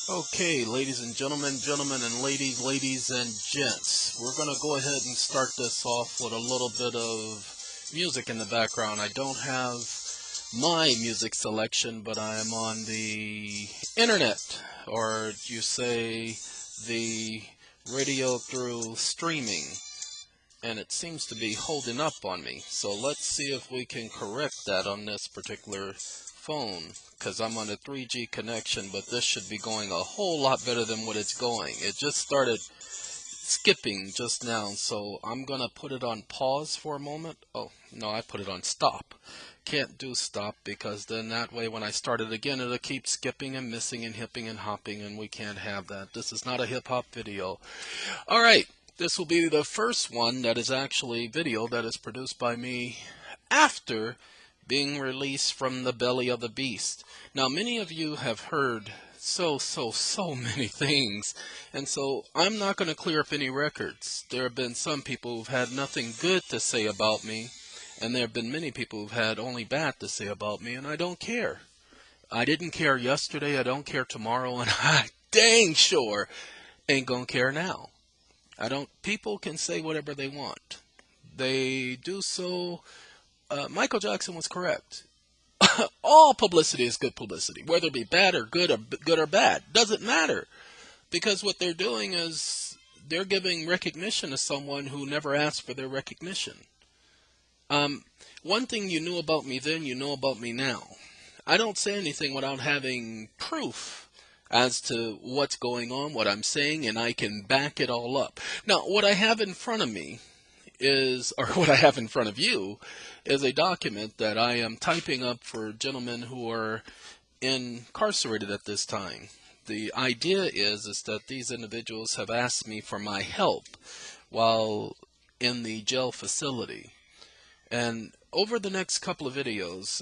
Okay, ladies and gentlemen and ladies and gents, we're going to go ahead and start this off with a little bit of music in the background. I don't have my music selection, but I am on the internet, or you say the radio through streaming, and it seems to be holding up on me. So let's see if we can correct that on this particular phone, because I'm on a 3G connection, but this should be going a whole lot better than what it's going. It just started skipping just now, so I'm going to put it on pause for a moment. Oh, no, I put it on stop. Can't do stop because then that way when I start it again, it'll keep skipping and missing and hipping and hopping, and we can't have that. This is not a hip hop video. All right, this will be the first one that is actually video that is produced by me after being released from the belly of the beast. Now, many of you have heard so many things, and so I'm not going to clear up any records. There have been some people who've had nothing good to say about me, and there have been many people who've had only bad to say about me, and I don't care. I didn't care yesterday, I don't care tomorrow, and I dang sure ain't gonna care now. I don't. People can say whatever they want. They do so. Michael Jackson was correct. All publicity is good publicity, whether it be bad or good or bad. Doesn't matter because what they're doing is they're giving recognition to someone who never asked for their recognition. Um, One thing you knew about me then, you know about me now. I don't say anything without having proof as to what's going on, what I'm saying, and I can back it all up. Now, what I have in front of me is, or what I have in front of you, is a document that I am typing up for gentlemen who are incarcerated at this time. The idea is that these individuals have asked me for my help while in the jail facility. And over the next couple of videos,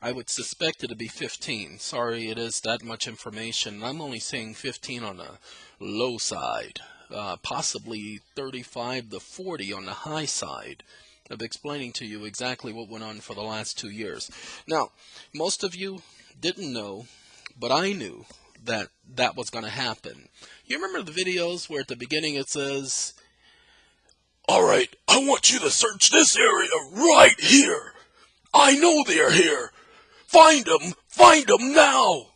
I would suspect it to be 15. Sorry, it is that much information. I'm only saying 15 on the low side, possibly 35 to 40 on the high side of explaining to you exactly what went on for the last 2 years. Now, most of you didn't know, but I knew that that was going to happen. You remember the videos where at the beginning it says, all right, I want you to search this area right here. I know they're here. Find them now.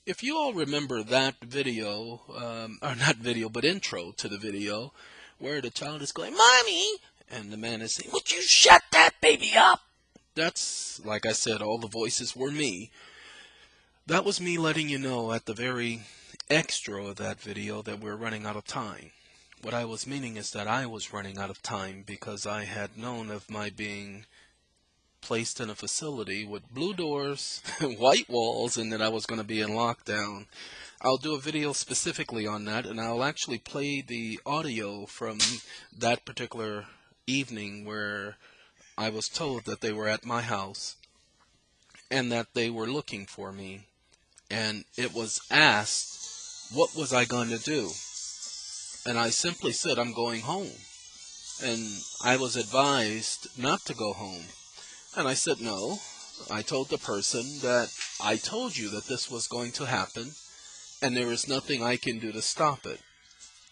If you all remember that video, or not video, but intro to the video, where the child is going, Mommy, and the man is saying, would you shut that baby up? That's, like I said, all the voices were me. That was me letting you know at the very extra of that video that we're running out of time. What I was meaning is that I was running out of time because I had known of my being placed in a facility with blue doors, white walls, and that I was going to be in lockdown. I'll do a video specifically on that, and I'll actually play the audio from that particular evening where I was told that they were at my house and that they were looking for me. And it was asked, what was I going to do? And I simply said, I'm going home. And I was advised not to go home. And I said, no. I told the person that I told you that this was going to happen, and there is nothing I can do to stop it.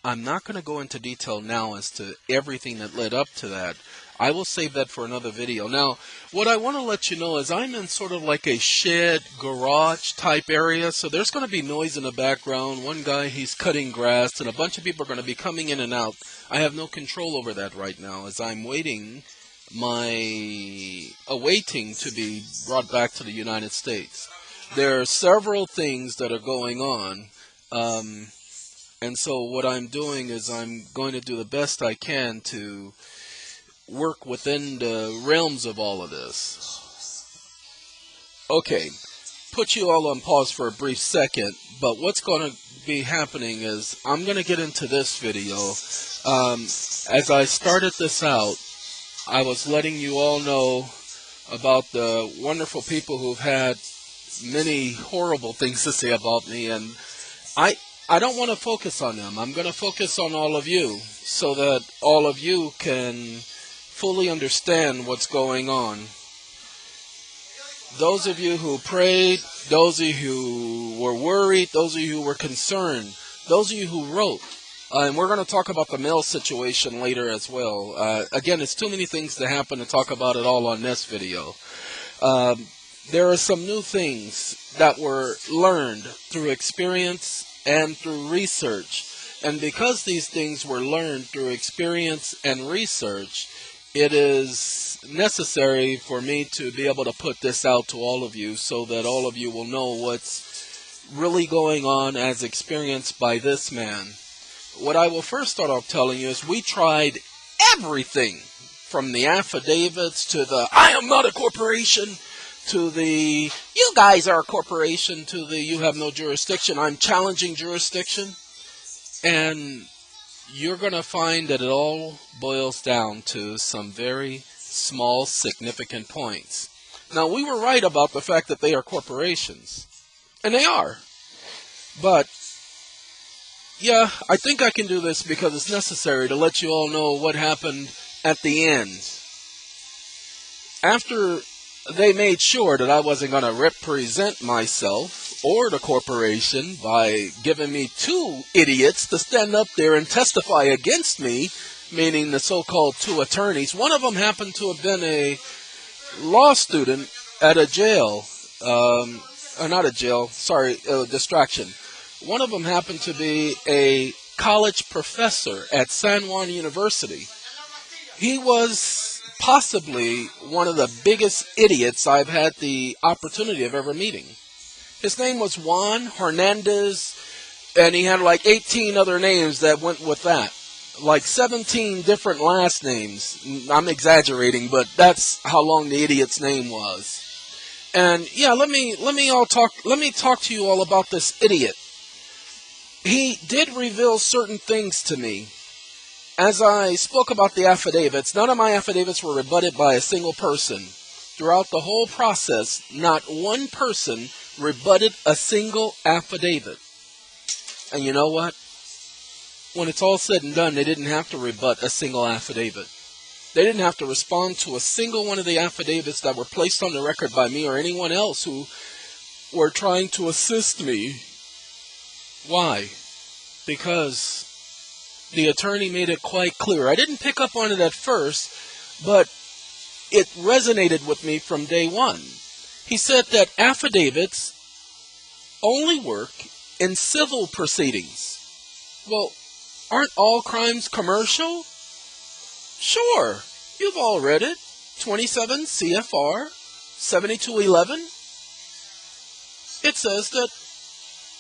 I'm not going to go into detail now as to everything that led up to that. I will save that for another video. Now, what I want to let you know is I'm in sort of like a shed, garage type area, so there's going to be noise in the background. One guy, he's cutting grass, and a bunch of people are going to be coming in and out. I have no control over that right now as I'm awaiting to be brought back to the United States. There are several things that are going on. And so what I'm doing is I'm going to do the best I can to work within the realms of all of this. Okay, put you all on pause for a brief second, but what's going to be happening is I'm going to get into this video. As I started this out, I was letting you all know about the wonderful people who've had many horrible things to say about me, and I don't want to focus on them. I'm going to focus on all of you so that all of you can fully understand what's going on. Those of you who prayed, those of you who were worried, those of you who were concerned, those of you who wrote. And we're going to talk about the mail situation later as well. Again, it's too many things to happen to talk about it all on this video. There are some new things that were learned through experience and through research. And because these things were learned through experience and research, it is necessary for me to be able to put this out to all of you so that all of you will know what's really going on as experienced by this man. What I will first start off telling you is we tried everything from the affidavits to the I am not a corporation to the you guys are a corporation to the you have no jurisdiction. I'm challenging jurisdiction. And you're going to find that it all boils down to some very small, significant points. Now, we were right about the fact that they are corporations. And they are. But, yeah, I think I can do this because it's necessary to let you all know what happened at the end. After they made sure that I wasn't going to represent myself or the corporation by giving me two idiots to stand up there and testify against me, meaning the so-called two attorneys. One of them happened to have been a law student at a jail, not a jail, sorry, distraction. One of them happened to be a college professor at San Juan University. He was possibly one of the biggest idiots I've had the opportunity of ever meeting. His name was Juan Hernandez, and he had like 18 other names that went with that. Like 17 different last names. I'm exaggerating, but that's how long the idiot's name was. And yeah, let me talk to you all about this idiot. He did reveal certain things to me. As I spoke about the affidavits, none of my affidavits were rebutted by a single person. Throughout the whole process, not one person rebutted a single affidavit. And you know what? When it's all said and done, they didn't have to rebut a single affidavit. They didn't have to respond to a single one of the affidavits that were placed on the record by me or anyone else who were trying to assist me. Why? Because the attorney made it quite clear. I didn't pick up on it at first, but it resonated with me from day one. He said that affidavits only work in civil proceedings. Well, aren't all crimes commercial? Sure, you've all read it. 27 CFR 7211. It says that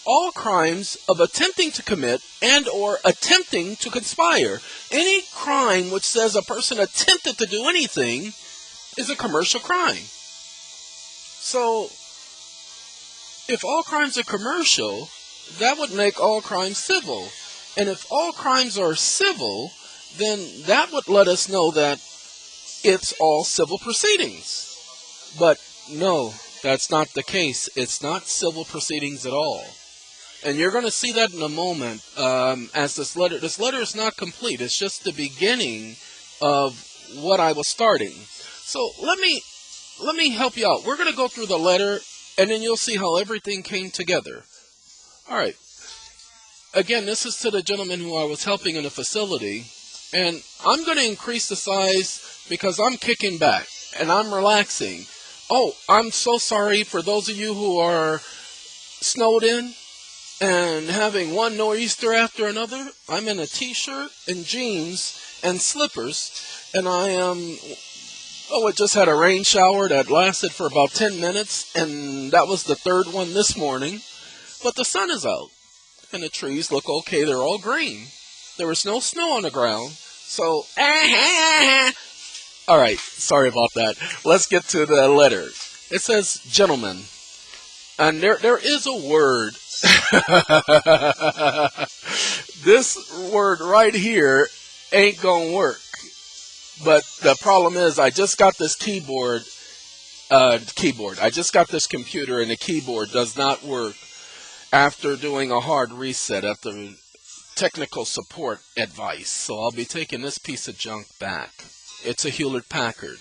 all crimes of attempting to commit and or attempting to conspire. Any crime which says a person attempted to do anything is a commercial crime. So, if all crimes are commercial, that would make all crimes civil. And if all crimes are civil, then that would let us know that it's all civil proceedings. But no, that's not the case. It's not civil proceedings at all. And you're going to see that in a moment as this letter is not complete. It's just the beginning of what I was starting. So let me help you out. We're going to go through the letter, and then you'll see how everything came together. All right. Again, this is to the gentleman who I was helping in the facility. And I'm going to increase the size because I'm kicking back and I'm relaxing. Oh, I'm so sorry for those of you who are snowed in and having one nor'easter after another. I'm in a t-shirt and jeans and slippers, and it just had a rain shower that lasted for about 10 minutes, and that was the third one this morning. But the sun is out, and the trees look okay. They're all green. There was no snow on the ground, so... All right, sorry about that. Let's get to the letter. It says, gentlemen, and there is a word. This word right here ain't gonna work. But the problem is, I just got this keyboard. I just got this computer, and the keyboard does not work after doing a hard reset, after technical support advice. So I'll be taking this piece of junk back. It's a Hewlett-Packard,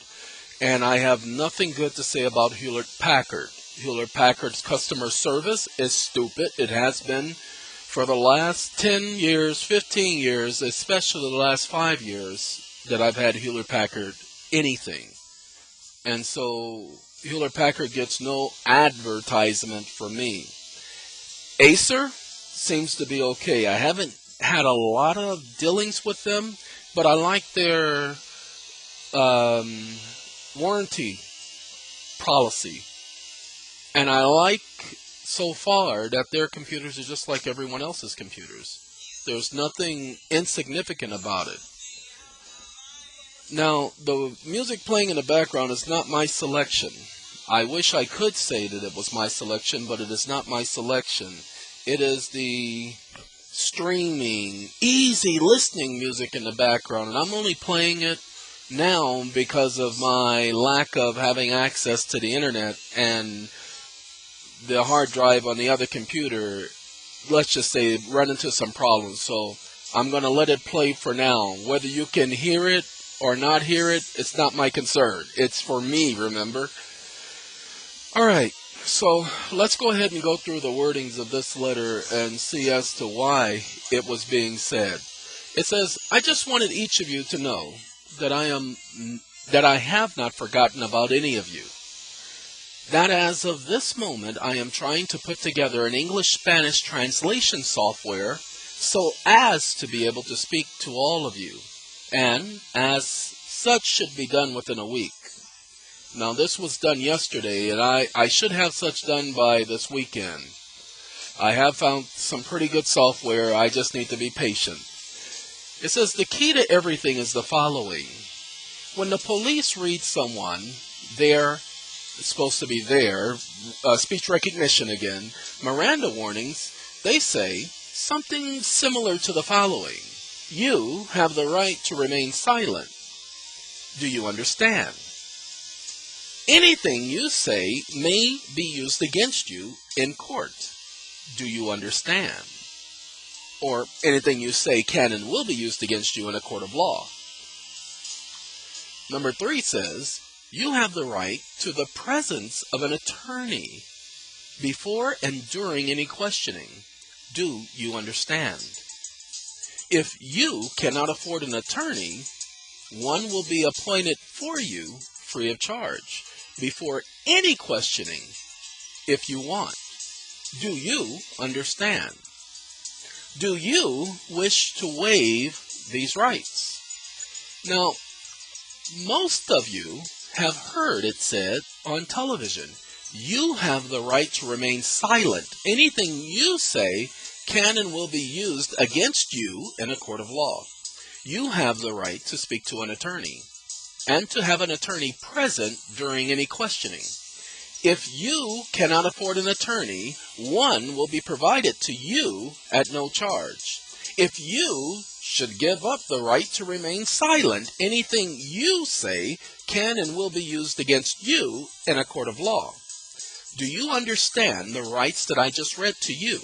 and I have nothing good to say about Hewlett-Packard. Hewlett Packard's customer service is stupid. It has been for the last 10 years, 15 years, especially the last 5 years that I've had Hewlett Packard anything. And so Hewlett Packard gets no advertisement from me. Acer seems to be okay. I haven't had a lot of dealings with them, but I like their warranty policy. And I like so far that their computers are just like everyone else's computers. There's nothing insignificant about it. Now, the music playing in the background is not my selection. I wish I could say that it was my selection, but it is not my selection. It is the streaming, easy listening music in the background, and I'm only playing it now because of my lack of having access to the internet, and the hard drive on the other computer, let's just say, run into some problems. So I'm going to let it play for now. Whether you can hear it or not hear it, it's not my concern. It's for me, remember? All right, so let's go ahead and go through the wordings of this letter and see as to why it was being said. It says, I just wanted each of you to know that I have not forgotten about any of you. That as of this moment, I am trying to put together an English-Spanish translation software so as to be able to speak to all of you, and as such should be done within a week. Now, this was done yesterday, and I should have such done by this weekend. I have found some pretty good software. I just need to be patient. It says the key to everything is the following. When the police read someone, it's supposed to be there, speech recognition again, Miranda warnings, they say something similar to the following. You have the right to remain silent. Do you understand? Anything you say may be used against you in court. Do you understand? Or anything you say can and will be used against you in a court of law. Number 3 says, you have the right to the presence of an attorney before and during any questioning. Do you understand? If you cannot afford an attorney, one will be appointed for you free of charge before any questioning if you want. Do you understand? Do you wish to waive these rights? Now, most of you have heard it said on television, you have the right to remain silent. Anything you say can and will be used against you in a court of law. You have the right to speak to an attorney and to have an attorney present during any questioning. If you cannot afford an attorney, one will be provided to you at no charge. If you should give up the right to remain silent, anything you say can and will be used against you in a court of law. Do you understand the rights that I just read to you?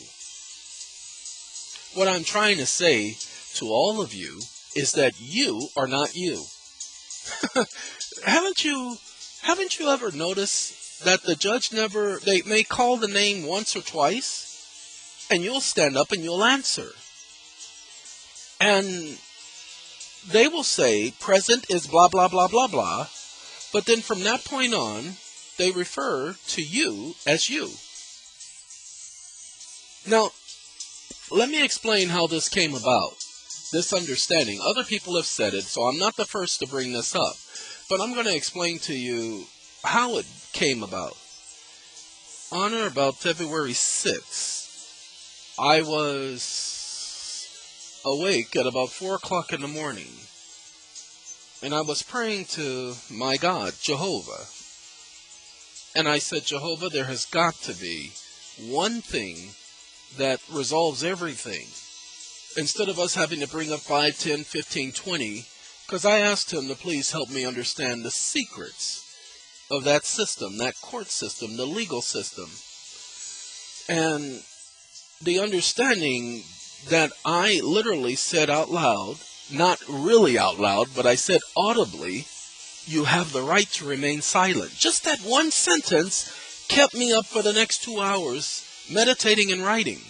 What I'm trying to say to all of you is that you are not you. Haven't you ever noticed that the judge they may call the name once or twice, and you'll stand up and you'll answer. And they will say, present is blah, blah, blah, blah, blah. But then from that point on, they refer to you as you. Now, let me explain how this came about, this understanding. Other people have said it, so I'm not the first to bring this up. But I'm going to explain to you how it came about. On or about February 6th, I was awake at about 4 o'clock in the morning, and I was praying to my God, Jehovah. And I said, Jehovah, there has got to be one thing that resolves everything. Instead of us having to bring up 5, 10, 15, 20, because I asked him to please help me understand the secrets of that system, that court system, the legal system. And the understanding that I literally said out loud, not really out loud, but I said audibly, you have the right to remain silent. Just that one sentence kept me up for the next 2 hours meditating and writing.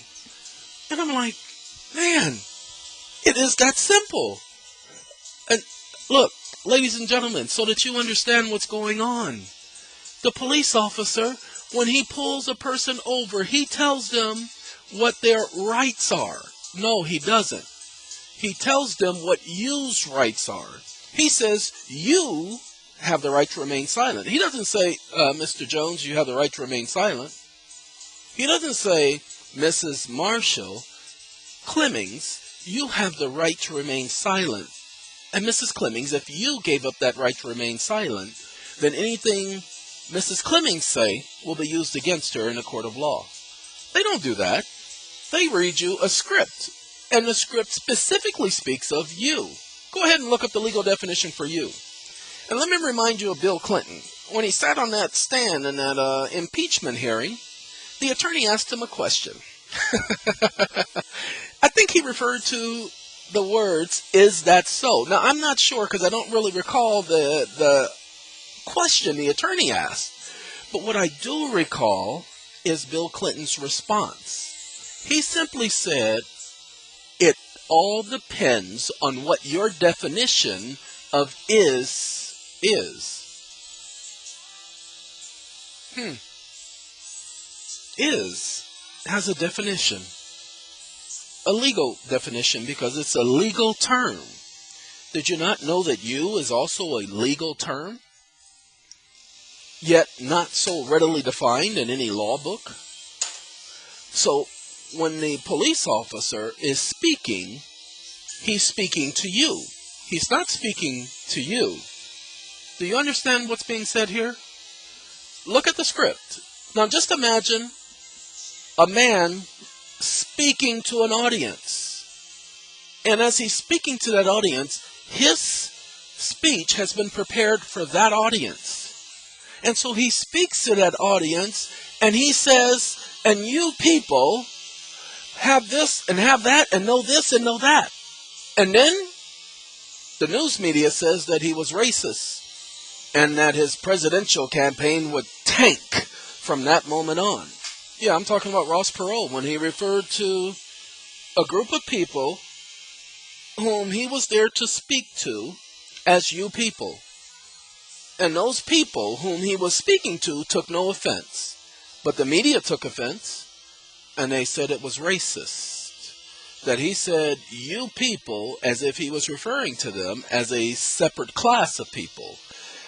And I'm like, man, it is that simple. And look, ladies and gentlemen, so that you understand what's going on. The police officer, when he pulls a person over, he tells them what their rights are. No, he doesn't. He tells them what you's rights are. He says, you have the right to remain silent. He doesn't say, Mr. Jones, you have the right to remain silent. He doesn't say, Mrs. Marshall Clemmings, you have the right to remain silent. And Mrs. Clemmings, if you gave up that right to remain silent, then anything Mrs. Clemmings say will be used against her in a court of law. They don't do that. They read you a script, and the script specifically speaks of you. Go ahead and look up the legal definition for you. And let me remind you of Bill Clinton. When he sat on that stand in that impeachment hearing, the attorney asked him a question. I think he referred to the words, "Is that so?" Now, I'm not sure because I don't really recall the question the attorney asked. But what I do recall is Bill Clinton's response. He simply said, it all depends on what your definition of is. Is has a definition. A legal definition because it's a legal term. Did you not know that you is also a legal term? Yet not so readily defined in any law book. So when the police officer is speaking, he's speaking to you. He's not speaking to you. Do you understand what's being said here? Look at the script. Now just imagine a man speaking to an audience. And as he's speaking to that audience, his speech has been prepared for that audience. And so he speaks to that audience and he says, and you people have this and have that and know this and know that. And then the news media says that he was racist and that his presidential campaign would tank from that moment on. Yeah, I'm talking about Ross Perot when he referred to a group of people whom he was there to speak to as you people. And those people whom he was speaking to took no offense. But the media took offense, and they said it was racist. That he said, you people, as if he was referring to them as a separate class of people,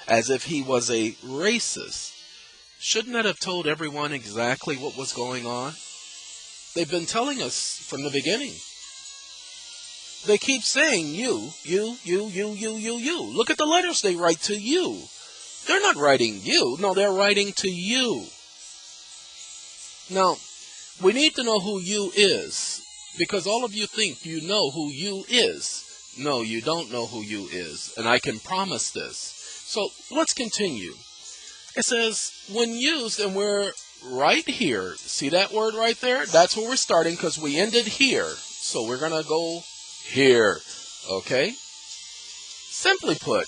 as if he was a racist. Shouldn't that have told everyone exactly what was going on? They've been telling us from the beginning. They keep saying you. Look at the letters they write to you. They're not writing you. No, they're writing to you. Now, we need to know who you is, because all of you think you know who you is. No, you don't know who you is, and I can promise this. So let's continue. It says, when used, and we're right here. See that word right there? That's where we're starting because we ended here. So we're going to go here. Okay? Simply put,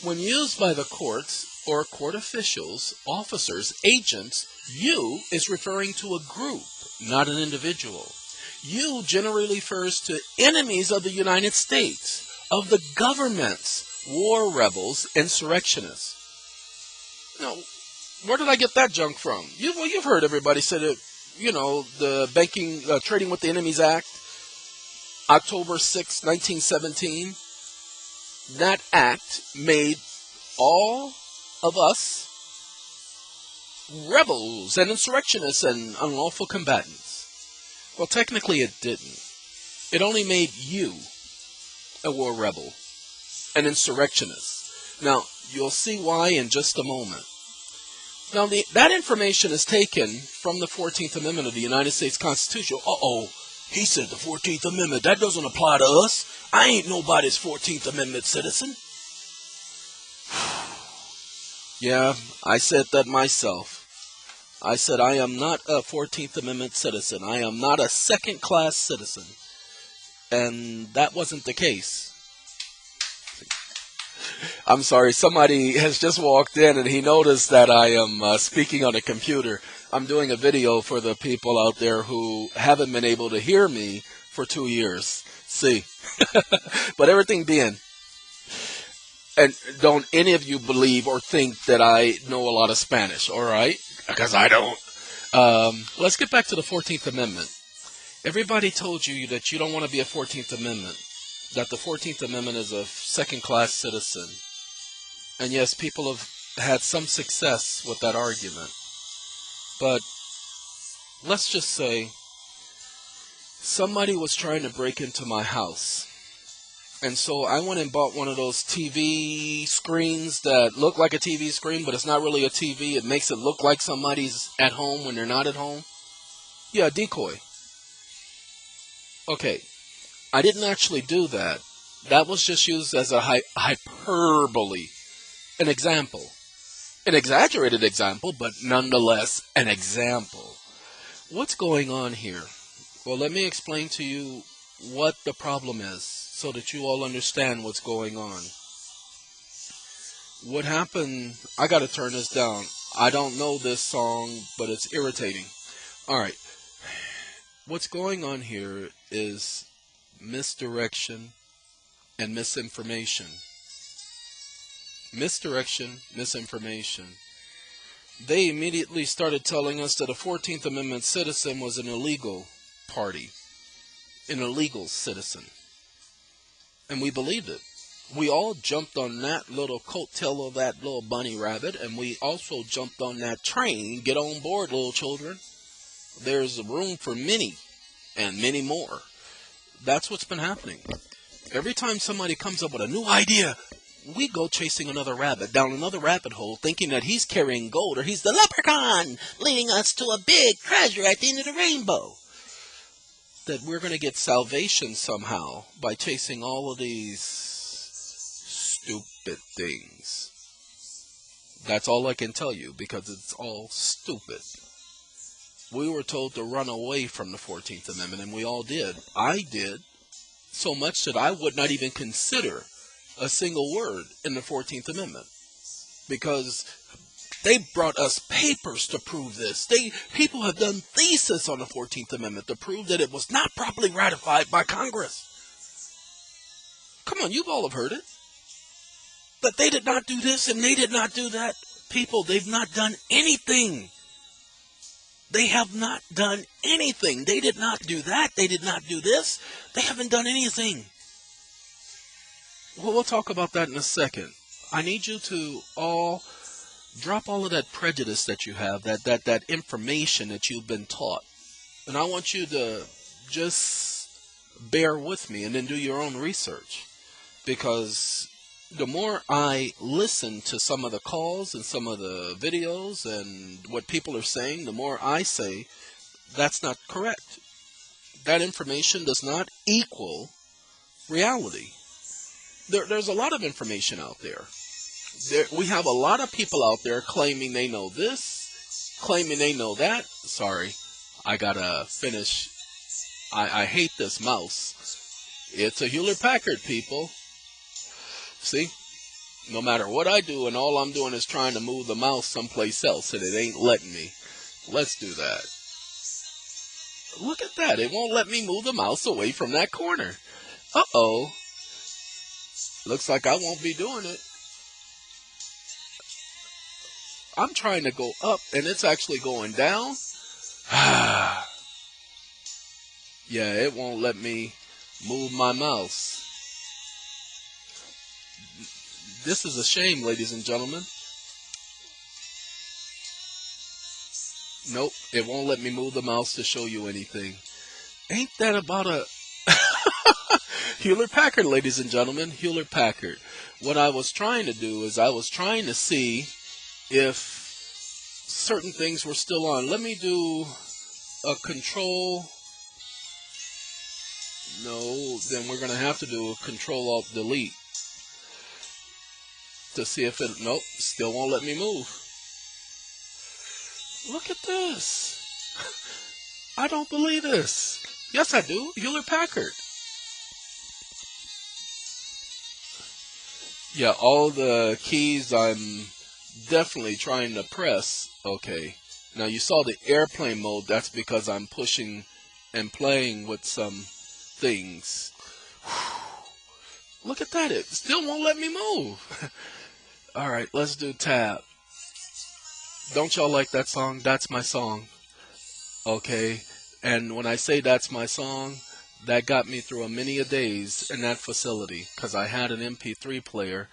when used by the courts or court officials, officers, agents, you is referring to a group, not an individual. You generally refers to enemies of the United States, of the governments, war rebels, insurrectionists. Now, where did I get that junk from? You've heard everybody say that, the Banking, Trading with the Enemies Act, October 6, 1917. That act made all of us rebels and insurrectionists and unlawful combatants. Well, technically it didn't. It only made you a war rebel, an insurrectionist. Now, you'll see why in just a moment. Now, that information is taken from the 14th Amendment of the United States Constitution. He said the 14th Amendment. That doesn't apply to us. I ain't nobody's 14th Amendment citizen. Yeah, I said that myself. I said I am not a 14th Amendment citizen. I am not a second-class citizen. And that wasn't the case. I'm sorry, somebody has just walked in and he noticed that I am speaking on a computer. I'm doing a video for the people out there who haven't been able to hear me for 2 years. See, but everything being, and don't any of you believe or think that I know a lot of Spanish, all right? Because I don't. Let's get back to the 14th Amendment. Everybody told you that you don't want to be a 14th Amendment, that the 14th Amendment is a second-class citizen. And yes, people have had some success with that argument. But let's just say somebody was trying to break into my house. And so I went and bought one of those TV screens that look like a TV screen, but it's not really a TV. It makes it look like somebody's at home when they're not at home. Yeah, decoy. Okay, I didn't actually do that. That was just used as a hyperbole, an example. An exaggerated example, but nonetheless an example. What's going on here? Well, let me explain to you what the problem is so that you all understand what's going on. What happened, I gotta turn this down. I don't know this song, but it's irritating. Alright, what's going on here is misdirection and misinformation. Misdirection, misinformation. They immediately started telling us that a 14th Amendment citizen was an illegal party, an illegal citizen. And we believed it. We all jumped on that little coattail of that little bunny rabbit, and we also jumped on that train. Get on board, little children. There's room for many, and many more. That's what's been happening. Every time somebody comes up with a new idea, we go chasing another rabbit down another rabbit hole, thinking that he's carrying gold or he's the leprechaun leading us to a big treasure at the end of the rainbow. That we're going to get salvation somehow by chasing all of these stupid things. That's all I can tell you because it's all stupid. We were told to run away from the 14th Amendment, and we all did. I did, so much that I would not even consider a single word in the 14th Amendment because they brought us papers to prove this. People have done thesis on the 14th Amendment to prove that it was not properly ratified by Congress. Come on, you've all have heard it. That they did not do this and they did not do that. People, they've not done anything. They have not done anything. They did not do that. They did not do this. They haven't done anything. Well, we'll talk about that in a second. I need you to all drop all of that prejudice that you have, that information that you've been taught. And I want you to just bear with me and then do your own research. Because the more I listen to some of the calls and some of the videos and what people are saying, the more I say, that's not correct. That information does not equal reality. There's a lot of information out there. We have a lot of people out there claiming they know this, claiming they know that. Sorry, I gotta finish. I hate this mouse. It's a Hewlett-Packard, people. See? No matter what I do, and all I'm doing is trying to move the mouse someplace else, and it ain't letting me. Let's do that. Look at that. It won't let me move the mouse away from that corner. Uh-oh. Looks like I won't be doing it. I'm trying to go up, and it's actually going down. Yeah, it won't let me move my mouse. This is a shame, ladies and gentlemen. Nope, it won't let me move the mouse to show you anything. Ain't that about a Hewlett-Packard, ladies and gentlemen, Hewlett-Packard. What I was trying to do is I was trying to see if certain things were still on. Let me do a control. No, then we're going to have to do a control-alt-delete to see if it, nope, still won't let me move. Look at this. I don't believe this. Yes, I do. Hewlett-Packard. Yeah, all the keys I'm definitely trying to press. Okay. Now you saw the airplane mode. That's because I'm pushing and playing with some things. Look at that. It still won't let me move. All right, let's do tab. Don't y'all like that song? That's my song. Okay. And when I say that's my song, that got me through a many a days in that facility because I had an MP3 player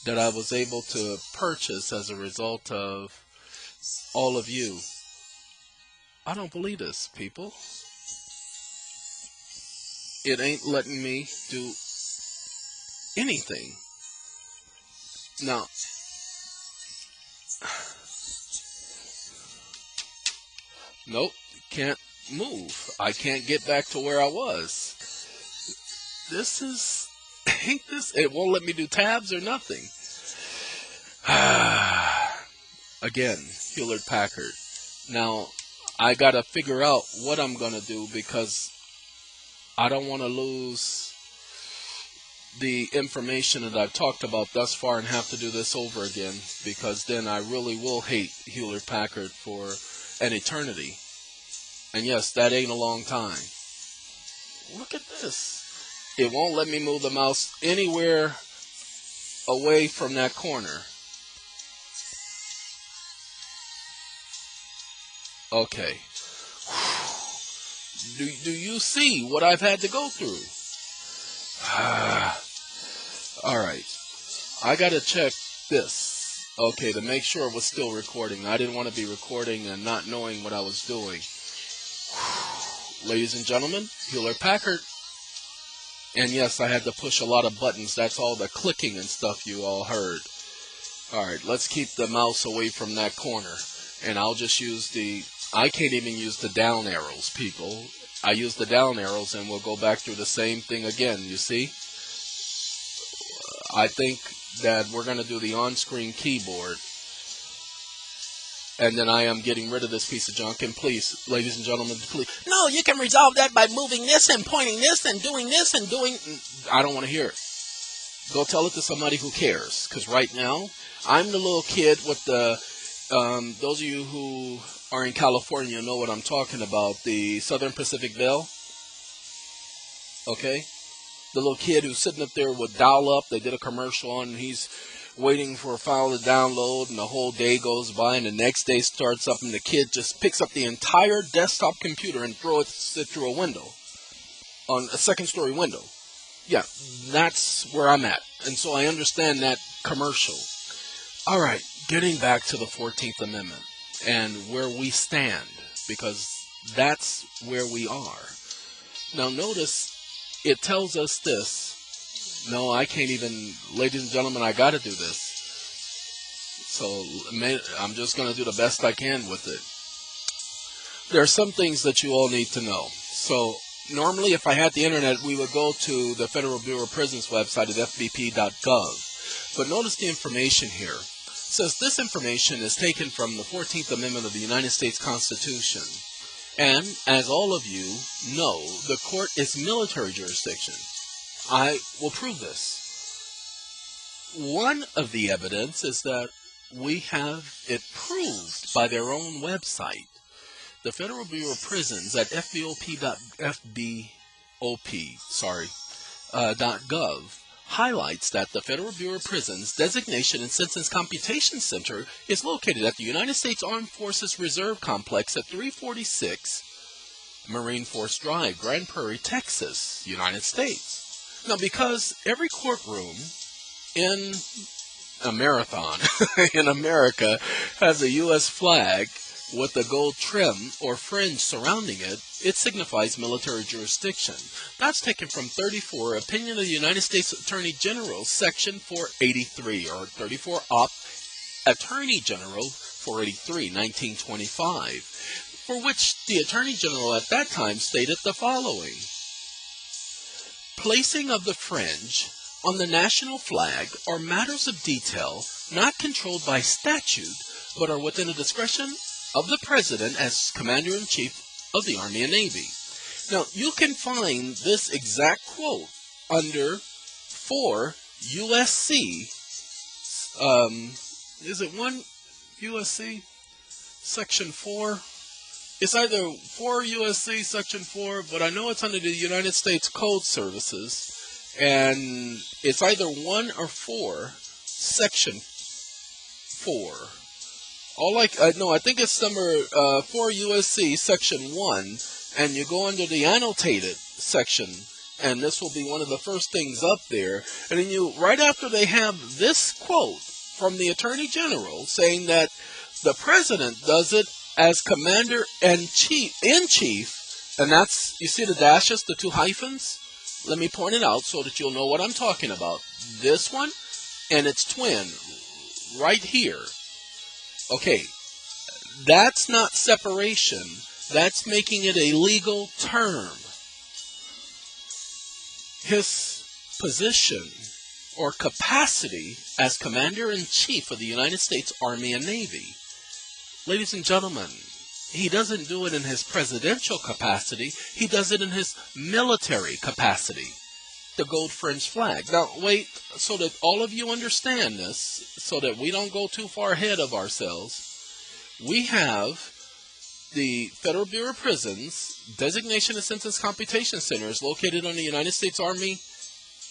that I was able to purchase as a result of all of you. I don't believe this, people. It ain't letting me do anything. Now, nope, can't move. I can't get back to where I was. This is, ain't this, it won't let me do tabs or nothing. Again, Hewlett Packard. Now, I gotta figure out what I'm gonna do because I don't want to lose the information that I've talked about thus far and have to do this over again because then I really will hate Hewlett Packard for an eternity. And yes, that ain't a long time. Look at this. It won't let me move the mouse anywhere away from that corner. Okay. Do you see what I've had to go through? Alright. I gotta check this. Okay, to make sure it was still recording. I didn't want to be recording and not knowing what I was doing. Ladies and gentlemen, Hewlett Packard. And yes, I had to push a lot of buttons. That's all the clicking and stuff you all heard. Alright, let's keep the mouse away from that corner. And I'll just use I can't even use the down arrows, people. I use the down arrows and we'll go back through the same thing again, you see? I think that we're going to do the on-screen keyboard. And then I am getting rid of this piece of junk. And please, ladies and gentlemen, please. No, you can resolve that by moving this and pointing this and doing this and doing. I don't want to hear it. Go tell it to somebody who cares. Because right now, I'm the little kid with the. Those of you who are in California know what I'm talking about. The Southern Pacific Bell. Okay? The little kid who's sitting up there with dial-up. They did a commercial on, and he's waiting for a file to download, and the whole day goes by, and the next day starts up, and the kid just picks up the entire desktop computer and throws it through a window, on a second-story window. Yeah, that's where I'm at. And so I understand that commercial. All right, getting back to the 14th Amendment and where we stand, because that's where we are. Now notice, it tells us this. No, I can't even, ladies and gentlemen, I got to do this. So I'm just going to do the best I can with it. There are some things that you all need to know. So normally if I had the internet, we would go to the Federal Bureau of Prisons website at fbp.gov. But notice the information here. It says this information is taken from the 14th Amendment of the United States Constitution. And as all of you know, the court is military jurisdiction. I will prove this. One of the evidence is that we have it proved by their own website. The Federal Bureau of Prisons at .gov highlights that the Federal Bureau of Prisons Designation and Sentence Computation Center is located at the United States Armed Forces Reserve Complex at 346 Marine Force Drive, Grand Prairie, Texas, United States. Now, because every courtroom in a marathon in America has a U.S. flag with a gold trim or fringe surrounding it, it signifies military jurisdiction. That's taken from 34 Opinion of the United States Attorney General, Section 483, or 34 Op. Attorney General 483, 1925, for which the Attorney General at that time stated the following. Placing of the fringe on the national flag are matters of detail not controlled by statute, but are within the discretion of the President as Commander-in-Chief of the Army and Navy. Now, you can find this exact quote under 4 U.S.C. Is it 1 USC Section 4? It's either 4 USC Section 4, but I know it's under the United States Code Services, and it's either 1 or 4 Section 4. No, I think it's number 4 USC Section 1, and you go under the annotated section, and this will be one of the first things up there. And then right after they have this quote from the Attorney General saying that the President does it as Commander-in-Chief, and that's, you see the dashes, the 2 hyphens? Let me point it out so that you'll know what I'm talking about. This one and its twin, right here. Okay, that's not separation. That's making it a legal term. His position or capacity as Commander-in-Chief of the United States Army and Navy. Ladies and gentlemen, he doesn't do it in his presidential capacity. He does it in his military capacity. The gold fringe flag. Now, wait, so that all of you understand this, so that we don't go too far ahead of ourselves. We have the Federal Bureau of Prisons Designation and Sentence Computation Center is located on the United States Army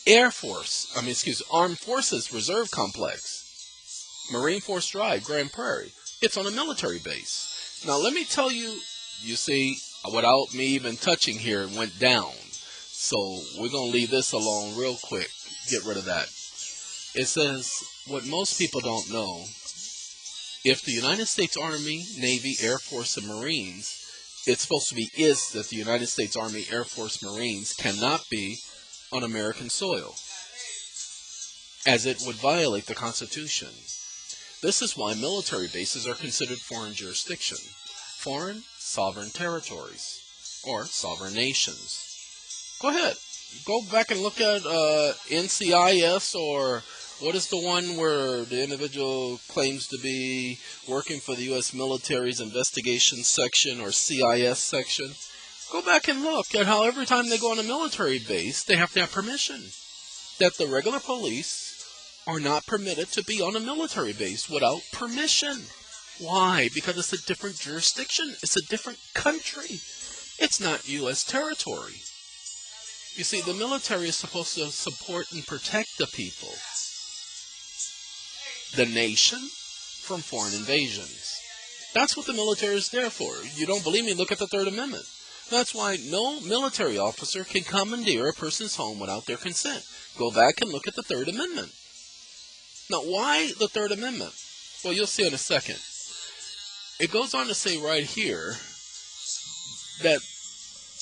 Armed Forces Reserve Complex, Marine Force Drive, Grand Prairie. It's on a military base. Now, let me tell you, you see, without me even touching here, it went down. So we're going to leave this alone real quick. Get rid of that. It says, what most people don't know, if the United States Army, Navy, Air Force, and Marines, it's supposed to be is that the United States Army, Air Force, Marines cannot be on American soil, as it would violate the Constitution. This is why military bases are considered foreign jurisdiction, foreign sovereign territories, or sovereign nations. Go ahead. Go back and look at NCIS, or what is the one where the individual claims to be working for the U.S. military's investigation section or CIS section. Go back and look at how every time they go on a military base, they have to have permission. That the regular police are not permitted to be on a military base without permission. Why? Because it's a different jurisdiction. It's a different country. It's not U.S. territory. You see, the military is supposed to support and protect the people, the nation, from foreign invasions. That's what the military is there for. You don't believe me? Look at the Third Amendment. That's why no military officer can commandeer a person's home without their consent. Go back and look at the Third Amendment. Now, why the Third Amendment? Well, you'll see in a second. It goes on to say right here that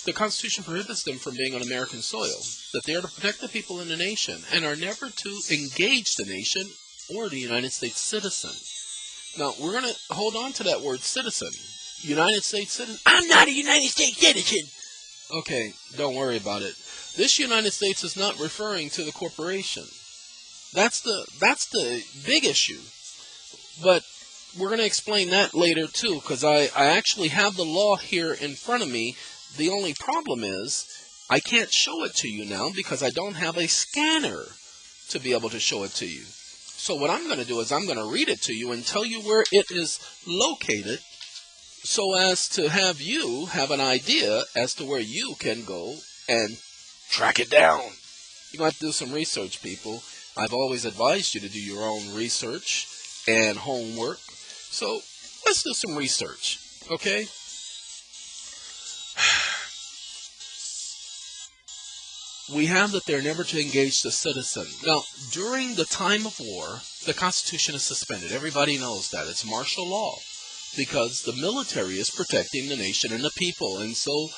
the Constitution prohibits them from being on American soil, that they are to protect the people in the nation, and are never to engage the nation or the United States citizen. Now, we're going to hold on to that word citizen. United States citizen. I'm not a United States citizen. Okay, don't worry about it. This United States is not referring to the corporation. That's the big issue. But we're going to explain that later too, because I actually have the law here in front of me. The only problem is I can't show it to you now because I don't have a scanner to be able to show it to you. So what I'm going to do is I'm going to read it to you and tell you where it is located, so as to have you have an idea as to where you can go and track it down. You're going to have to do some research, people. I've always advised you to do your own research and homework. So let's do some research, okay? We have that they're never to engage the citizen. Now, during the time of war, the Constitution is suspended. Everybody knows that. It's martial law because the military is protecting the nation and the people. And so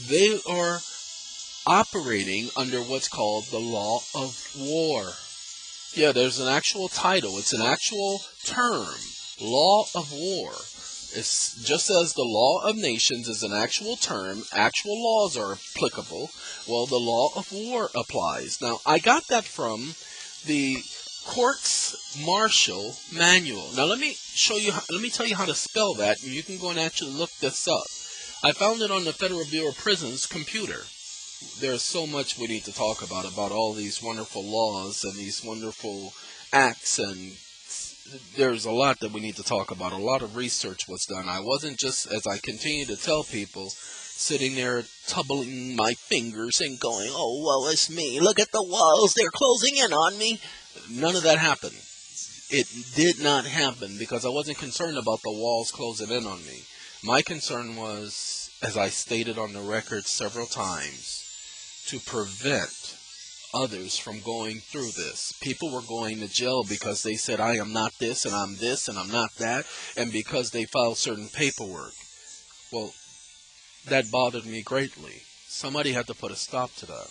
they are operating under what's called the law of war. Yeah, there's an actual title. It's an actual term, law of war. It's just as the law of nations is an actual term, actual laws are applicable. Well, the law of war applies. Now, I got that from the Courts Martial Manual. Now, let me tell you how to spell that, and you can go and actually look this up. I found it on the Federal Bureau of Prisons computer. There's so much we need to talk about all these wonderful laws and these wonderful acts and there's a lot that we need to talk about. A lot of research was done. I wasn't just, as I continue to tell people, sitting there tubbling my fingers and going, oh, woe is me. Look at the walls. They're closing in on me. None of that happened. It did not happen because I wasn't concerned about the walls closing in on me. My concern was, as I stated on the record several times, to prevent others from going through this. People were going to jail because they said, I am not this and I'm not that, and because they filed certain paperwork. Well, that bothered me greatly. Somebody had to put a stop to that.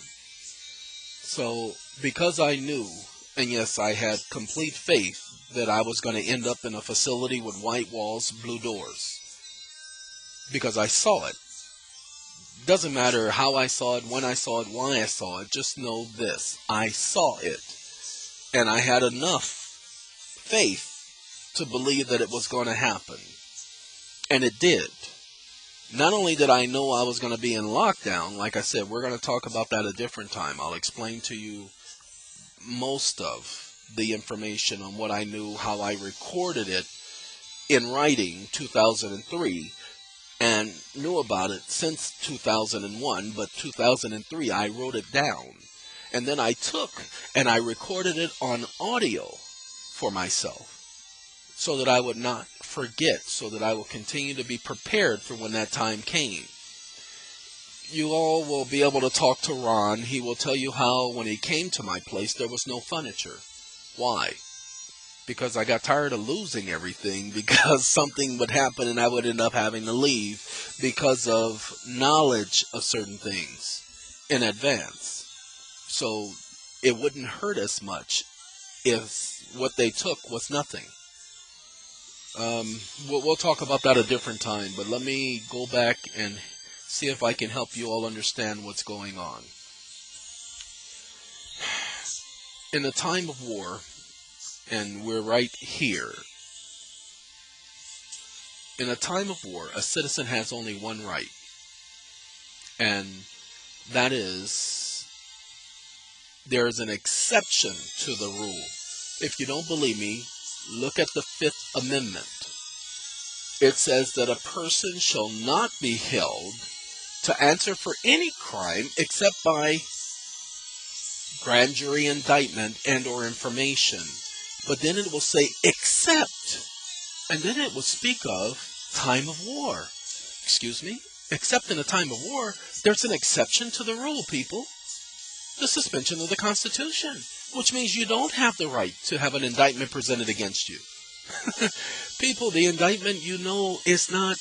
So, because I knew, and yes, I had complete faith that I was going to end up in a facility with white walls, blue doors, because I saw it. Doesn't matter how I saw it, when I saw it, why I saw it. Just know this. I saw it. And I had enough faith to believe that it was going to happen. And it did. Not only did I know I was going to be in lockdown, like I said, we're going to talk about that a different time. I'll explain to you most of the information on what I knew, how I recorded it in writing 2003. And knew about it since 2001, but 2003 I wrote it down. And then I took and I recorded it on audio for myself so that I would not forget, so that I will continue to be prepared for when that time came. You all will be able to talk to Ron. He will tell you how when he came to my place there was no furniture. Why? Because I got tired of losing everything, because something would happen and I would end up having to leave because of knowledge of certain things in advance. So it wouldn't hurt as much if what they took was nothing. We'll talk about that a different time, but let me go back and see if I can help you all understand what's going on. In a time of war, and we're right here. In a time of war, a citizen has only one right, and that is, there is an exception to the rule. If you don't believe me, look at the Fifth Amendment. It says that a person shall not be held to answer for any crime except by grand jury indictment and or information. But then it will say, except, and then it will speak of time of war. Excuse me? Except in a time of war, there's an exception to the rule, people. The suspension of the Constitution, which means you don't have the right to have an indictment presented against you. People, the indictment, you know, is not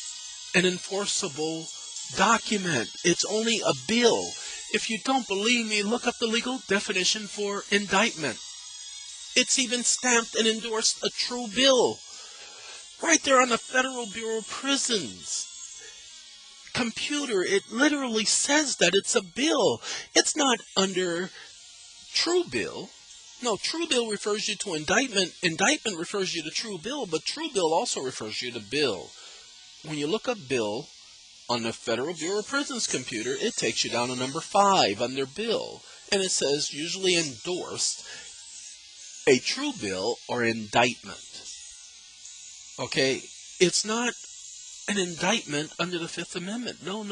an enforceable document. It's only a bill. If you don't believe me, look up the legal definition for indictment. It's even stamped and endorsed a true bill. Right there on the Federal Bureau of Prisons computer, it literally says that it's a bill. It's not under true bill. No, true bill refers you to indictment. Indictment refers you to true bill, but true bill also refers you to bill. When you look up bill on the Federal Bureau of Prisons computer, it takes you down to number 5 under bill. And it says usually endorsed a true bill or indictment. Okay? It's not an indictment under the Fifth Amendment. No.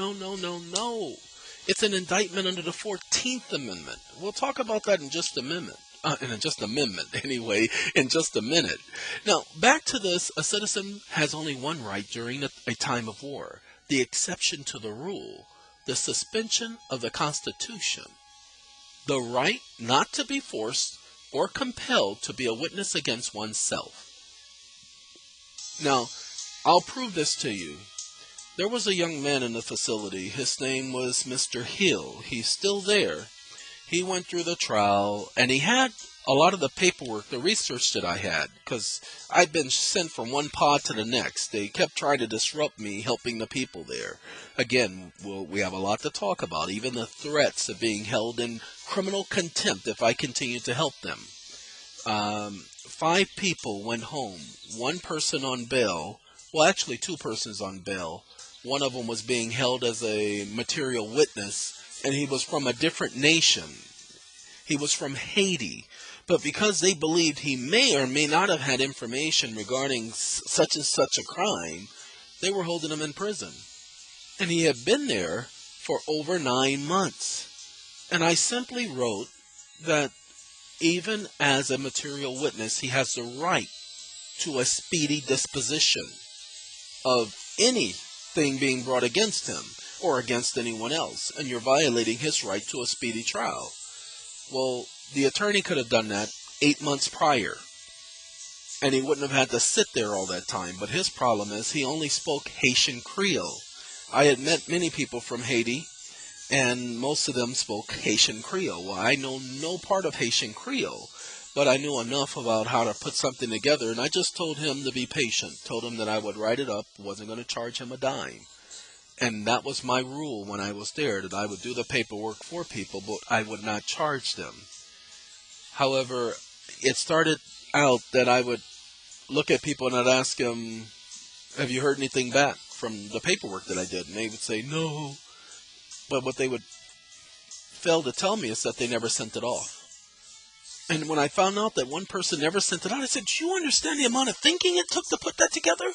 It's an indictment under the 14th Amendment. We'll talk about that in just a minute. In just a minute. Now, back to this. A citizen has only one right during a time of war. The exception to the rule. The suspension of the Constitution. The right not to be forced or compelled to be a witness against oneself. Now, I'll prove this to you. There was a young man in the facility. His name was Mr. Hill. He's still there. He went through the trial, and he had a lot of the paperwork, the research that I had, because I'd been sent from one pod to the next. They kept trying to disrupt me helping the people there. Again, we have a lot to talk about, even the threats of being held in criminal contempt if I continue to help them. 5 people went home. 1 person on bail. Well, actually 2 persons on bail. One of them was being held as a material witness, and he was from a different nation. He was from Haiti. But because they believed he may or may not have had information regarding such and such a crime, they were holding him in prison. And he had been there for over 9 months. And I simply wrote that even as a material witness, he has the right to a speedy disposition of anything being brought against him or against anyone else. And you're violating his right to a speedy trial. Well, the attorney could have done that 8 months prior, and he wouldn't have had to sit there all that time. But his problem is he only spoke Haitian Creole. I had met many people from Haiti, and most of them spoke Haitian Creole. Well, I know no part of Haitian Creole, but I knew enough about how to put something together, and I just told him to be patient, told him that I would write it up, wasn't going to charge him a dime. And that was my rule when I was there, that I would do the paperwork for people, but I would not charge them. However, it started out that I would look at people and I'd ask them, have you heard anything back from the paperwork that I did? And they would say, no. But what they would fail to tell me is that they never sent it off. And when I found out that one person never sent it out, I said, do you understand the amount of thinking it took to put that together?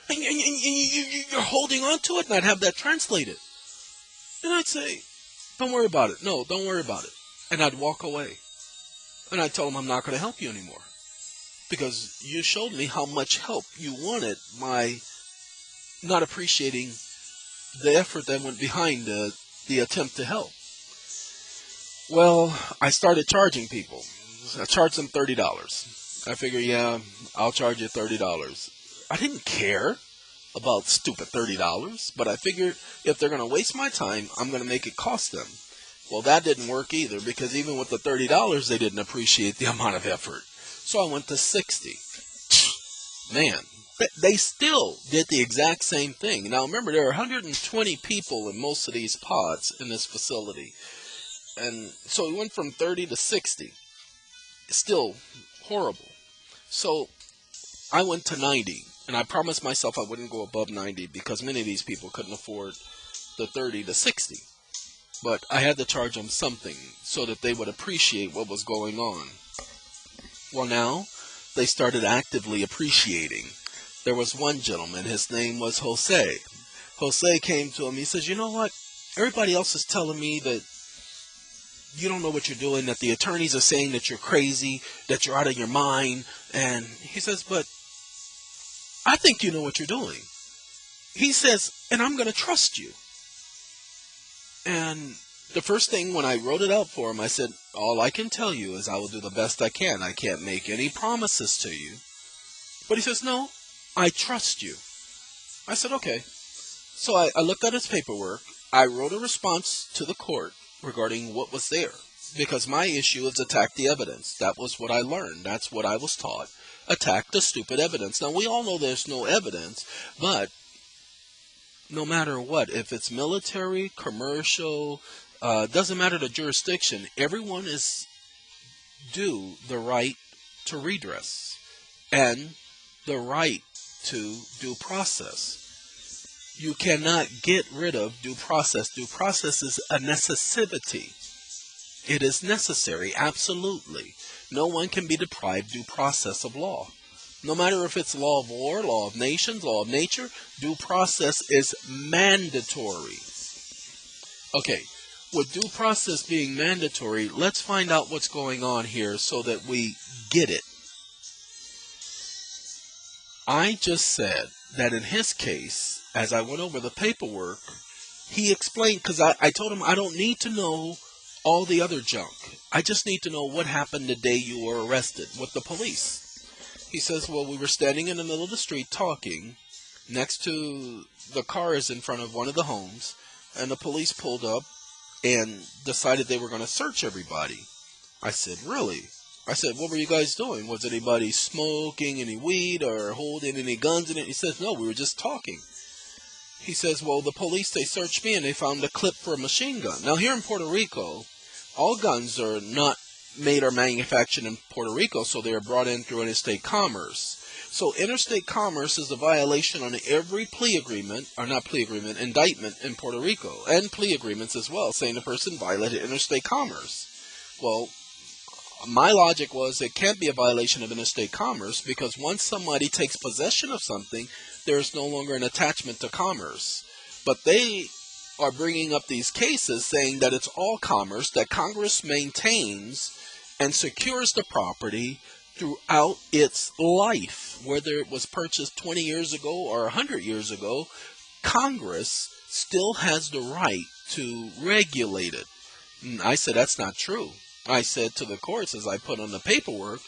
And you're holding on to it? And I'd have that translated. And I'd say, don't worry about it. No, don't worry about it. And I'd walk away. And I'd tell them I'm not going to help you anymore. Because you showed me how much help you wanted by not appreciating the effort that went behind the attempt to help. Well, I started charging people. I charged them $30. I figured, yeah, I'll charge you $30. I didn't care about stupid $30, but I figured if they're going to waste my time, I'm going to make it cost them. Well, that didn't work either, because even with the $30, they didn't appreciate the amount of effort. So I went to $60. Man, they still did the exact same thing. Now remember, there are 120 people in most of these pods in this facility. And so we went from 30 to 60. Still horrible. So I went to 90, and I promised myself I wouldn't go above 90 because many of these people couldn't afford the 30 to 60. But I had to charge them something so that they would appreciate what was going on. Well, now they started actively appreciating. There was one gentleman, his name was Jose. Jose came to him, he says, you know what? Everybody else is telling me that you don't know what you're doing, that the attorneys are saying that you're crazy, that you're out of your mind. And he says, but I think you know what you're doing. He says, and I'm going to trust you. And the first thing when I wrote it out for him, I said, all I can tell you is I will do the best I can. I can't make any promises to you. But he says, no, I trust you. I said, okay. So I looked at his paperwork. I wrote a response to the court regarding what was there, because my issue is attack the evidence. That was what I learned. That's what I was taught. Attack the stupid evidence. Now, we all know there's no evidence, but no matter what, if it's military, commercial, doesn't matter the jurisdiction, everyone is due the right to redress and the right to due process. You cannot get rid of due process. Due process is a necessity. It is necessary, absolutely. No one can be deprived due process of law. No matter if it's law of war, law of nations, law of nature, due process is mandatory. Okay, with due process being mandatory, let's find out what's going on here so that we get it. I just said that in his case, as I went over the paperwork, he explained, because I told him I don't need to know all the other junk. I just need to know what happened the day you were arrested with the police. He says, well, we were standing in the middle of the street talking next to the cars in front of one of the homes, and the police pulled up and decided they were going to search everybody. I said, really? I said, what were you guys doing? Was anybody smoking any weed or holding any guns in it? He says, no, we were just talking. He says, well, the police, they searched me and they found a clip for a machine gun. Now, here in Puerto Rico, all guns are not made or manufactured in Puerto Rico, so they are brought in through interstate commerce. So interstate commerce is a violation on every plea agreement, or not plea agreement, indictment in Puerto Rico, and plea agreements as well, saying the person violated interstate commerce. Well, my logic was it can't be a violation of interstate commerce because once somebody takes possession of something, there's no longer an attachment to commerce. But they are bringing up these cases saying that it's all commerce, that Congress maintains and secures the property throughout its life, whether it was purchased 20 years ago or 100 years ago. Congress still has the right to regulate it. And I said that's not true. I said to the courts, as I put on the paperwork,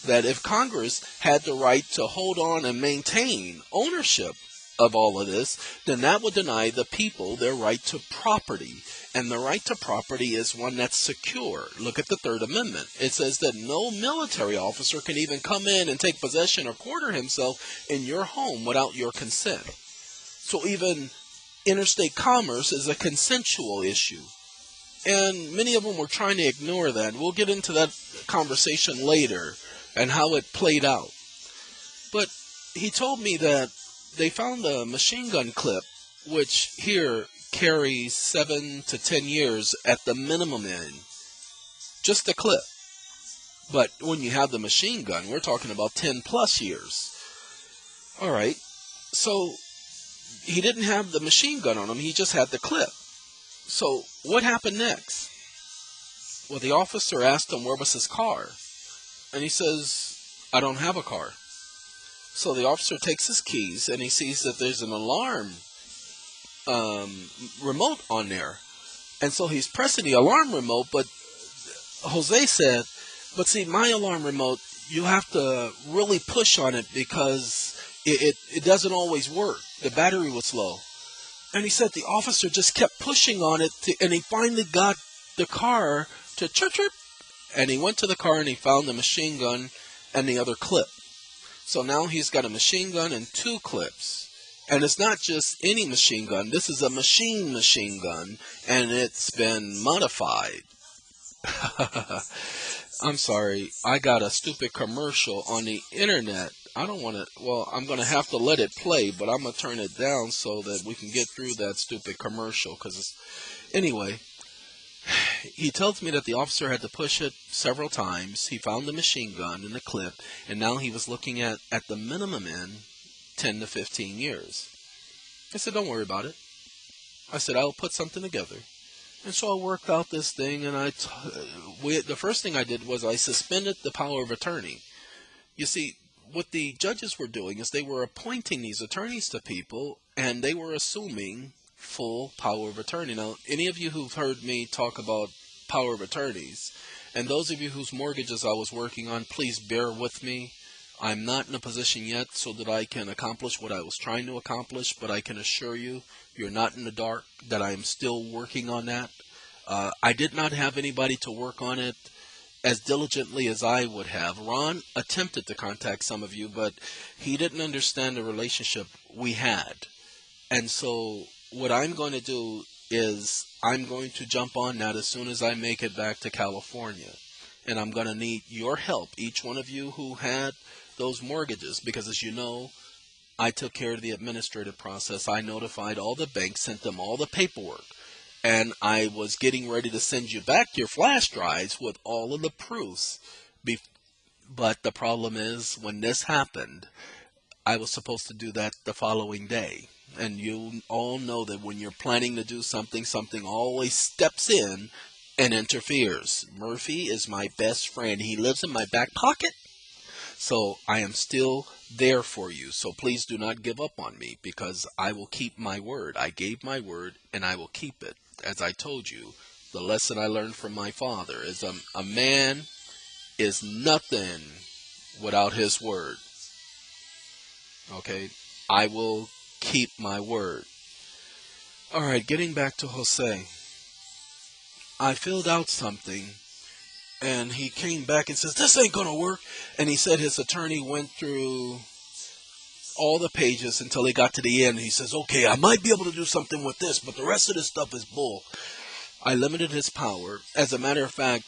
that if Congress had the right to hold on and maintain ownership of all of this, then that would deny the people their right to property. And the right to property is one that's secure. Look at the Third Amendment. It says that no military officer can even come in and take possession or quarter himself in your home without your consent. So even interstate commerce is a consensual issue. And many of them were trying to ignore that. We'll get into that conversation later and how it played out. But he told me that they found a machine gun clip, which here carries 7 to 10 years at the minimum end. Just the clip. But when you have the machine gun, we're talking about 10 plus years. All right. So he didn't have the machine gun on him. He just had the clip. So what happened next? Well, the officer asked him where was his car. And he says, I don't have a car. So the officer takes his keys and he sees that there's an alarm remote on there. And so he's pressing the alarm remote, but Jose said, but see, my alarm remote, you have to really push on it because it doesn't always work. The battery was low. And he said the officer just kept pushing on it, and he finally got the car to chirp, chirp. And he went to the car and he found the machine gun and the other clip. So now he's got a machine gun and 2 clips. And it's not just any machine gun. This is a machine gun, and it's been modified. I'm sorry. I got a stupid commercial on the internet. I don't want to, well, I'm going to have to let it play, but I'm going to turn it down so that we can get through that stupid commercial. Anyway, he tells me that the officer had to push it several times. He found the machine gun and the clip, and now he was looking at the minimum end, 10 to 15 years. I said, don't worry about it. I said, I'll put something together. And so I worked out this thing, and the first thing I did was I suspended the power of attorney. You see, what the judges were doing is they were appointing these attorneys to people, and they were assuming full power of attorney. Now, any of you who've heard me talk about power of attorneys, and those of you whose mortgages I was working on, please bear with me. I'm not in a position yet so that I can accomplish what I was trying to accomplish, but I can assure you, you're not in the dark, that I am still working on that. I did not have anybody to work on it as diligently as I would have. Ron attempted to contact some of you, but he didn't understand the relationship we had. And so what I'm going to do is I'm going to jump on that as soon as I make it back to California. And I'm going to need your help, each one of you who had those mortgages, because as you know, I took care of the administrative process. I notified all the banks, sent them all the paperwork, and I was getting ready to send you back your flash drives with all of the proofs. But the problem is, when this happened, I was supposed to do that the following day. And you all know that when you're planning to do something, something always steps in and interferes. Murphy is my best friend. He lives in my back pocket. So I am still there for you. So please do not give up on me, because I will keep my word. I gave my word and I will keep it. As I told you, the lesson I learned from my father is a man is nothing without his word. Okay? I will keep my word. All right, getting back to Jose. I filled out something, and he came back and says, this ain't going to work. And he said his attorney went through all the pages until he got to the end. He says, okay, I might be able to do something with this, but the rest of this stuff is bull. I limited his power. As a matter of fact,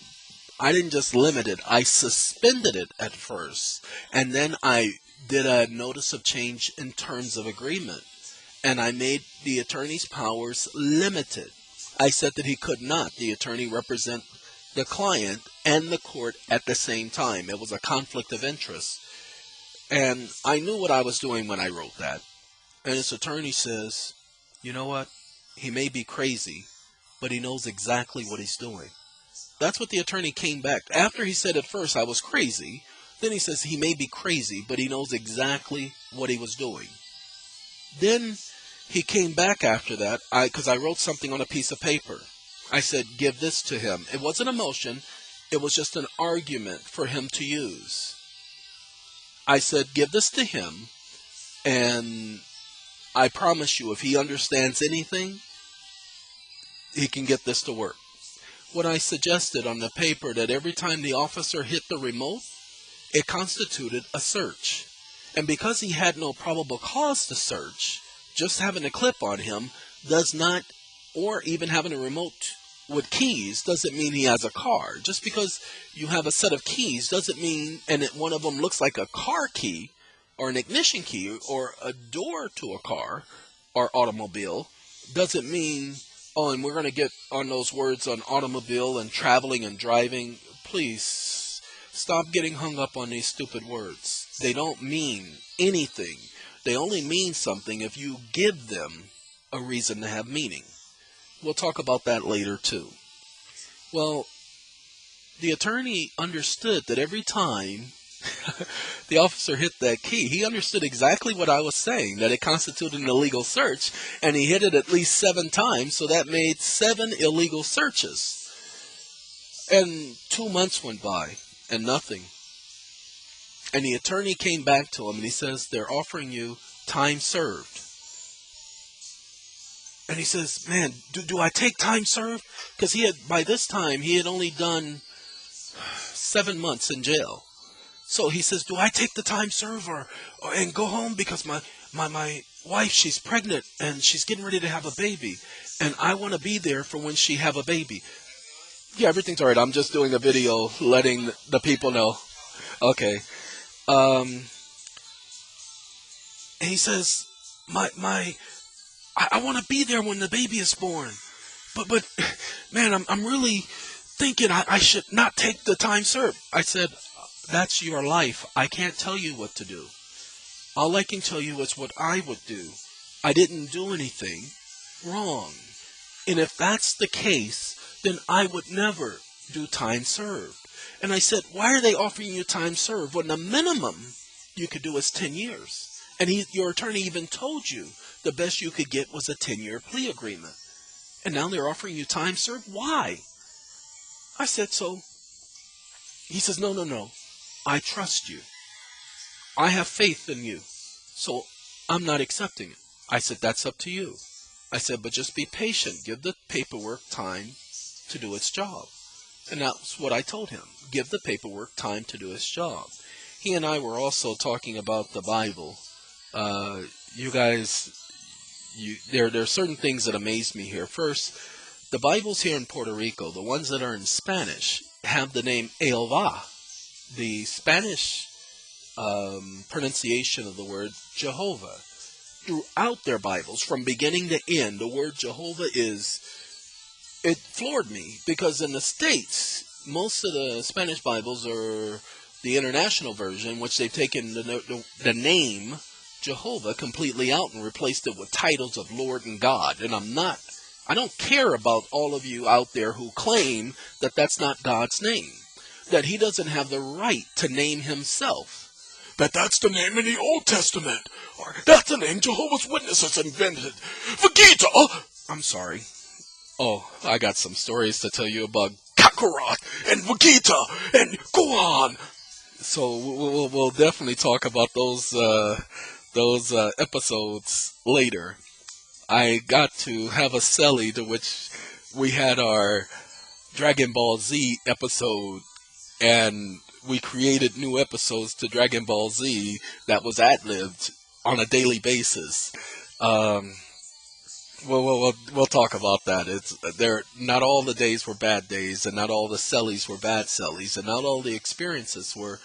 I didn't just limit it. I suspended it at first. And then I did a notice of change in terms of agreement. And I made the attorney's powers limited. I said that he could not, the attorney, represent the client and the court at the same time. It was a conflict of interest. And I knew what I was doing when I wrote that. And his attorney says, you know what? He may be crazy, but he knows exactly what he's doing. That's what the attorney came back. After he said at first I was crazy, then he says he may be crazy, but he knows exactly what he was doing. Then he came back after that, because I wrote something on a piece of paper. I said, give this to him. It wasn't a motion. It was just an argument for him to use. I said, give this to him, and I promise you, if he understands anything, he can get this to work. What I suggested on the paper, that every time the officer hit the remote, it constituted a search. And because he had no probable cause to search, just having a clip on him does not, or even having a remote with keys, doesn't mean he has a car. Just because you have a set of keys doesn't mean, and one of them looks like a car key, or an ignition key, or a door to a car or automobile, doesn't mean, oh, and we're going to get on those words on automobile and traveling and driving. Please stop getting hung up on these stupid words. They don't mean anything. They only mean something if you give them a reason to have meaning. We'll talk about that later too. Well, the attorney understood that every time the officer hit that key, he understood exactly what I was saying, that it constituted an illegal search, and he hit it at least 7 times, so that made 7 illegal searches. And 2 months went by, and nothing. And the attorney came back to him, and he says, they're offering you time served. And he says, man, do I take time served? Because by this time, he had only done 7 months in jail. So he says, do I take the time served and go home? Because my wife, she's pregnant, and she's getting ready to have a baby. And I want to be there for when she have a baby. Yeah, everything's all right. I'm just doing a video letting the people know. Okay. And he says, I want to be there when the baby is born. But man, I'm really thinking I should not take the time served. I said, that's your life. I can't tell you what to do. All I can tell you is what I would do. I didn't do anything wrong. And if that's the case, then I would never do time served. And I said, why are they offering you time served when the minimum you could do is 10 years? And your attorney even told you the best you could get was a 10-year plea agreement. And now they're offering you time served? Why? I said, so. He says, no. I trust you. I have faith in you. So I'm not accepting it. I said, that's up to you. I said, but just be patient. Give the paperwork time to do its job. And that's what I told him. Give the paperwork time to do its job. He and I were also talking about the Bible. You guys, there are certain things that amaze me here. First, the Bibles here in Puerto Rico, the ones that are in Spanish, have the name Jehová. The Spanish pronunciation of the word Jehovah. Throughout their Bibles, from beginning to end, the word Jehovah it floored me, because in the States, most of the Spanish Bibles are the international version, which they've taken the name Jehovah completely out and replaced it with titles of Lord and God. And I don't care about all of you out there who claim that that's not God's name, that he doesn't have the right to name himself. That's the name in the Old Testament, or that's the name Jehovah's Witnesses invented. Vegeta! I'm sorry. Oh, I got some stories to tell you about Kakarot and Vegeta and Gohan. So we'll definitely talk about those episodes later. I got to have a celly to which we had our Dragon Ball Z episode, and we created new episodes to Dragon Ball Z that was ad-libbed on a daily basis. We'll talk about that. Not all the days were bad days, and not all the cellies were bad cellies, and not all the experiences were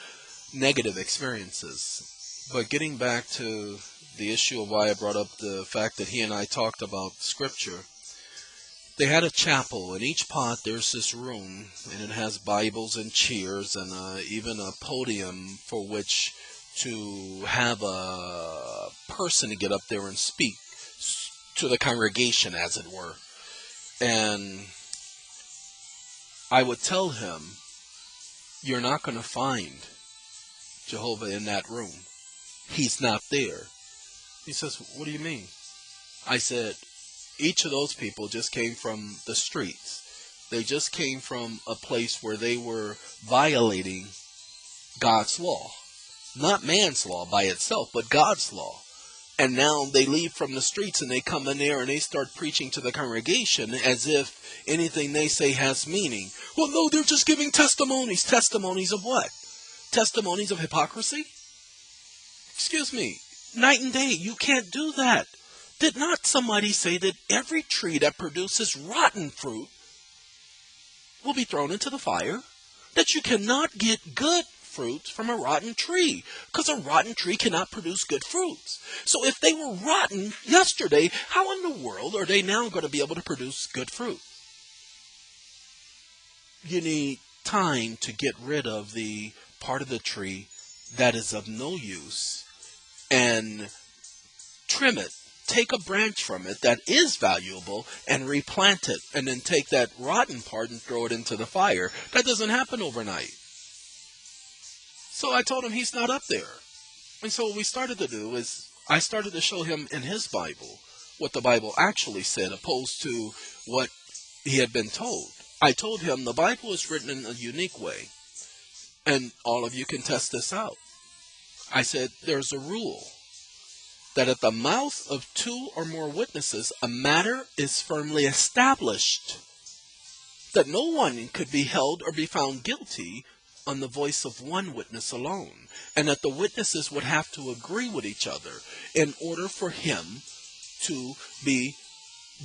negative experiences. But getting back to the issue of why I brought up the fact that he and I talked about Scripture, they had a chapel. In each pot, there's this room, and it has Bibles and chairs and even a podium for which to have a person to get up there and speak to the congregation, as it were. And I would tell him, you're not going to find Jehovah in that room. He's not there. He says, what do you mean? I said, each of those people just came from the streets. They just came from a place where they were violating God's law. Not man's law by itself, but God's law. And now they leave from the streets and they come in there and they start preaching to the congregation as if anything they say has meaning. Well, no, they're just giving testimonies. Testimonies of what? Testimonies of hypocrisy? Excuse me. Night and day, you can't do that. Did not somebody say that every tree that produces rotten fruit will be thrown into the fire? That you cannot get good fruits from a rotten tree, because a rotten tree cannot produce good fruits. So if they were rotten yesterday, how in the world are they now going to be able to produce good fruit? You need time to get rid of the part of the tree that is of no use and trim it. Take a branch from it that is valuable and replant it, and then take that rotten part and throw it into the fire. That doesn't happen overnight. So I told him he's not up there. And so what we started to do is I started to show him in his Bible what the Bible actually said, opposed to what he had been told. I told him the Bible is written in a unique way, and all of you can test this out. I said there's a rule that at the mouth of two or more witnesses, a matter is firmly established, that no one could be held or be found guilty on the voice of one witness alone, and that the witnesses would have to agree with each other in order for him to be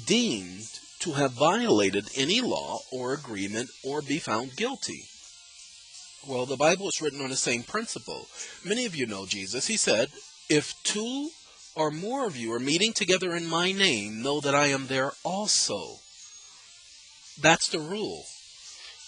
deemed to have violated any law or agreement or be found guilty. Well, the Bible is written on the same principle. Many of you know Jesus. He said, if two or more of you are meeting together in my name, know that I am there also. That's the rule.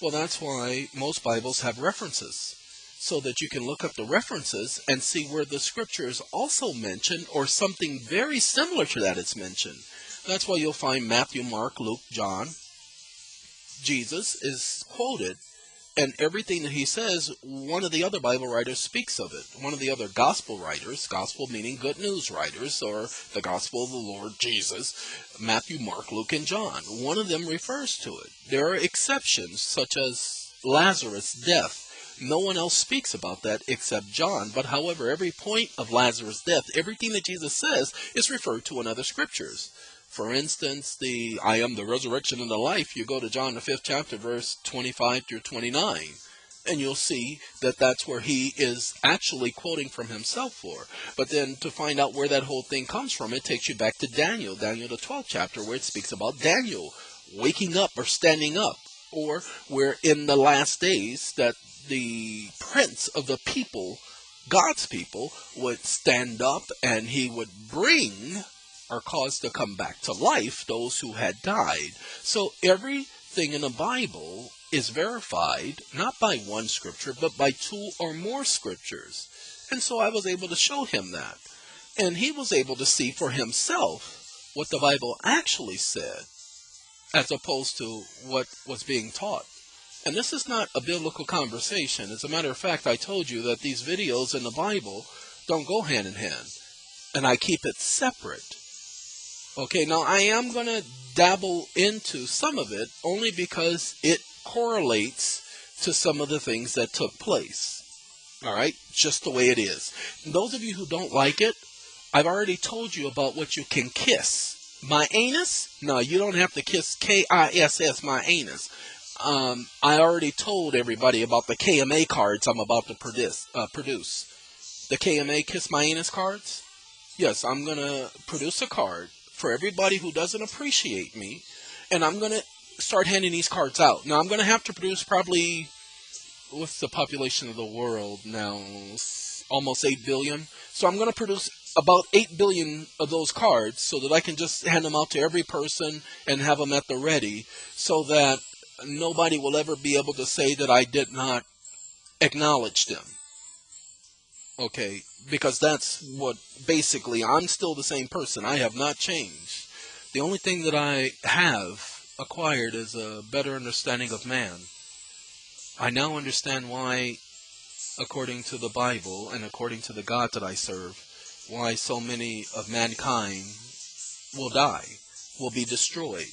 Well, that's why most Bibles have references, so that you can look up the references and see where the scripture is also mentioned, or something very similar to that is mentioned. That's why you'll find Matthew, Mark, Luke, John. Jesus is quoted, and everything that he says, one of the other Bible writers speaks of it. One of the other gospel writers, gospel meaning good news writers, or the gospel of the Lord Jesus, Matthew, Mark, Luke, and John. One of them refers to it. There are exceptions, such as Lazarus' death. No one else speaks about that except John. But however, every point of Lazarus' death, everything that Jesus says is referred to in other scriptures. For instance, I am the resurrection and the life. You go to John the 5th chapter, verse 25 through 29, and you'll see that that's where he is actually quoting from himself for. But then to find out where that whole thing comes from, it takes you back to Daniel the 12th chapter, where it speaks about Daniel waking up or standing up, or where in the last days that the prince of the people, God's people, would stand up and he would bring or cause to come back to life those who had died. So everything in the Bible is verified not by one scripture, but by two or more scriptures. And so I was able to show him that. And he was able to see for himself what the Bible actually said, as opposed to what was being taught. And this is not a biblical conversation. As a matter of fact, I told you that these videos in the Bible don't go hand in hand. And I keep it separate. Okay, now I am going to dabble into some of it only because it correlates to some of the things that took place. All right, just the way it is. And those of you who don't like it, I've already told you about what you can kiss. My anus? No, you don't have to kiss K-I-S-S, my anus. I already told everybody about the KMA cards I'm about to produce. The KMA Kiss My Anus cards? Yes, I'm going to produce a card for everybody who doesn't appreciate me, and I'm going to start handing these cards out. Now, I'm going to have to produce probably, what's the population of the world now? Almost 8 billion. So I'm going to produce about 8 billion of those cards so that I can just hand them out to every person and have them at the ready so that nobody will ever be able to say that I did not acknowledge them. Okay, because that's what basically, I'm still the same person. I have not changed. The only thing that I have acquired is a better understanding of man. I now understand why, according to the Bible and according to the God that I serve, why so many of mankind will die, will be destroyed,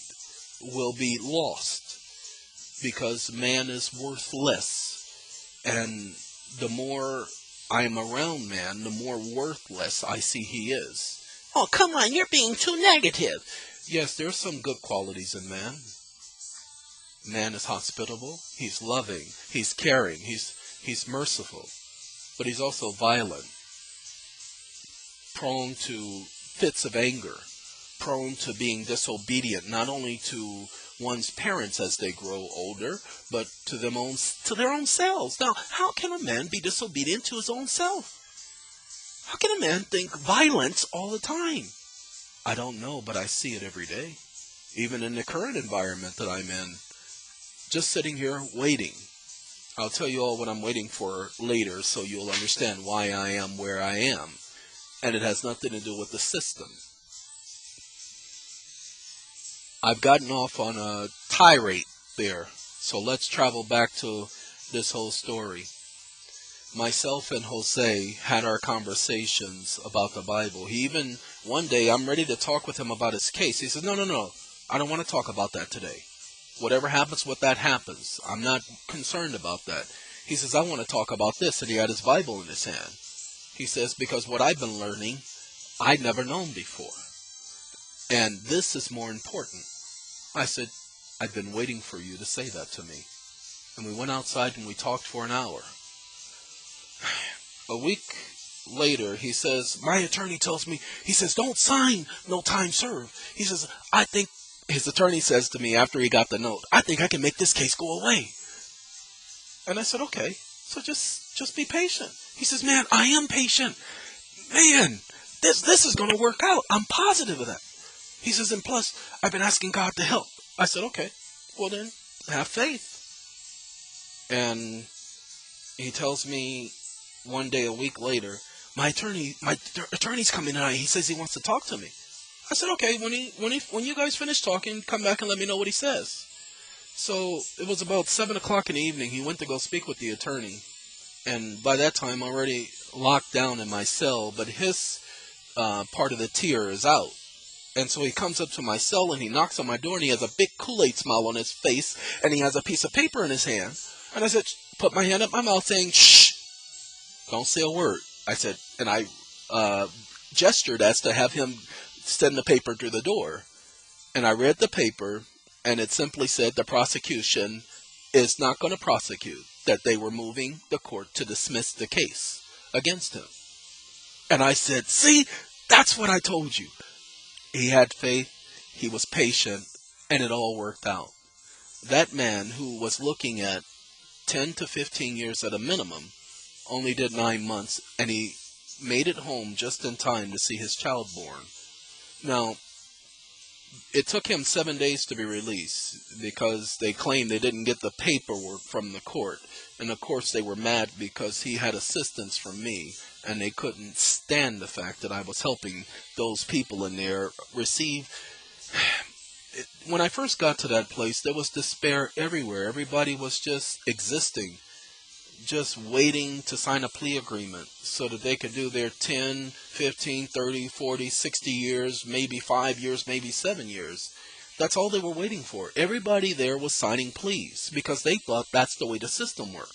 will be lost, because man is worthless. And the more I am around man, the more worthless I see he is. Oh, come on, you're being too negative. Yes, there's some good qualities in man. Man is hospitable, he's loving, he's caring, he's merciful, but he's also violent, prone to fits of anger, prone to being disobedient, not only to one's parents as they grow older, but to their own selves. Now, how can a man be disobedient to his own self? How can a man think violence all the time? I don't know, but I see it every day. Even in the current environment that I'm in. Just sitting here waiting. I'll tell you all what I'm waiting for later so you'll understand why I am where I am. And it has nothing to do with the system. I've gotten off on a tirade there. So let's travel back to this whole story. Myself and Jose had our conversations about the Bible. He even, one day, I'm ready to talk with him about his case. He says, no, I don't want to talk about that today. Whatever happens with that happens. I'm not concerned about that. He says, I want to talk about this. And he had his Bible in his hand. He says, because what I've been learning, I'd never known before. And this is more important. I said, I've been waiting for you to say that to me. And we went outside and we talked for an hour. A week later, he says, my attorney tells me, he says, don't sign, no time served. He says, I think, his attorney says to me after he got the note, I think I can make this case go away. And I said, okay, so just be patient. He says, man, I am patient. Man, this is going to work out. I'm positive of that. He says, and plus, I've been asking God to help. I said, okay, well then, have faith. And he tells me one day, a week later, my attorney's coming tonight. He says he wants to talk to me. I said, okay, when you guys finish talking, come back and let me know what he says. So it was about 7 o'clock in the evening. He went to go speak with the attorney. And by that time, I'm already locked down in my cell, but his part of the tier is out. And so he comes up to my cell and he knocks on my door and he has a big Kool-Aid smile on his face and he has a piece of paper in his hand. And I said, put my hand up my mouth saying, shh, don't say a word. I said, and I gestured as to have him send the paper through the door. And I read the paper and it simply said the prosecution is not going to prosecute, that they were moving the court to dismiss the case against him. And I said, see, that's what I told you. He had faith, he was patient, and it all worked out. That man who was looking at 10 to 15 years at a minimum only did 9 months, and he made it home just in time to see his child born. Now, it took him 7 days to be released because they claimed they didn't get the paperwork from the court. And of course they were mad because he had assistance from me and they couldn't stand the fact that I was helping those people in there receive. When I first got to that place, there was despair everywhere. Everybody was just existing, just waiting to sign a plea agreement so that they could do their 10, 15, 30, 40, 60 years, maybe 5 years, maybe 7 years. That's all they were waiting for. Everybody there was signing pleas because they thought that's the way the system worked.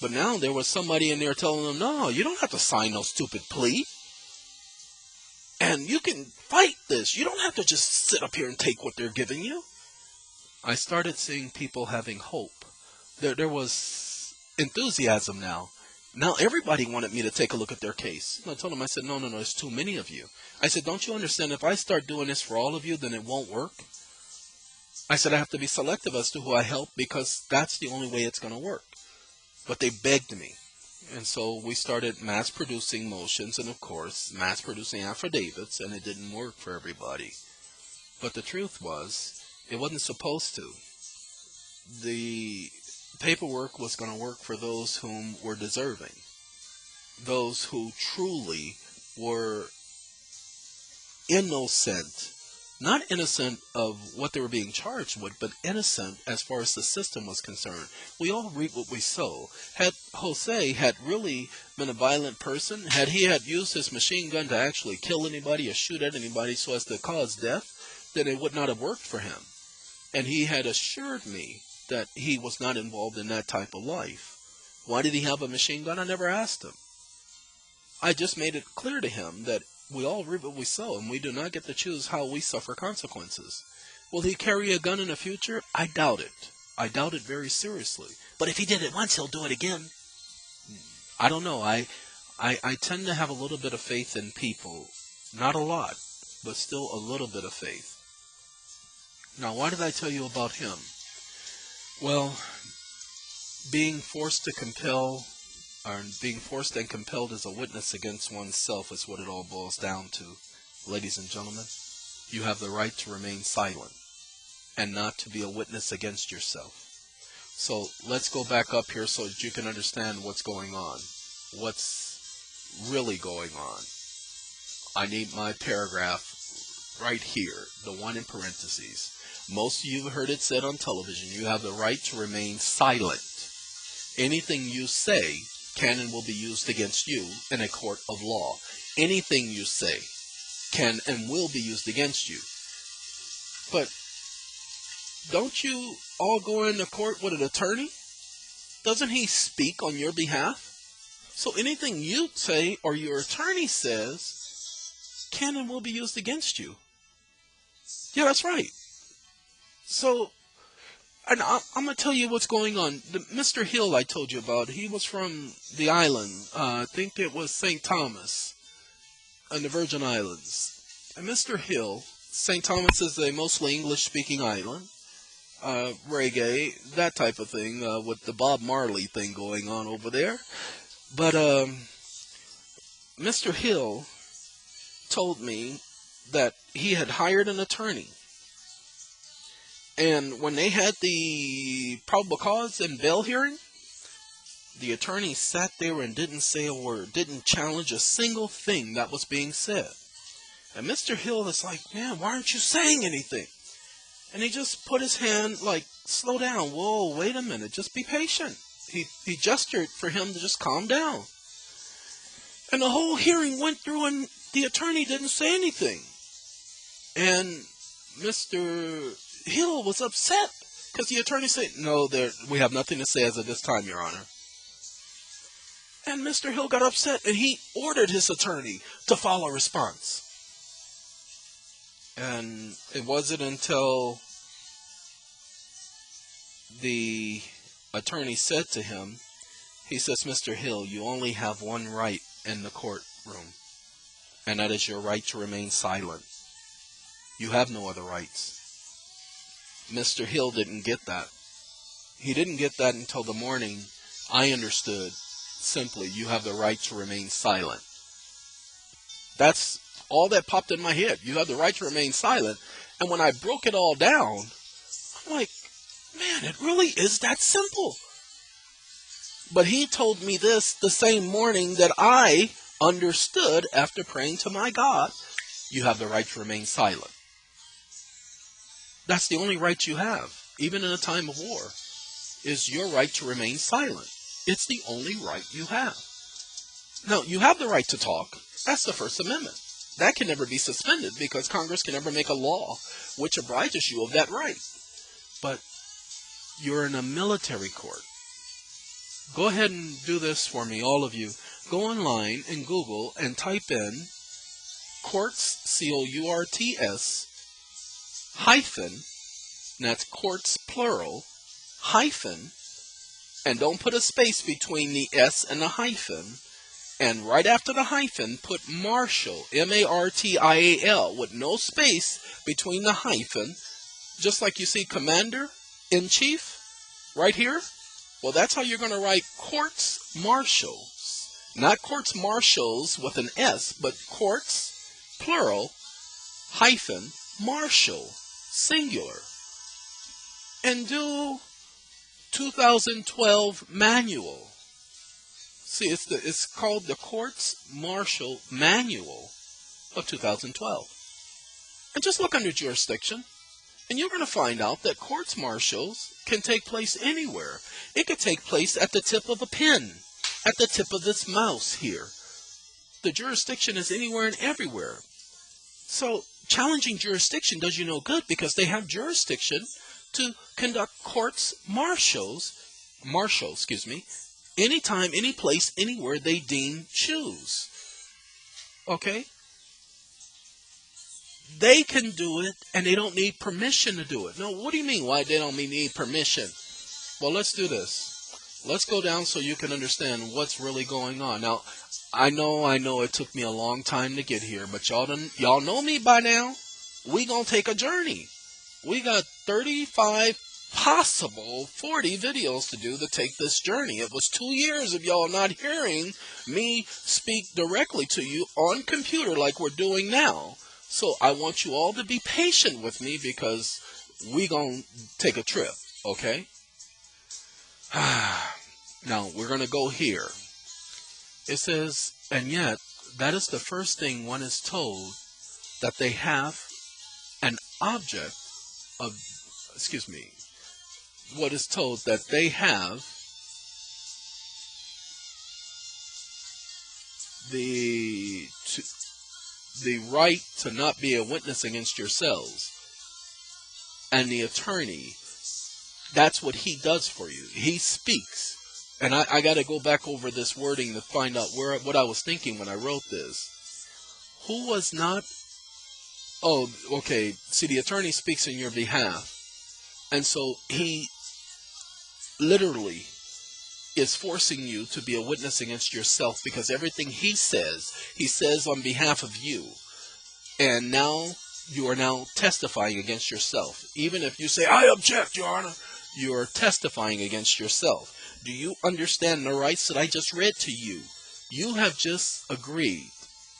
But now there was somebody in there telling them, no, you don't have to sign no stupid plea. And you can fight this. You don't have to just sit up here and take what they're giving you. I started seeing people having hope. There was enthusiasm now. Now everybody wanted me to take a look at their case. And I told them, I said, no, there's too many of you. I said, don't you understand, if I start doing this for all of you, then it won't work. I said, I have to be selective as to who I help because that's the only way it's going to work. But they begged me. And so we started mass producing motions and, of course, mass producing affidavits, and it didn't work for everybody. But the truth was, it wasn't supposed to. The paperwork was going to work for those whom were deserving, those who truly were innocent. Not innocent of what they were being charged with, but innocent as far as the system was concerned. We all reap what we sow. Had Jose had really been a violent person, had he had used his machine gun to actually kill anybody or shoot at anybody so as to cause death, then it would not have worked for him. And he had assured me that he was not involved in that type of life. Why did he have a machine gun? I never asked him. I just made it clear to him that we all reap what we sow, and we do not get to choose how we suffer consequences. Will he carry a gun in the future? I doubt it. I doubt it very seriously. But if he did it once, he'll do it again. I don't know. I tend to have a little bit of faith in people. Not a lot, but still a little bit of faith. Now, why did I tell you about him? Well, being forced and compelled as a witness against oneself is what it all boils down to. Ladies and gentlemen, you have the right to remain silent and not to be a witness against yourself. So let's go back up here so that you can understand what's going on. What's really going on. I need my paragraph right here, the one in parentheses. Most of you have heard it said on television, you have the right to remain silent. Anything you say can and will be used against you in a court of law. Anything you say can and will be used against you. But don't you all go into court with an attorney? Doesn't he speak on your behalf? So anything you say or your attorney says can and will be used against you. Yeah, that's right. So, and I'm going to tell you what's going on. Mr. Hill I told you about, he was from the island. I think it was St. Thomas on the Virgin Islands. And Mr. Hill, St. Thomas is a mostly English-speaking island. Reggae, that type of thing, with the Bob Marley thing going on over there. But Mr. Hill told me that he had hired an attorney. And when they had the probable cause and bail hearing, the attorney sat there and didn't say a word, didn't challenge a single thing that was being said. And Mr. Hill is like, man, why aren't you saying anything? And he just put his hand like, slow down. Whoa, wait a minute. Just be patient. He gestured for him to just calm down. And the whole hearing went through and the attorney didn't say anything. And Mr. Hill was upset because the attorney said, no, we have nothing to say as of this time, Your Honor. And Mr. Hill got upset and he ordered his attorney to file a response. And it wasn't until the attorney said to him, he says, Mr. Hill, you only have one right in the courtroom, and that is your right to remain silent. You have no other rights. Mr. Hill didn't get that. He didn't get that until the morning I understood simply, you have the right to remain silent. That's all that popped in my head. You have the right to remain silent. And when I broke it all down, I'm like, man, it really is that simple. But he told me this the same morning that I understood after praying to my God, you have the right to remain silent. That's the only right you have, even in a time of war, is your right to remain silent. It's the only right you have. Now, you have the right to talk. That's the First Amendment. That can never be suspended because Congress can never make a law which obliges you of that right. But you're in a military court. Go ahead and do this for me, all of you. Go online and Google and type in courts, C-O-U-R-T-S, hyphen, and that's courts plural, hyphen, and don't put a space between the S and the hyphen, and right after the hyphen, put Martial, M-A-R-T-I-A-L, with no space between the hyphen, just like you see Commander-in-Chief, right here. Well, that's how you're going to write courts martial, Not courts martials with an S, but courts, plural, hyphen, martial, singular. And do 2012 manual. See, it's called the Courts Martial Manual of 2012. And just look under jurisdiction, and you're going to find out that courts martials can take place anywhere. It could take place at the tip of a pen, at the tip of this mouse here. The jurisdiction is anywhere and everywhere. So challenging jurisdiction does you no good, because they have jurisdiction to conduct courts martials, anytime, any place, anywhere they deem choose. Okay? They can do it, and they don't need permission to do it. No, what do you mean, why they don't need permission? Well, let's do this. Let's go down so you can understand what's really going on. Now, I know it took me a long time to get here, but y'all know me by now. We gonna take a journey. We got 35, possible 40 videos to do to take this journey. It was 2 years of y'all not hearing me speak directly to you on computer like we're doing now. So I want you all to be patient with me, because we gonna take a trip, okay? Now, we're gonna go here. It says, and yet, that is the first thing one is told, that they have an object of, what is told that they have the right to not be a witness against yourselves. And the attorney, that's what he does for you. He speaks. And I got to go back over this wording to find out what I was thinking when I wrote this. Who was not... Oh, okay. See, the attorney speaks in your behalf. And so he literally is forcing you to be a witness against yourself, because everything he says on behalf of you. And now you are now testifying against yourself. Even if you say, I object, Your Honor, you are testifying against yourself. Do you understand the rights that I just read to you? You have just agreed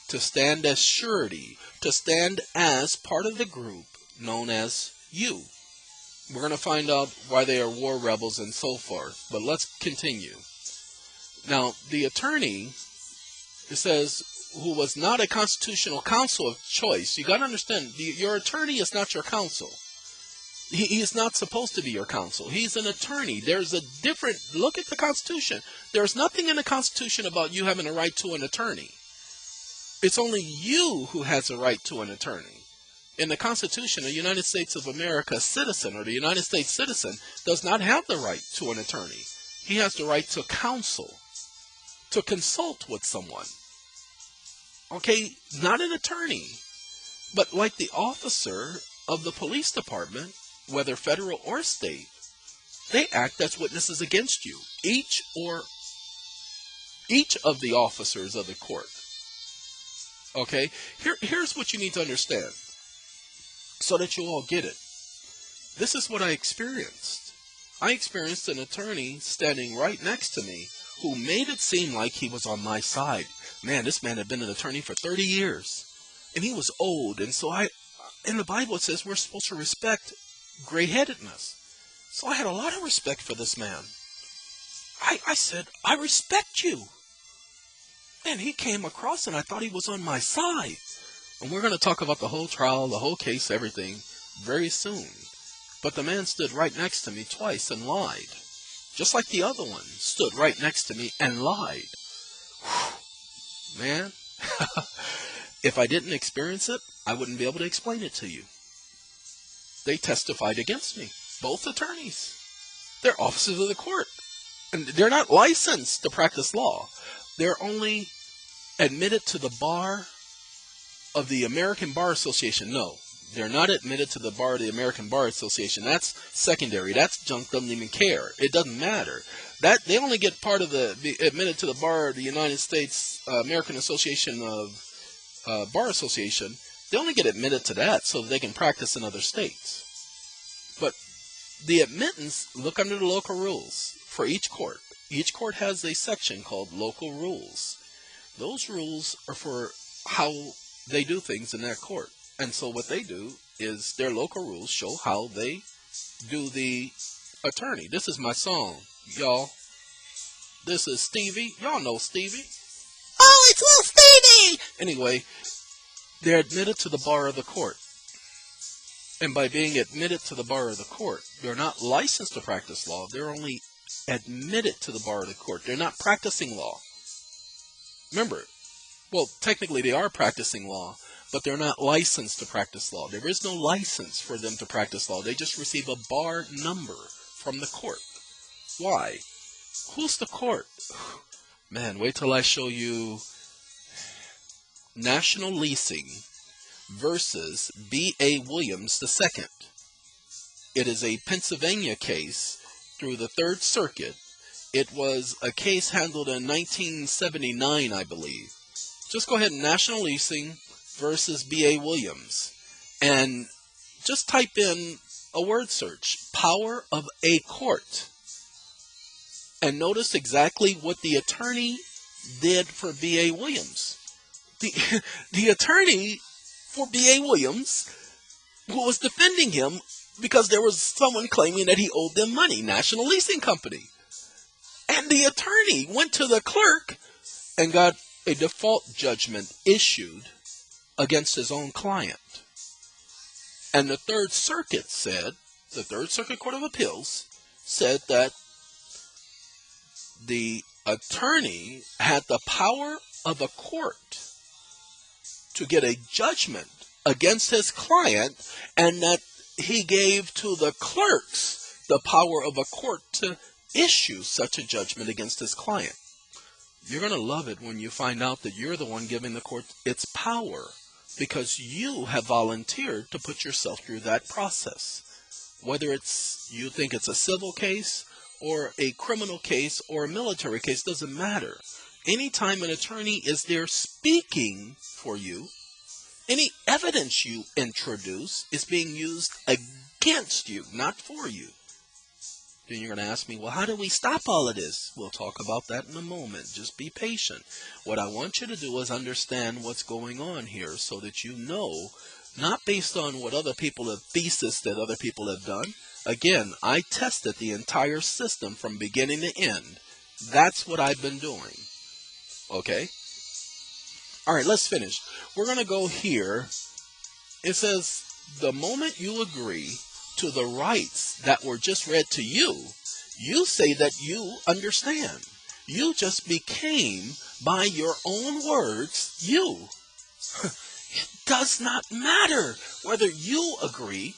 to stand as surety, to stand as part of the group known as you. We're going to find out why they are war rebels and so forth, but let's continue. Now, the attorney, it says, who was not a constitutional counsel of choice. You got to understand, your attorney is not your counsel. He is not supposed to be your counsel. He's an attorney. There's a different, look at the Constitution. There's nothing in the Constitution about you having a right to an attorney. It's only you who has a right to an attorney. In the Constitution, a United States of America citizen or the United States citizen does not have the right to an attorney. He has the right to counsel, to consult with someone. Okay, not an attorney, but like the officer of the police department, whether federal or state, they act as witnesses against you. Each of the officers of the court. Okay, here's what you need to understand, so that you all get it. This is what I experienced. I experienced an attorney standing right next to me who made it seem like he was on my side. Man, this man had been an attorney for 30 years. And he was old. And so in the Bible it says we're supposed to respect gray-headedness. So I had a lot of respect for this man. I said, I respect you. And he came across and I thought he was on my side. And we're going to talk about the whole trial, the whole case, everything, very soon. But the man stood right next to me twice and lied. Just like the other one stood right next to me and lied. Whew. Man, if I didn't experience it, I wouldn't be able to explain it to you. They testified against me, both attorneys. They're officers of the court. And they're not licensed to practice law. They're only admitted to the bar of the American Bar Association. No, they're not admitted to the bar of the American Bar Association. That's secondary. That's junk, doesn't even care. It doesn't matter. That they only get part of the admitted to the bar of the United States American Association of Bar Association. They only get admitted to that so they can practice in other states. But the admittance, look under the local rules for each court. Each court has a section called local rules. Those rules are for how they do things in that court. And so what they do is their local rules show how they do the attorney. This is my song, y'all. This is Stevie. Y'all know Stevie. Oh, it's Little Stevie! Anyway, they're admitted to the bar of the court. And by being admitted to the bar of the court, they're not licensed to practice law. They're only admitted to the bar of the court. They're not practicing law. Remember, well, technically they are practicing law, but they're not licensed to practice law. There is no license for them to practice law. They just receive a bar number from the court. Why? Who's the court? Man, wait till I show you National Leasing versus B.A. Williams II. It is a Pennsylvania case through the Third Circuit. It was a case handled in 1979, I believe. Just go ahead and National Leasing versus B.A. Williams. And just type in a word search, power of a court. And notice exactly what the attorney did for B.A. Williams. The attorney for B.A. Williams, who was defending him because there was someone claiming that he owed them money, National Leasing Company. And the attorney went to the clerk and got a default judgment issued against his own client. And the Third Circuit Court of Appeals said that the attorney had the power of a court to get a judgment against his client, and that he gave to the clerks the power of a court to issue such a judgment against his client. You're going to love it when you find out that you're the one giving the court its power, because you have volunteered to put yourself through that process. Whether you think it's a civil case or a criminal case or a military case, doesn't matter. Anytime an attorney is there speaking for you, any evidence you introduce is being used against you, not for you. Then you're going to ask me, well, how do we stop all of this? We'll talk about that in a moment. Just be patient. What I want you to do is understand what's going on here so that you know, not based on what other people have thesis that other people have done. Again, I tested the entire system from beginning to end. That's what I've been doing. Okay? All right, let's finish. We're going to go here. It says, the moment you agree to the rights that were just read to you, you say that you understand. You just became, by your own words, you. It does not matter whether you agree.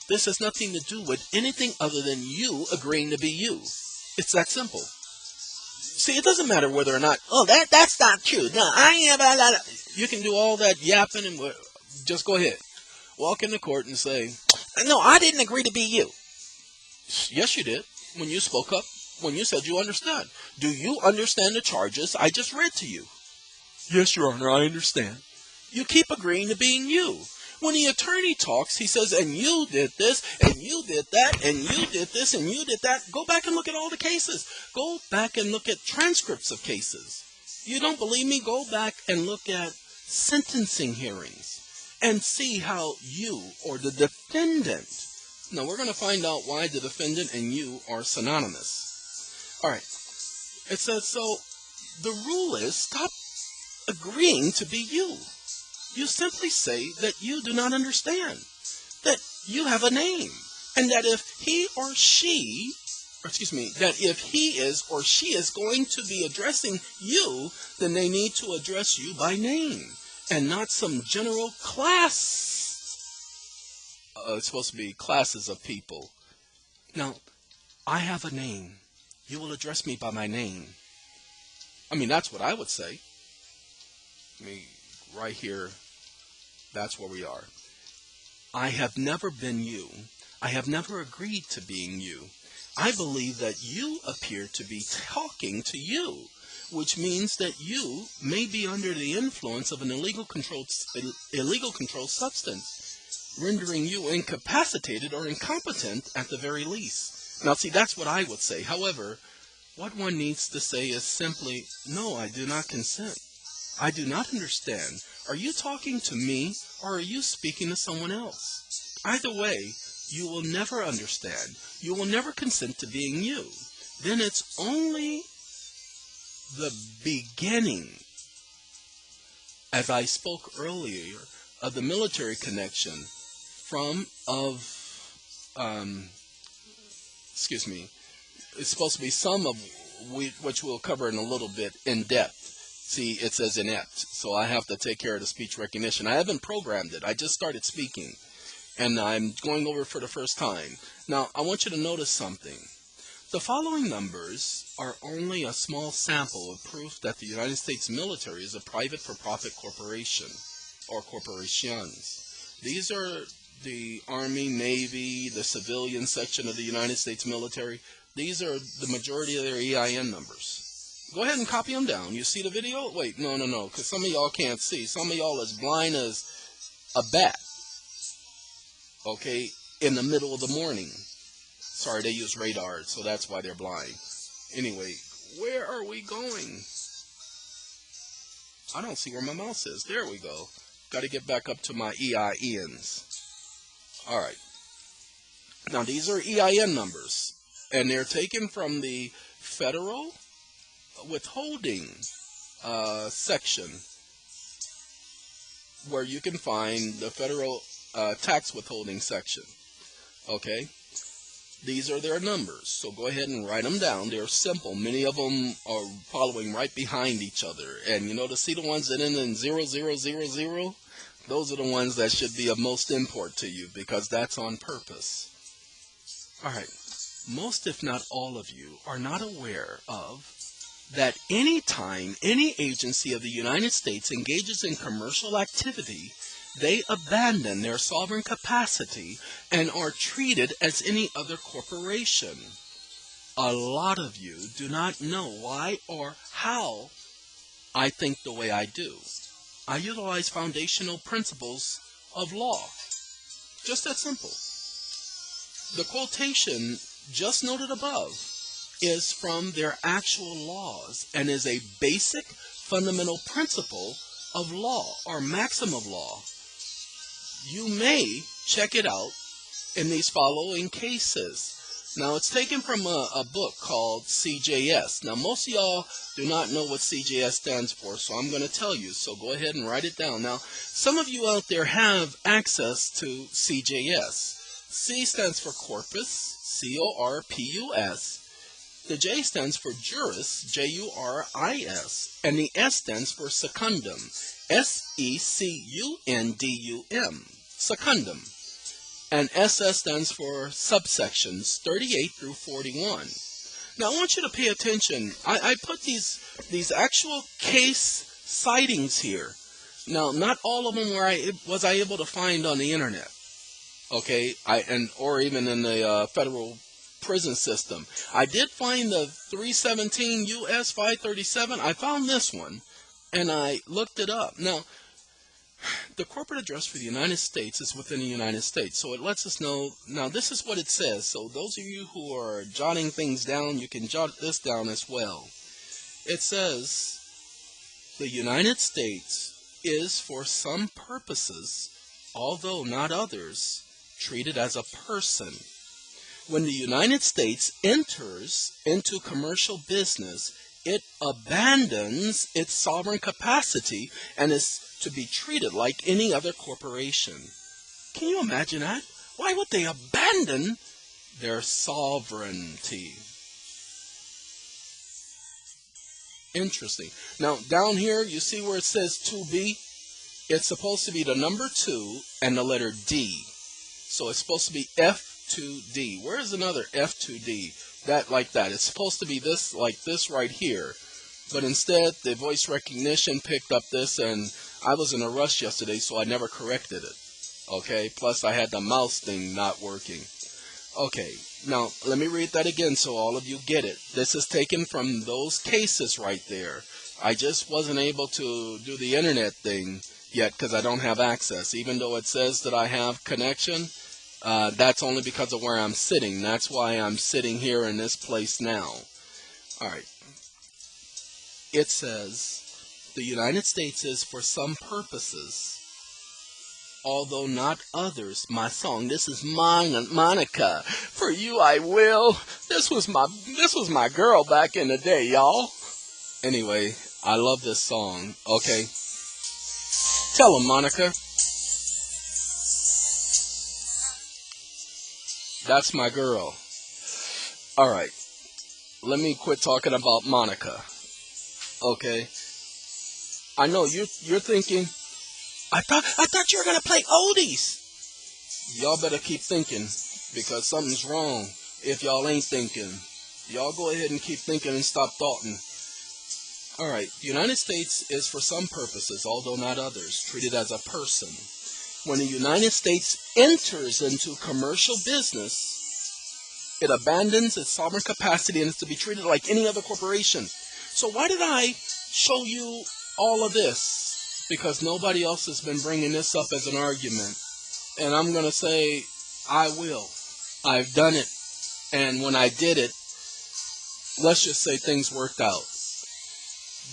This has nothing to do with anything other than you agreeing to be you. It's that simple. See, it doesn't matter whether or not, that's not true. No, I am. Blah, blah, blah. You can do all that yapping and just go ahead. Walk in the court and say, no, I didn't agree to be you. Yes, you did. When you spoke up, when you said you understood. Do you understand the charges I just read to you? Yes, Your Honor, I understand. You keep agreeing to being you. When the attorney talks, he says, and you did this, and you did that, and you did this, and you did that. Go back and look at all the cases. Go back and look at transcripts of cases. You don't believe me? Go back and look at sentencing hearings and see how you or the defendant. Now, we're going to find out why the defendant and you are synonymous. All right. It says, so the rule is stop agreeing to be you. You simply say that you do not understand, that you have a name, and that if he or she, that if he is or she is going to be addressing you, then they need to address you by name and not some general class. It's supposed to be classes of people. Now, I have a name. You will address me by my name. I mean, that's what I would say. Right here. That's where we are. I have never been you. I have never agreed to being you. I believe that you appear to be talking to you, which means that you may be under the influence of an illegal controlled substance, rendering you incapacitated or incompetent at the very least. Now, see, that's what I would say. However, what one needs to say is simply, no, I do not consent. I do not understand. Are you talking to me or are you speaking to someone else? Either way, you will never understand. You will never consent to being you. Then it's only the beginning, as I spoke earlier, of the military connection um, excuse me, it's supposed to be some of which we'll cover in a little bit in depth. See, it says inept, so I have to take care of the speech recognition. I haven't programmed it. I just started speaking, and I'm going over it for the first time. Now, I want you to notice something. The following numbers are only a small sample of proof that the United States military is a private for-profit corporation, or corporations. These are the Army, Navy, the civilian section of the United States military. These are the majority of their EIN numbers. Go ahead and copy them down. You see the video? Wait, no, because some of y'all can't see. Some of y'all as blind as a bat, okay, in the middle of the morning. Sorry, they use radar, so that's why they're blind. Anyway, where are we going? I don't see where my mouse is. There we go. Got to get back up to my EINs. All right. Now, these are EIN numbers, and they're taken from the federal withholding section, where you can find the federal tax withholding section. Okay? These are their numbers, so go ahead and write them down. They're simple. Many of them are following right behind each other. And to see the ones that end in 0000, those are the ones that should be of most import to you, because that's on purpose. All right. Most, if not all of you, are not aware of that any time any agency of the United States engages in commercial activity, they abandon their sovereign capacity and are treated as any other corporation. A lot of you do not know why or how I think the way I do. I utilize foundational principles of law. Just that simple. The quotation just noted above is from their actual laws and is a basic fundamental principle of law or maxim of law. You may check it out in these following cases. Now, it's taken from a book called CJS. Now, most of y'all do not know what CJS stands for, so I'm going to tell you. So go ahead and write it down. Now, some of you out there have access to CJS. C stands for corpus, C-O-R-P-U-S. The J stands for juris, J-U-R-I-S. And the S stands for secundum, S-E-C-U-N-D-U-M, secundum. And SS stands for subsections 38 through 41. Now, I want you to pay attention. I put these actual case citings here. Now, not all of them was I able to find on the internet, okay, or even in the federal prison system. I did find the 317 U.S. 537. I found this one, and I looked it up. Now, the corporate address for the United States is within the United States, so it lets us know. Now, this is what it says. So those of you who are jotting things down, you can jot this down as well. It says, the United States is for some purposes, although not others, treated as a person. When the United States enters into commercial business, it abandons its sovereign capacity and is to be treated like any other corporation. Can you imagine that? Why would they abandon their sovereignty? Interesting. Now, down here, you see where it says 2B? It's supposed to be the number 2 and the letter D. So it's supposed to be F2D. Where is another F2D? That like that. It's supposed to be this, like this right here. But instead, the voice recognition picked up this, and I was in a rush yesterday, so I never corrected it. Okay? Plus, I had the mouse thing not working. Okay. Now, let me read that again so all of you get it. This is taken from those cases right there. I just wasn't able to do the internet thing yet because I don't have access. Even though it says that I have connection, that's only because of where I'm sitting. That's why I'm sitting here in this place now. All right. It says, The United States is for some purposes, although not others. My song, this is mine, Monica. For you I will. This was my girl back in the day, y'all. Anyway, I love this song. Okay. Tell him, Monica. That's my girl. Alright. Let me quit talking about Monica. Okay. I know you're thinking, I thought you were gonna play oldies. Y'all better keep thinking, because something's wrong if y'all ain't thinking. Y'all go ahead and keep thinking and stop thoughting. Alright, the United States is for some purposes, although not others, treated as a person. When the United States enters into commercial business, it abandons its sovereign capacity and is to be treated like any other corporation. So why did I show you all of this? Because nobody else has been bringing this up as an argument. And I'm going to say, I will. I've done it. And when I did it, let's just say things worked out.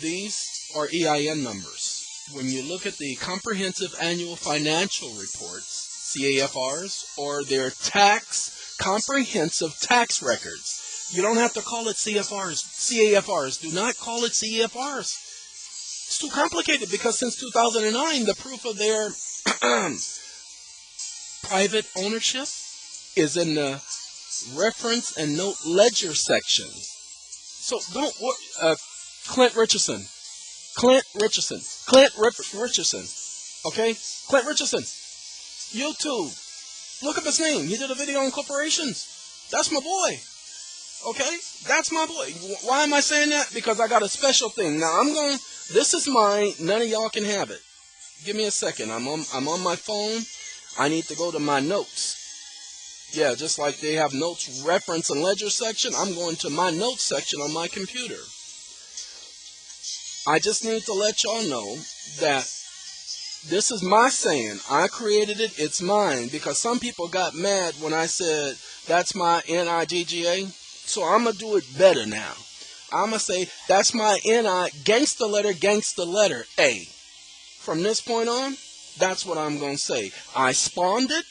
These are EIN numbers. When you look at the Comprehensive Annual Financial Reports, CAFRs, or their comprehensive tax records, you don't have to call it CAFRs. Do not call it CAFRs. It's too complicated because since 2009, the proof of their private ownership is in the reference and note ledger section. So don't Clint Richardson. Okay? Clint Richardson. YouTube. Look up his name. He did a video on corporations. That's my boy. Okay? That's my boy. Why am I saying that? Because I got a special thing. Now this is mine. None of y'all can have it. Give me a second. I'm on my phone. I need to go to my notes. Yeah, just like they have notes, reference, and ledger section, I'm going to my notes section on my computer. I just need to let y'all know that this is my saying. I created it. It's mine. Because some people got mad when I said, that's my NIGGA. So I'm going to do it better now. I'm going to say, that's my NI, gangster letter A. From this point on, that's what I'm going to say. I spawned it.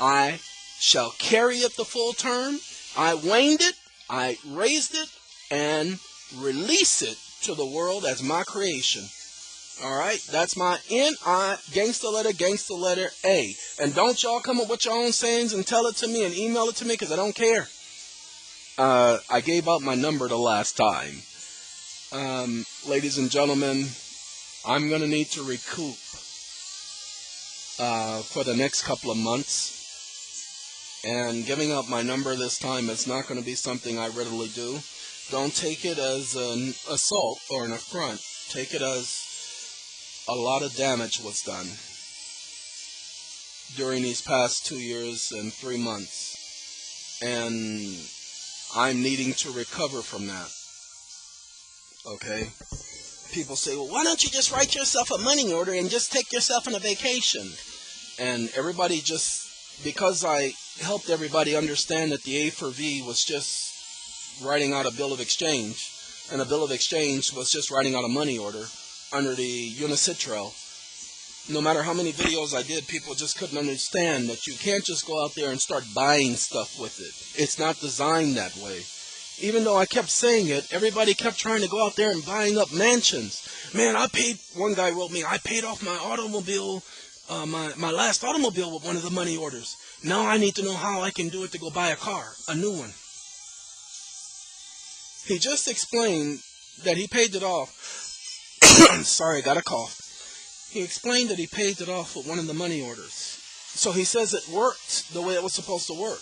I shall carry it the full term. I waned it. I raised it. And release it to the world as my creation. Alright, that's my N-I, gangster letter A. And don't y'all come up with your own sayings and tell it to me and email it to me because I don't care. I gave out my number the last time. Ladies and gentlemen, I'm going to need to recoup for the next couple of months. And giving out my number this time is not going to be something I readily do. Don't take it as an assault or an affront. Take it as a lot of damage was done during these past 2 years and 3 months. And I'm needing to recover from that. Okay? People say, well, why don't you just write yourself a money order and just take yourself on a vacation? And everybody just, because I helped everybody understand that the A for V was just writing out a bill of exchange, and a bill of exchange was just writing out a money order under the Unicitral. No matter how many videos I did, people just couldn't understand that you can't just go out there and start buying stuff with it. It's not designed that way. Even though I kept saying it, everybody kept trying to go out there and buying up mansions. Man, one guy wrote me, I paid off my automobile, my last automobile with one of the money orders. Now I need to know how I can do it to go buy a car, a new one. He just explained that he paid it off. Sorry, got a cough. He explained that he paid it off with one of the money orders. So he says it worked the way it was supposed to work.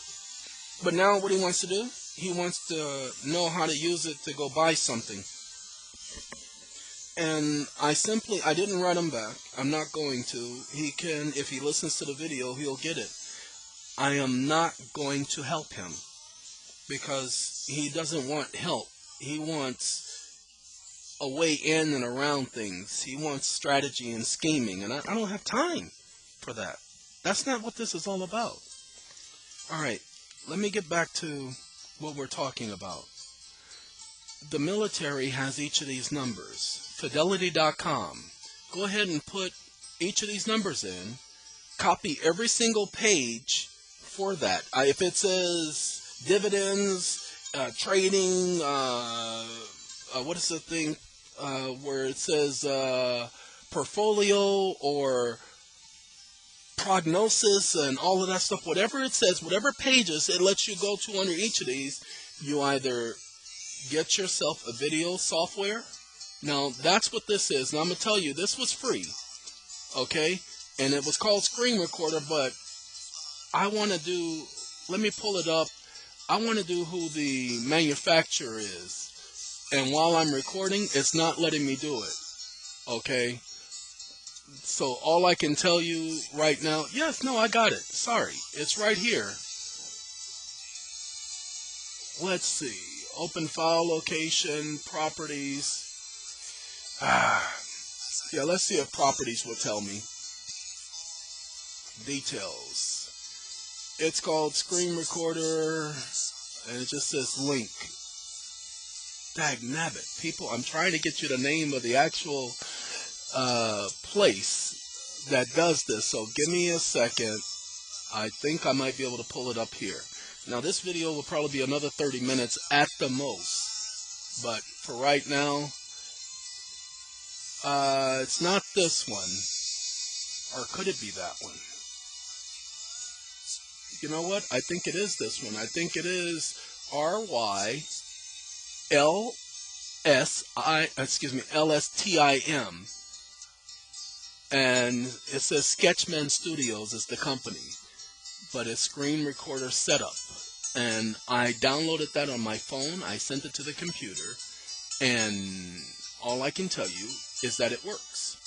But now what he wants to do, he wants to know how to use it to go buy something. And I didn't write him back. I'm not going to. He can, if he listens to the video, he'll get it. I am not going to help him. Because he doesn't want help. He wants a way in and around things. He wants strategy and scheming. And I don't have time for that. That's not what this is all about. Alright, let me get back to what we're talking about. the military has each of these numbers. Fidelity.com. Go ahead and put each of these numbers in. Copy every single page for that. If it says dividends, trading, what is the thing where it says portfolio or prognosis and all of that stuff, whatever it says, whatever pages it lets you go to under each of these, you either get yourself a video software. Now, that's what this is. Now, I'm going to tell you, this was free, okay? And it was called Screen Recorder, but I want to do, let me pull it up. I want to do who the manufacturer is. And while I'm recording, it's not letting me do it, okay? So all I can tell you right now, yes, no, I got it. Sorry, it's right here. Let's see. Open file location, properties. Yeah, let's see if properties will tell me. Details. It's called Screen Recorder, and it just says link. Dagnabbit. People, I'm trying to get you the name of the actual place that does this, so give me a second. I think I might be able to pull it up here. Now, this video will probably be another 30 minutes at the most, but for right now, it's not this one, or could it be that one? You know what? I think it is this one. I think it is LSTIM. And it says Sketchman Studios is the company, but it's Screen Recorder Setup. And I downloaded that on my phone. I sent it to the computer, and all I can tell you is that it works.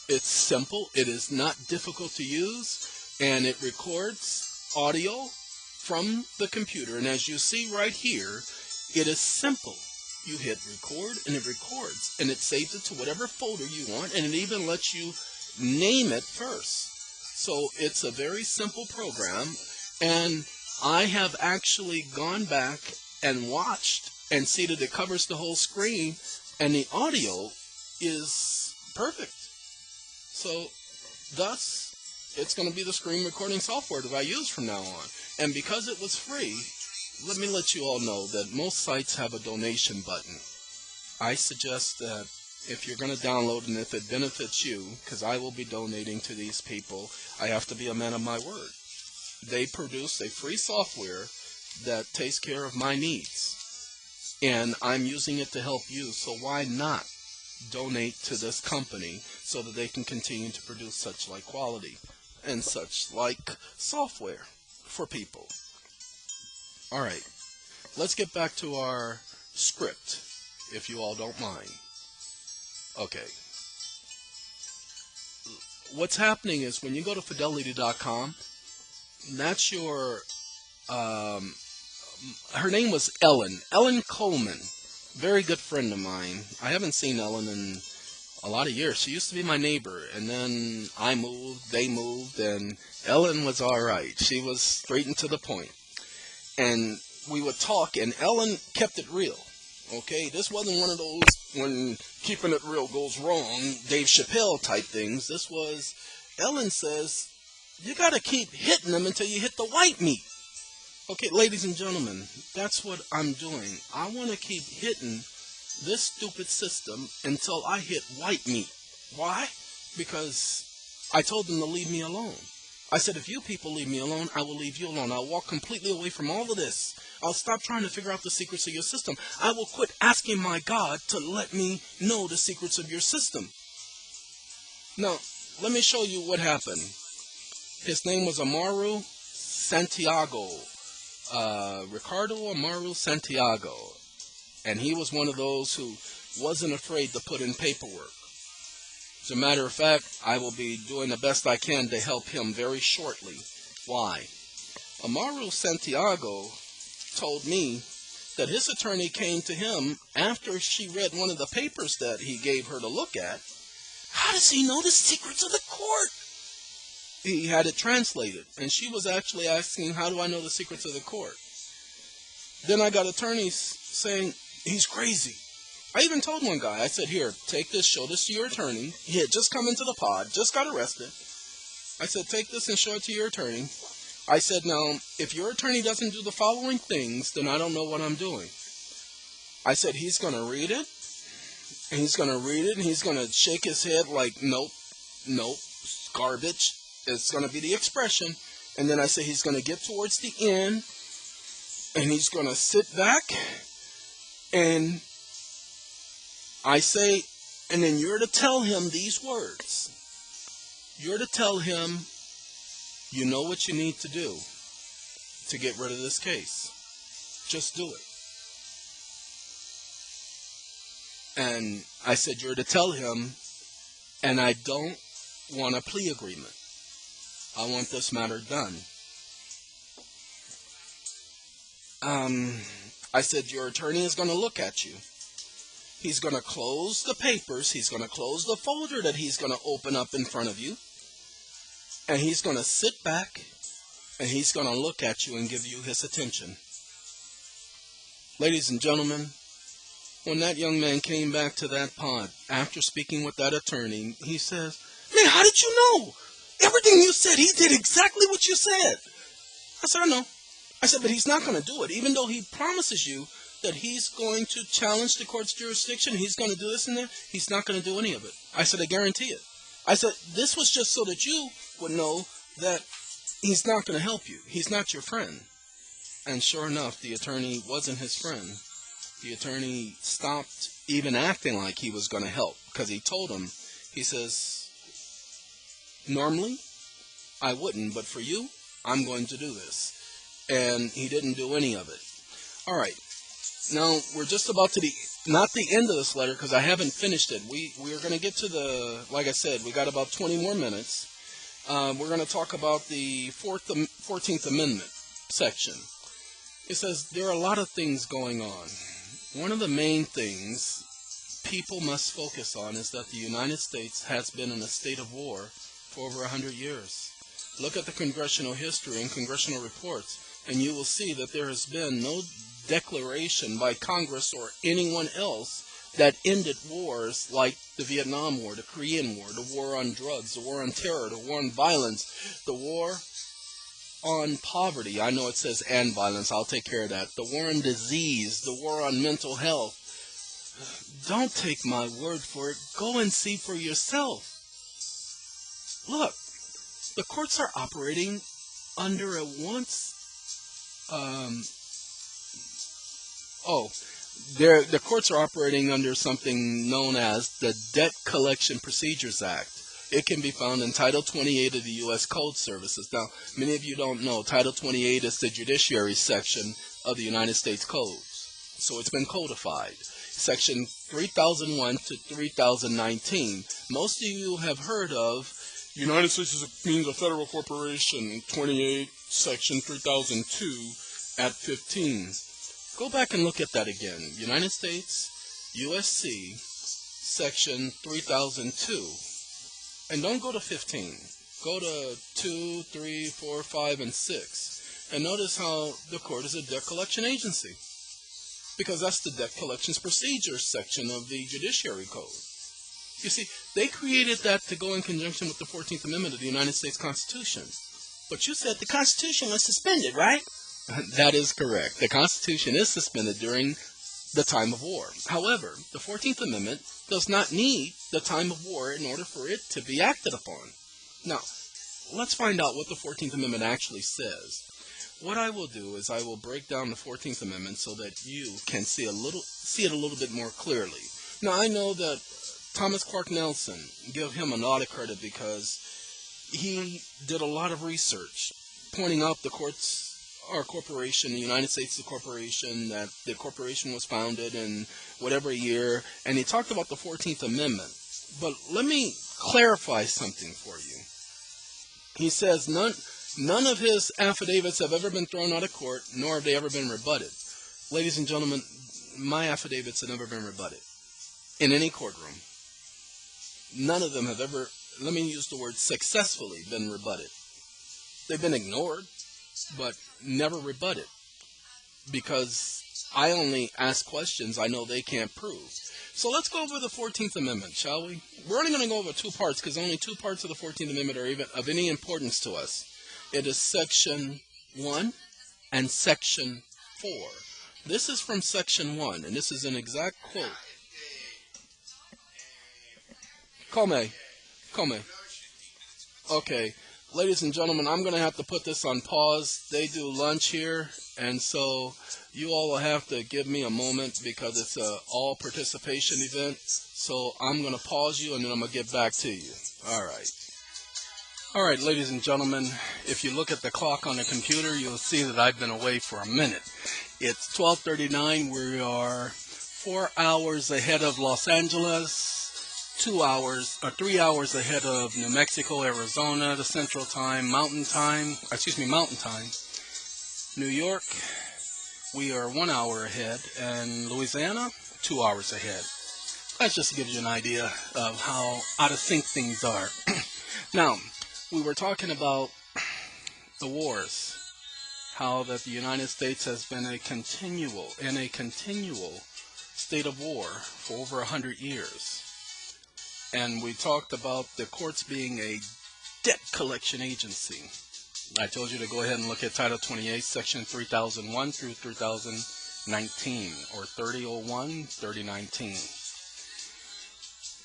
It's simple. It is not difficult to use, and it records audio from the computer. And as you see right here, it is simple. You hit record, and it records, and it saves it to whatever folder you want, and it even lets you name it first. So it's a very simple program, and I have actually gone back and watched and see that it covers the whole screen, and the audio is perfect. So thus, it's going to be the screen recording software that I use from now on. And because it was free, let me let you all know that most sites have a donation button. I suggest that if you're going to download and if it benefits you, because I will be donating to these people, I have to be a man of my word. They produce a free software that takes care of my needs, and I'm using it to help you, so why not donate to this company so that they can continue to produce such like quality and such like software for people. All right, let's get back to our script, if you all don't mind. Okay. What's happening is when you go to Fidelity.com, that's your, her name was Ellen Coleman, very good friend of mine. I haven't seen Ellen in a lot of years. She used to be my neighbor, and then I moved, they moved, and Ellen was all right. She was straight and to the point. And we would talk, and Ellen kept it real. Okay, this wasn't one of those when keeping it real goes wrong, Dave Chappelle type things. This was, Ellen says, you got to keep hitting them until you hit the white meat. Okay, ladies and gentlemen, that's what I'm doing. I want to keep hitting this stupid system until I hit white meat. Why? Because I told them to leave me alone. I said, if you people leave me alone, I will leave you alone. I'll walk completely away from all of this. I'll stop trying to figure out the secrets of your system. I will quit asking my God to let me know the secrets of your system. Now, let me show you what happened. His name was Amaru Santiago. Ricardo Amaru Santiago. And he was one of those who wasn't afraid to put in paperwork. As a matter of fact, I will be doing the best I can to help him very shortly. Why? Amaru Santiago told me that his attorney came to him after she read one of the papers that he gave her to look at. How does he know the secrets of the court? He had it translated, and she was actually asking, how do I know the secrets of the court? Then I got attorneys saying, He's crazy. I even told one guy, I said, here, take this, show this to your attorney. He had just come into the pod, just got arrested. I said, take this and show it to your attorney. I said, now, if your attorney doesn't do the following things, then I don't know what I'm doing. I said, he's going to read it, and he's going to read it, and he's going to shake his head like, nope, nope, garbage. It's going to be the expression. And then I said, he's going to get towards the end, and he's going to sit back, and I say, and then you're to tell him these words. You're to tell him, you know what you need to do to get rid of this case. Just do it. And I said, you're to tell him, and I don't want a plea agreement. I want this matter done. I said, your attorney is going to look at you. He's going to close the papers. He's going to close the folder that he's going to open up in front of you. And he's going to sit back, and he's going to look at you and give you his attention. Ladies and gentlemen, when that young man came back to that pod, after speaking with that attorney, he says, man, how did you know? Everything you said, he did exactly what you said. I said, I know. I said, but he's not going to do it. Even though he promises you that he's going to challenge the court's jurisdiction, he's going to do this and that, he's not going to do any of it. I said, I guarantee it. I said, this was just so that you would know that he's not going to help you. He's not your friend. And sure enough, the attorney wasn't his friend. The attorney stopped even acting like he was going to help, because he told him, he says, normally I wouldn't, but for you, I'm going to do this. And he didn't do any of it. All right. Now, we're just about to not the end of this letter, because I haven't finished it. We are going to get to like I said, we got about 20 more minutes. We're going to talk about the 14th Amendment section. It says there are a lot of things going on. One of the main things people must focus on is that the United States has been in a state of war for over 100 years. Look at the congressional history and congressional reports, and you will see that there has been no declaration by Congress or anyone else that ended wars like the Vietnam War, the Korean War, the war on drugs, the war on terror, the war on violence, the war on poverty. I know it says and violence. I'll take care of that. The war on disease, the war on mental health. Don't take my word for it. Go and see for yourself. Look, the courts are operating under a the courts are operating under something known as the Debt Collection Procedures Act. It can be found in Title 28 of the U.S. Code Services. Now, many of you don't know, Title 28 is the judiciary section of the United States Code. So it's been codified. Section 3001 to 3019. Most of you have heard of United States means a federal corporation, 28, Section 3002 at 15. Go back and look at that again. United States, USC, Section 3002. And don't go to 15. Go to 2, 3, 4, 5, and 6. And notice how the court is a debt collection agency. Because that's the Debt Collections Procedures section of the Judiciary Code. You see, they created that to go in conjunction with the 14th Amendment of the United States Constitution. But you said the Constitution was suspended, right? That is correct. The Constitution is suspended during the time of war. However, the 14th Amendment does not need the time of war in order for it to be acted upon. Now, let's find out what the 14th Amendment actually says. What I will do is I will break down the 14th Amendment so that you can see it a little bit more clearly. Now, I know that Thomas Clark Nelson, give him a lot of credit because he did a lot of research pointing out the courts, our corporation, the United States the corporation, that the corporation was founded in whatever year, and he talked about the 14th Amendment. But let me clarify something for you. He says none of his affidavits have ever been thrown out of court, nor have they ever been rebutted. Ladies and gentlemen, my affidavits have never been rebutted in any courtroom. None of them have ever, let me use the word successfully, been rebutted. They've been ignored, but never rebutted, because I only ask questions I know they can't prove. So let's go over the 14th Amendment, shall we? We're only going to go over two parts because only two parts of the 14th Amendment are even of any importance to us. It is Section 1 and Section 4. This is from Section 1, and this is an exact quote. Come. Okay, ladies and gentlemen, I'm going to have to put this on pause. They do lunch here, and so you all will have to give me a moment because it's a all participation event. So I'm going to pause you, and then I'm going to get back to you. All right. All right, ladies and gentlemen, if you look at the clock on the computer, you'll see that I've been away for a minute. It's 12:39. We are 4 hours ahead of Los Angeles. 3 hours ahead of New Mexico, Arizona, the Central Time, Mountain Time. New York, we are 1 hour ahead, and Louisiana, 2 hours ahead. That just gives you an idea of how out of sync things are. Now, we were talking about the wars, how that the United States has been in a continual state of war for over 100 years. And we talked about the courts being a debt collection agency. I told you to go ahead and look at Title 28, Section 3001 through 3019, or 3001, 3019.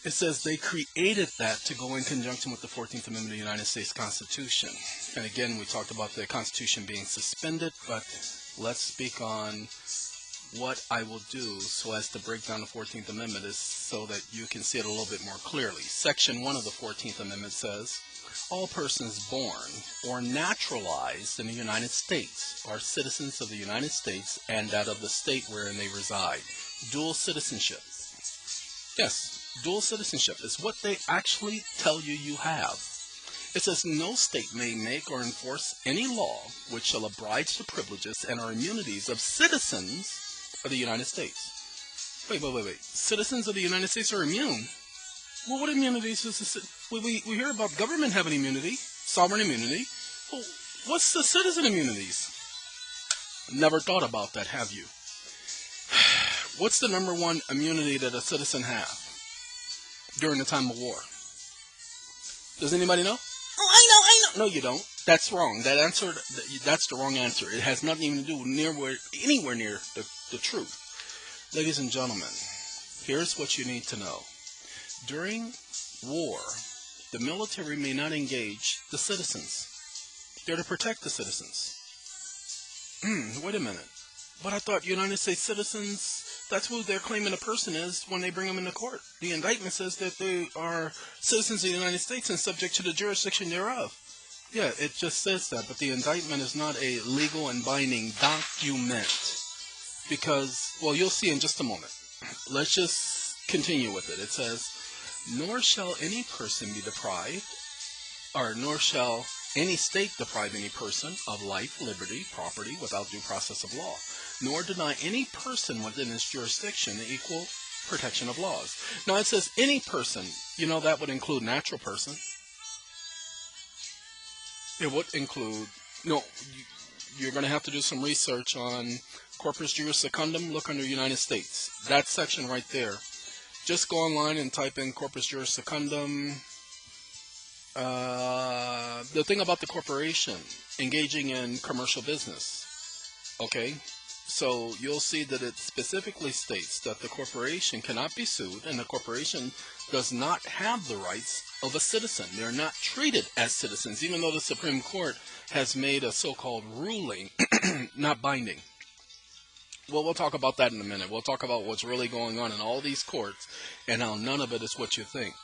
It says they created that to go in conjunction with the 14th Amendment of the United States Constitution. And again, we talked about the Constitution being suspended, but let's speak on what I will do so as to break down the 14th Amendment is so that you can see it a little bit more clearly. Section 1 of the 14th Amendment says, all persons born or naturalized in the United States are citizens of the United States and that of the state wherein they reside. Dual citizenship. Yes, dual citizenship is what they actually tell you you have. It says no state may make or enforce any law which shall abridge the privileges and or immunities of citizens of the United States. Wait. Citizens of the United States are immune? Well, what immunities is we hear about government having immunity, sovereign immunity. Well, what's the citizen immunities? Never thought about that, have you? What's the number one immunity that a citizen have during the time of war? Does anybody know? Oh, I know. No, you don't. That's wrong. That's the wrong answer. It has nothing to do anywhere near the truth. Ladies and gentlemen, here's what you need to know. During war, the military may not engage the citizens. They're to protect the citizens. Wait a minute. But I thought United States citizens, that's who they're claiming a person is when they bring them into court. The indictment says that they are citizens of the United States and subject to the jurisdiction thereof. Yeah, it just says that, but the indictment is not a legal and binding document. Because, well, you'll see in just a moment. Let's just continue with it. It says, nor shall any person be deprived, or nor shall any state deprive any person of life, liberty, property without due process of law, nor deny any person within its jurisdiction the equal protection of laws. Now it says any person, that would include natural person. It would include, you're going to have to do some research on corpus juris secundum, look under United States. That section right there. Just go online and type in corpus juris secundum. The thing about the corporation, engaging in commercial business. Okay? So you'll see that it specifically states that the corporation cannot be sued and the corporation does not have the rights of a citizen. They're not treated as citizens, even though the Supreme Court has made a so-called ruling not binding. Well, we'll talk about that in a minute. We'll talk about what's really going on in all these courts and how none of it is what you think.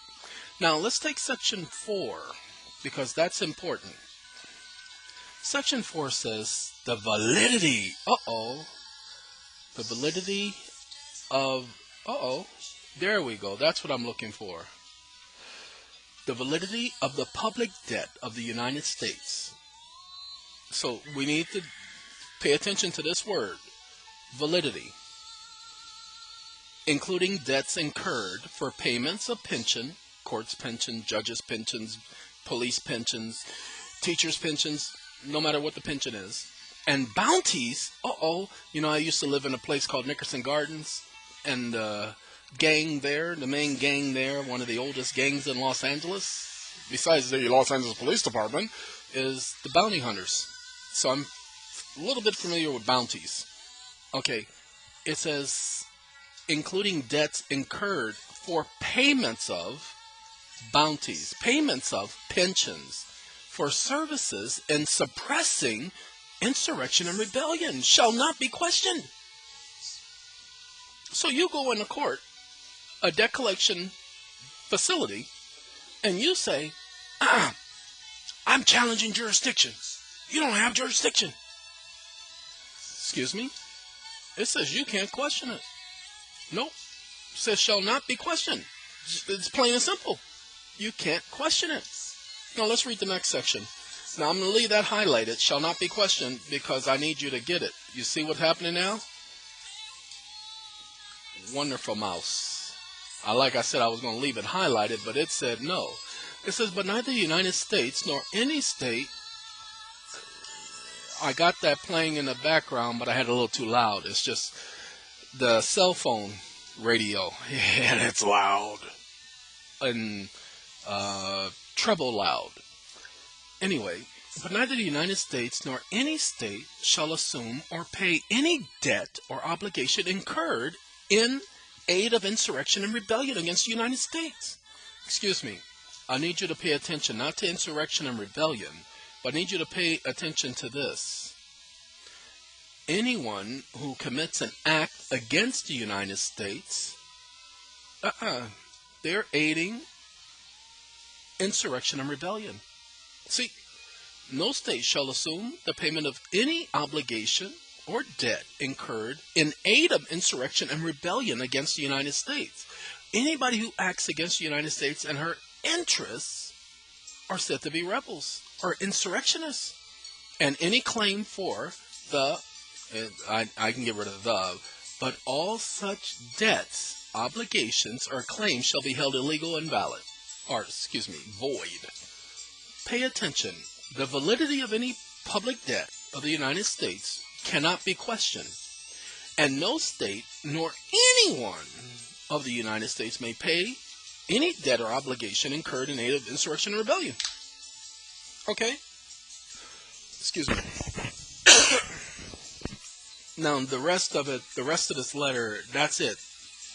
Now, let's take Section 4, because that's important. Section 4 says the validity, the validity of, there we go, that's what I'm looking for. The validity of the public debt of the United States. So we need to pay attention to this word, validity, including debts incurred for payments of pension, courts pension, judges pensions, police pensions, teachers pensions, no matter what the pension is, And bounties, I used to live in a place called Nickerson Gardens, and gang there, the main gang there, one of the oldest gangs in Los Angeles, besides the Los Angeles Police Department, is the bounty hunters. So I'm a little bit familiar with bounties. Okay, it says, including debts incurred for payments of bounties, payments of pensions, for services in suppressing insurrection and rebellion shall not be questioned. So you go into court, a debt collection facility, and you say, I'm challenging jurisdiction. You don't have jurisdiction. Excuse me? It says you can't question it. Nope. It says shall not be questioned. It's plain and simple. You can't question it. Now let's read the next section. Now I'm going to leave that highlighted, shall not be questioned, because I need you to get it. You see what's happening now? Wonderful mouse. Like I said, I was going to leave it highlighted, but it said no. It says, but neither the United States nor any state. I got that playing in the background, but I had it a little too loud. It's just the cell phone radio, and it's loud. And treble loud. Anyway, but neither the United States nor any state shall assume or pay any debt or obligation incurred in aid of insurrection and rebellion against the United States. Excuse me. I need you to pay attention, not to insurrection and rebellion, but I need you to pay attention to this. Anyone who commits an act against the United States, they're aiding insurrection and rebellion. See, no state shall assume the payment of any obligation or debt incurred in aid of insurrection and rebellion against the United States. Anybody who acts against the United States and her interests are said to be rebels or insurrectionists. And any claim for I can get rid of but all such debts, obligations, or claims shall be held illegal and valid. Void. Pay attention. The validity of any public debt of the United States cannot be questioned, and no state nor anyone of the United States may pay any debt or obligation incurred in aid of insurrection or rebellion. Okay? Excuse me. Now, the rest of this letter, that's it.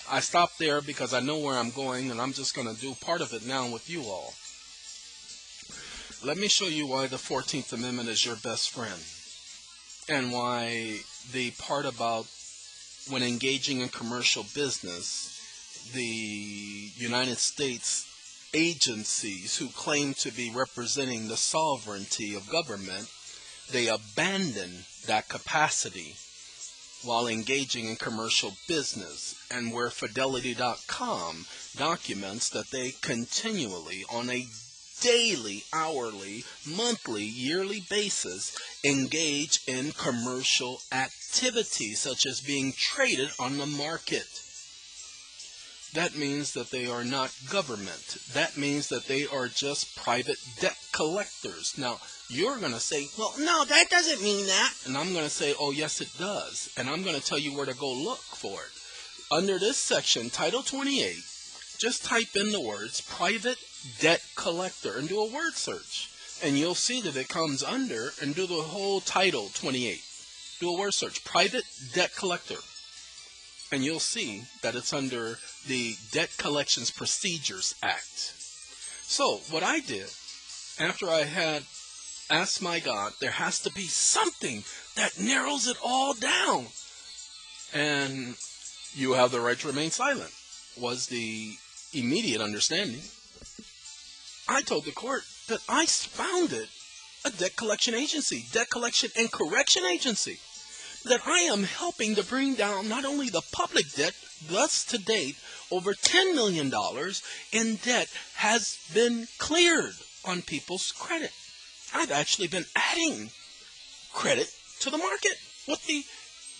I stopped there because I know where I'm going, and I'm just going to do part of it now with you all. Let me show you why the 14th Amendment is your best friend, and why the part about when engaging in commercial business, the United States agencies who claim to be representing the sovereignty of government, they abandon that capacity while engaging in commercial business, and where Fidelity.com documents that they continually, on a daily, hourly, monthly, yearly basis, engage in commercial activities such as being traded on the market. That means that they are not government. That means that they are just private debt collectors. Now, you're going to say, well, no, that doesn't mean that. And I'm going to say, oh, yes, it does. And I'm going to tell you where to go look for it. Under this section, Title 28, just type in the words private debt collector and do a word search. And you'll see that it comes under, and do the whole Title 28. Do a word search, private debt collector. And you'll see that it's under the Debt Collections Procedures Act. So what I did, after I had asked my God, there has to be something that narrows it all down. And you have the right to remain silent, was the immediate understanding. I told the court that I founded a debt collection agency, debt collection and correction agency, that I am helping to bring down not only the public debt, thus to date, over $10 million in debt has been cleared on people's credit. I've actually been adding credit to the market with the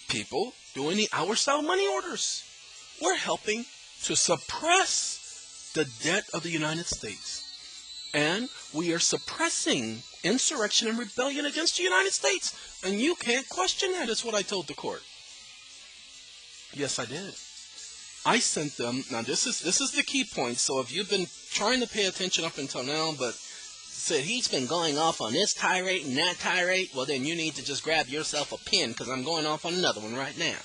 people doing the hour-style money orders. We're helping to suppress the debt of the United States. And we are suppressing insurrection and rebellion against the United States. And you can't question that, is what I told the court. Yes, I did. I sent them, now this is the key point, so if you've been trying to pay attention up until now, but said he's been going off on this tirade and that tirade, well then you need to just grab yourself a pen, because I'm going off on another one right now.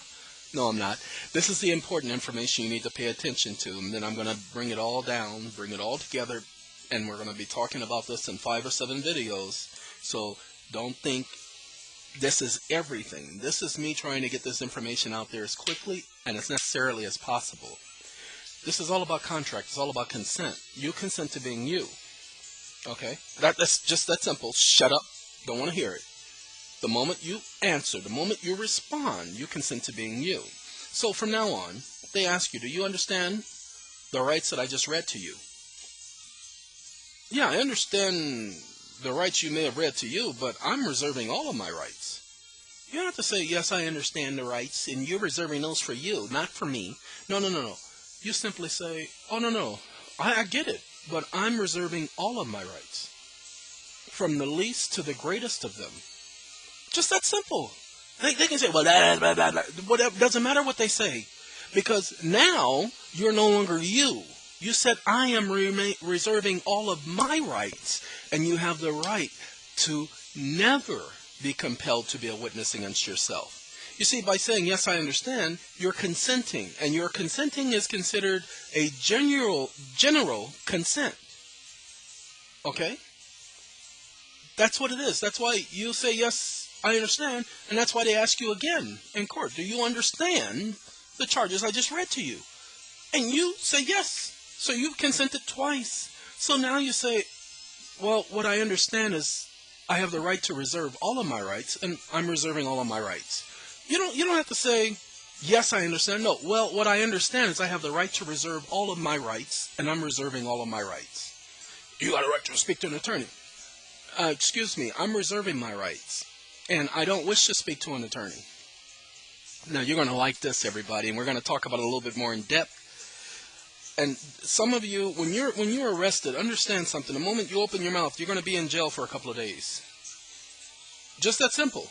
No, I'm not. This is the important information you need to pay attention to, and then I'm going to bring it all down, bring it all together, and we're going to be talking about this in 5 or 7 videos, so don't think this is everything. This is me trying to get this information out there as quickly and as necessarily as possible. This is all about contract. It's all about consent. You consent to being you. Okay? That's just that simple. Shut up. Don't want to hear it. The moment you answer, the moment you respond, you consent to being you. So from now on, they ask you, do you understand the rights that I just read to you? Yeah, I understand the rights you may have read to you, but I'm reserving all of my rights. You don't have to say, yes, I understand the rights, and you're reserving those for you, not for me. No. You simply say, oh, no, I get it, but I'm reserving all of my rights, from the least to the greatest of them. Just that simple. They can say, well, whatever. Doesn't matter what they say, because now you're no longer you. You said, I am reserving all of my rights, and you have the right to never be compelled to be a witness against yourself. You see, by saying, yes, I understand, you're consenting, and your consenting is considered a general consent. Okay? That's what it is. That's why you say, yes, I understand, and that's why they ask you again in court, do you understand the charges I just read to you? And you say yes. So you've consented twice. So now you say, well, what I understand is I have the right to reserve all of my rights, and I'm reserving all of my rights. You don't have to say, yes, I understand. No, well, what I understand is I have the right to reserve all of my rights, and I'm reserving all of my rights. You got a right to speak to an attorney. Excuse me, I'm reserving my rights, and I don't wish to speak to an attorney. Now, you're going to like this, everybody, and we're going to talk about it a little bit more in depth. And some of you, when you're arrested, understand something. The moment you open your mouth, you're going to be in jail for a couple of days. Just that simple.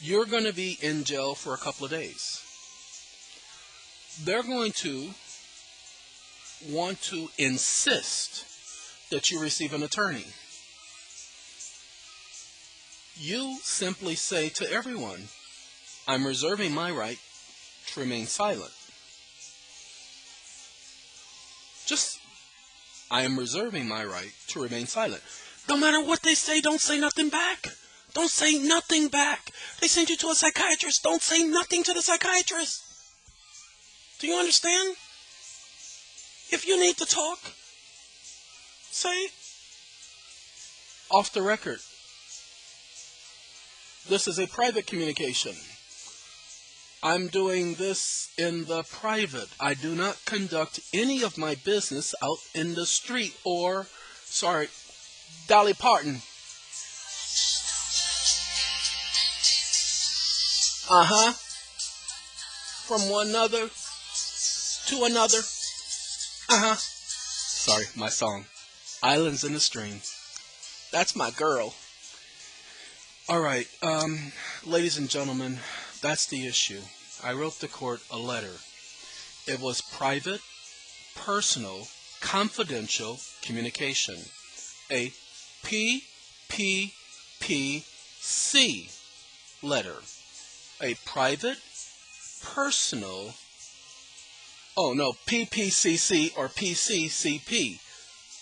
You're going to be in jail for a couple of days. They're going to want to insist that you receive an attorney. You simply say to everyone, I'm reserving my right to remain silent. I am reserving my right to remain silent. No matter what they say, don't say nothing back. Don't say nothing back. They send you to a psychiatrist. Don't say nothing to the psychiatrist. Do you understand? If you need to talk, say off the record. This is a private communication. I'm doing this in the private. I do not conduct any of my business out in the street or, Dolly Parton. From one another to another. Sorry, my song. Islands in the Stream. That's my girl. Alright, ladies and gentlemen, that's the issue. I wrote the court a letter. It was private, personal, confidential communication. A PPPC letter. A private, personal, PPCC or PCCP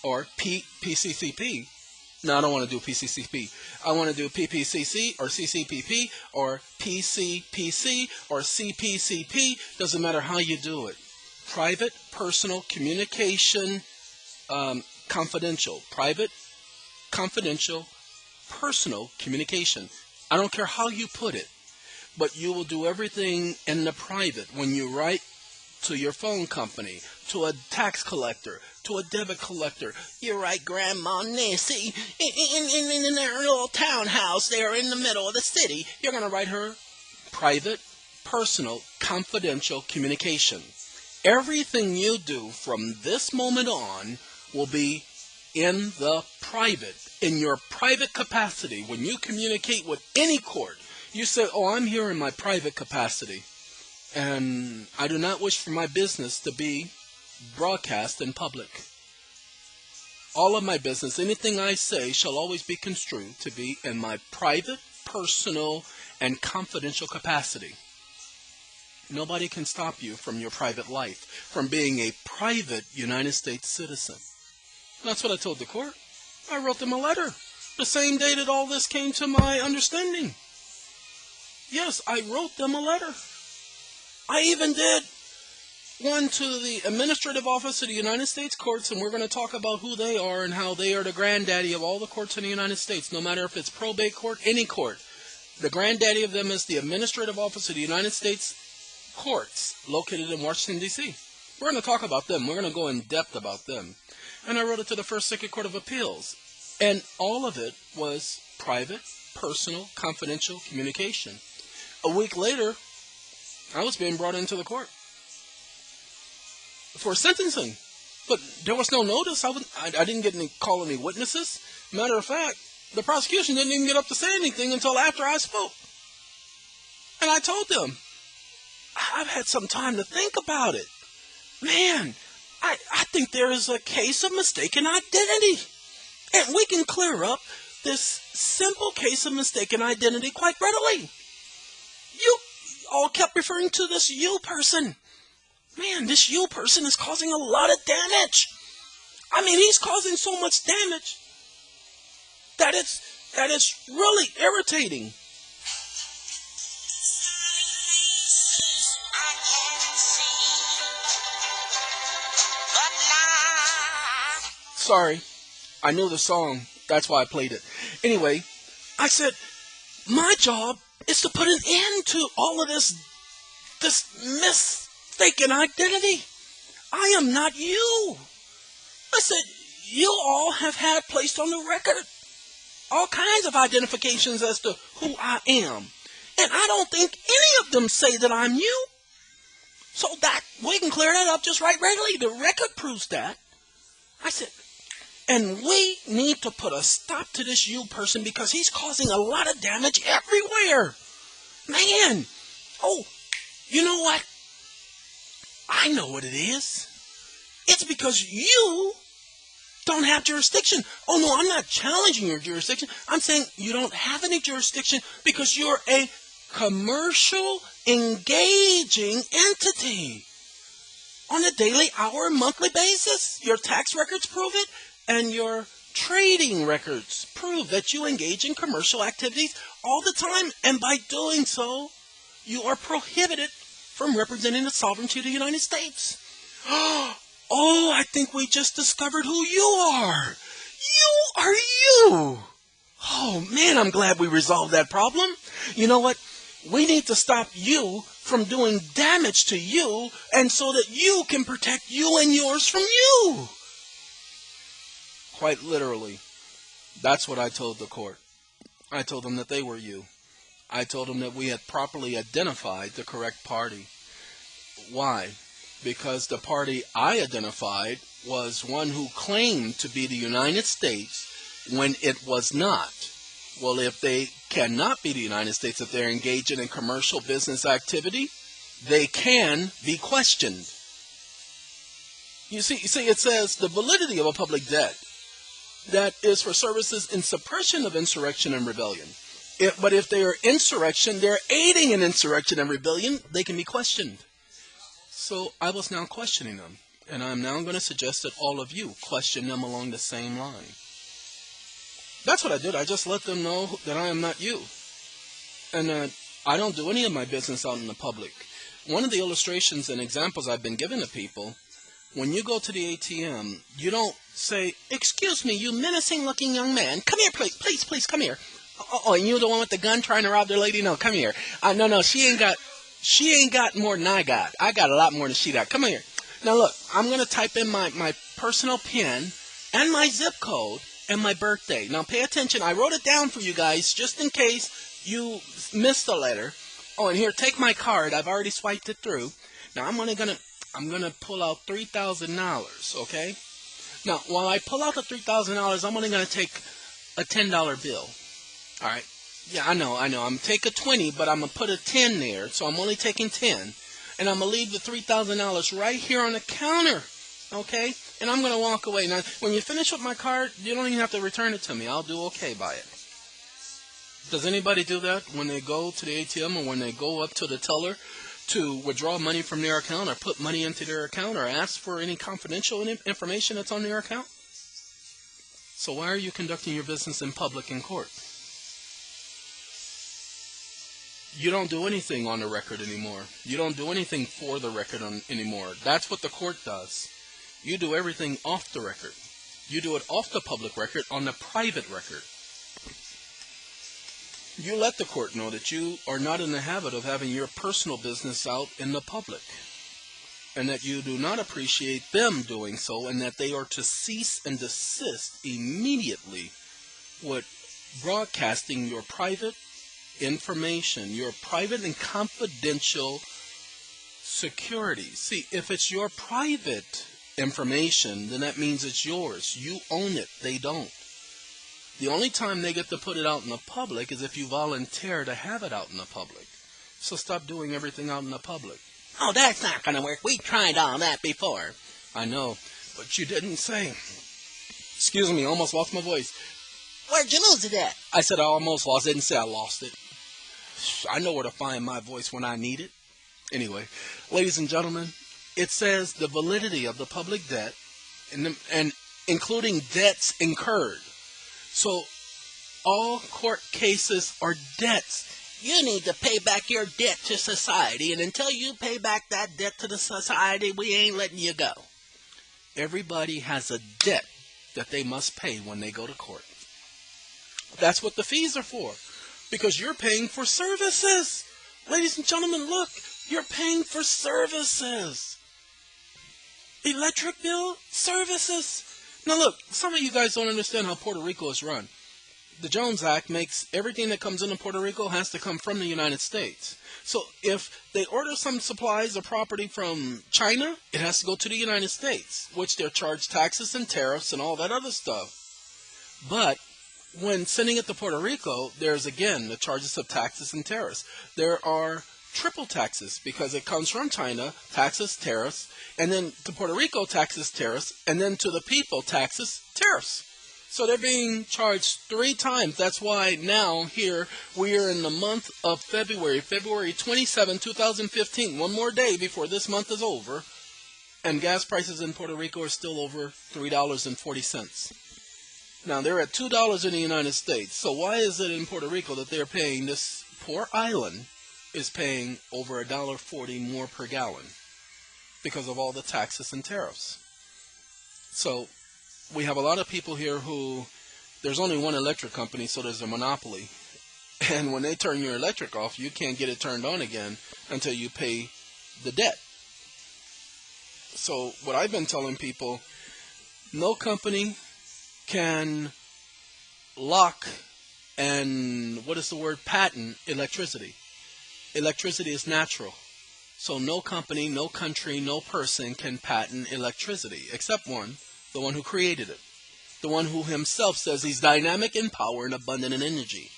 or PCCP. No, I don't want to do PCCP. I want to do PPCC or CCPP or PCPC or CPCP. Doesn't matter how you do it. Private, personal, communication, confidential. Private, confidential, personal communication. I don't care how you put it, but you will do everything in the private. When you write to your phone company, to a tax collector, to a debit collector, you write Grandma Nancy in their little townhouse there in the middle of the city. You're going to write her private, personal, confidential communication. Everything you do from this moment on will be in the private in your private capacity, when you communicate with any court, you say, oh, I'm here in my private capacity, and I do not wish for my business to be broadcast in public. All of my business, anything I say, shall always be construed to be in my private, personal, and confidential capacity. Nobody can stop you from your private life, from being a private United States citizen. That's what I told the court. I wrote them a letter the same day that all this came to my understanding. Yes, I wrote them a letter. I even did one to the Administrative Office of the United States Courts, and we're going to talk about who they are and how they are the granddaddy of all the courts in the United States, no matter if it's probate court, any court. The granddaddy of them is the Administrative Office of the United States Courts, located in Washington, D.C. We're going to talk about them. We're going to go in depth about them. And I wrote it to the First Circuit Court of Appeals. And all of it was private, personal, confidential communication. A week later, I was being brought into the court for sentencing. But there was no notice. I didn't get call any witnesses. Matter of fact, the prosecution didn't even get up to say anything until after I spoke. And I told them, I've had some time to think about it. Man, I think there is a case of mistaken identity. And we can clear up this simple case of mistaken identity quite readily. You all kept referring to this you person. Man, this you person is causing a lot of damage. I mean, he's causing so much damage that it's really irritating. Sorry, I knew the song. That's why I played it. Anyway, I said, my job is to put an end to all of this mistaken identity. I am not you. I said, you all have had placed on the record all kinds of identifications as to who I am. And I don't think any of them say that I'm you. So that we can clear that up just right regularly. The record proves that. I said, and we need to put a stop to this you person because he's causing a lot of damage everywhere. Man. Oh, you know what? I know what it is. It's because you don't have jurisdiction. Oh, no, I'm not challenging your jurisdiction. I'm saying you don't have any jurisdiction because you're a commercial, engaging entity on a daily, hour, monthly basis. Your tax records prove it, and your trading records prove that you engage in commercial activities all the time, and by doing so, you are prohibited from representing the sovereignty of the United States. Oh, I think we just discovered who you are. You are you. Oh, man, I'm glad we resolved that problem. You know what? We need to stop you from doing damage to you, and so that you can protect you and yours from you. Quite literally, that's what I told the court. I told them that they were you. I told them that we had properly identified the correct party. Why? Because the party I identified was one who claimed to be the United States when it was not. Well, if they cannot be the United States, if they're engaging in commercial business activity, they can be questioned. You see, it says the validity of a public debt that is for services in suppression of insurrection and rebellion. But if they are insurrection, they're aiding in insurrection and rebellion, they can be questioned. So I was now questioning them, and I'm now going to suggest that all of you question them along the same line. That's what I did. I just let them know that I am not you. And I don't do any of my business out in the public. One of the illustrations and examples I've been giving to people, when you go to the ATM, you don't say, "Excuse me, you menacing-looking young man. Come here, please, come here." Oh, and you're the one with the gun trying to rob the lady? No, come here. No, she ain't got more than I got. I got a lot more than she got. Come here. Now look, I'm going to type in my personal PIN and my zip code and my birthday. Now pay attention. I wrote it down for you guys just in case you missed the letter. Oh, and here, take my card. I've already swiped it through. Now I'm gonna pull out $3,000, okay? Now, while I pull out the $3,000, I'm only gonna take a $10 bill. All right. Yeah, I know. I'm take a 20, but I'm gonna put a 10 there, so I'm only taking 10, and I'm gonna leave the $3,000 right here on the counter. Okay, and I'm gonna walk away. Now, when you finish with my card, you don't even have to return it to me. I'll do okay by it. Does anybody do that when they go to the ATM or when they go up to the teller to withdraw money from their account or put money into their account or ask for any confidential information that's on their account? So why are you conducting your business in public in court? You don't do anything on the record anymore. You don't do anything for the record anymore. That's what the court does. You do everything off the record. You do it off the public record on the private record. You let the court know that you are not in the habit of having your personal business out in the public, and that you do not appreciate them doing so, and that they are to cease and desist immediately with broadcasting your private information, your private and confidential security. See, if it's your private information, then that means it's yours. You own it. They don't. The only time they get to put it out in the public is if you volunteer to have it out in the public. So stop doing everything out in the public. Oh, that's not going to work. We tried all that before. I know, but you didn't say. Excuse me, I almost lost my voice. Where'd you lose it at? I said I almost lost it. I didn't say I lost it. I know where to find my voice when I need it. Anyway, ladies and gentlemen, it says the validity of the public debt and including debts incurred. So all court cases are debts. You need to pay back your debt to society, and until you pay back that debt to the society, we ain't letting you go. Everybody has a debt that they must pay when they go to court. That's what the fees are for, because you're paying for services. Ladies and gentlemen, look, you're paying for services. Electric bill, services. Now look, some of you guys don't understand how Puerto Rico is run. The Jones Act makes everything that comes into Puerto Rico has to come from the United States. So if they order some supplies or property from China, it has to go to the United States, which they're charged taxes and tariffs and all that other stuff. But when sending it to Puerto Rico, there's again the charges of taxes and tariffs. There are triple taxes because it comes from China, taxes, tariffs, and then to Puerto Rico, taxes, tariffs, and then to the people, taxes, tariffs. So they're being charged 3 times. That's why now here we are in the month of February 27, 2015. One more day before this month is over, and gas prices in Puerto Rico are still over $3.40. Now they're at $2 in the United States. So why is it in Puerto Rico that they're paying, this poor island is paying over $1.40 more per gallon? Because of all the taxes and tariffs. So we have a lot of people here who, there's only one electric company, so there's a monopoly. And when they turn your electric off, you can't get it turned on again until you pay the debt. So what I've been telling people, no company can lock and, patent electricity. Electricity is natural. So no company, no country, no person can patent electricity, except one, the one who created it. The one who himself says he's dynamic in power and abundant in energy.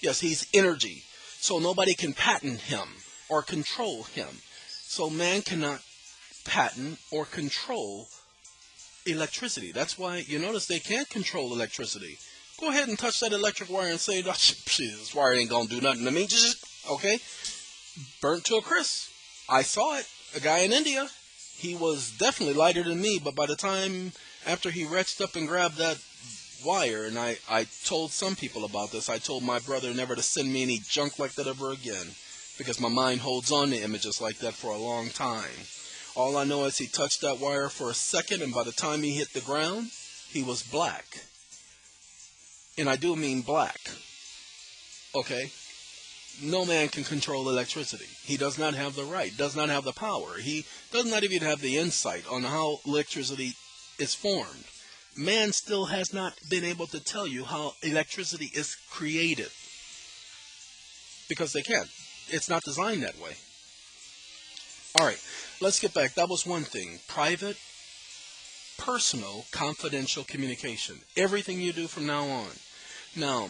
Yes, he's energy. So nobody can patent him or control him. So man cannot patent or control electricity. That's why you notice they can't control electricity. Go ahead and touch that electric wire and say, this wire ain't going to do nothing to me. Okay? Burnt to a crisp. I saw it. A guy in India, he was definitely lighter than me, but by the time after he reached up and grabbed that wire, and I told some people about this, I told my brother never to send me any junk like that ever again, because my mind holds on to images like that for a long time. All I know is he touched that wire for a second, and by the time he hit the ground, he was black. And I do mean black. Okay? No man can control electricity. He does not have the right, does not have the power. He does not even have the insight on how electricity is formed. Man still has not been able to tell you how electricity is created. Because they can't. It's not designed that way. Alright, let's get back. That was one thing. Private, personal, confidential communication. Everything you do from now on. Now,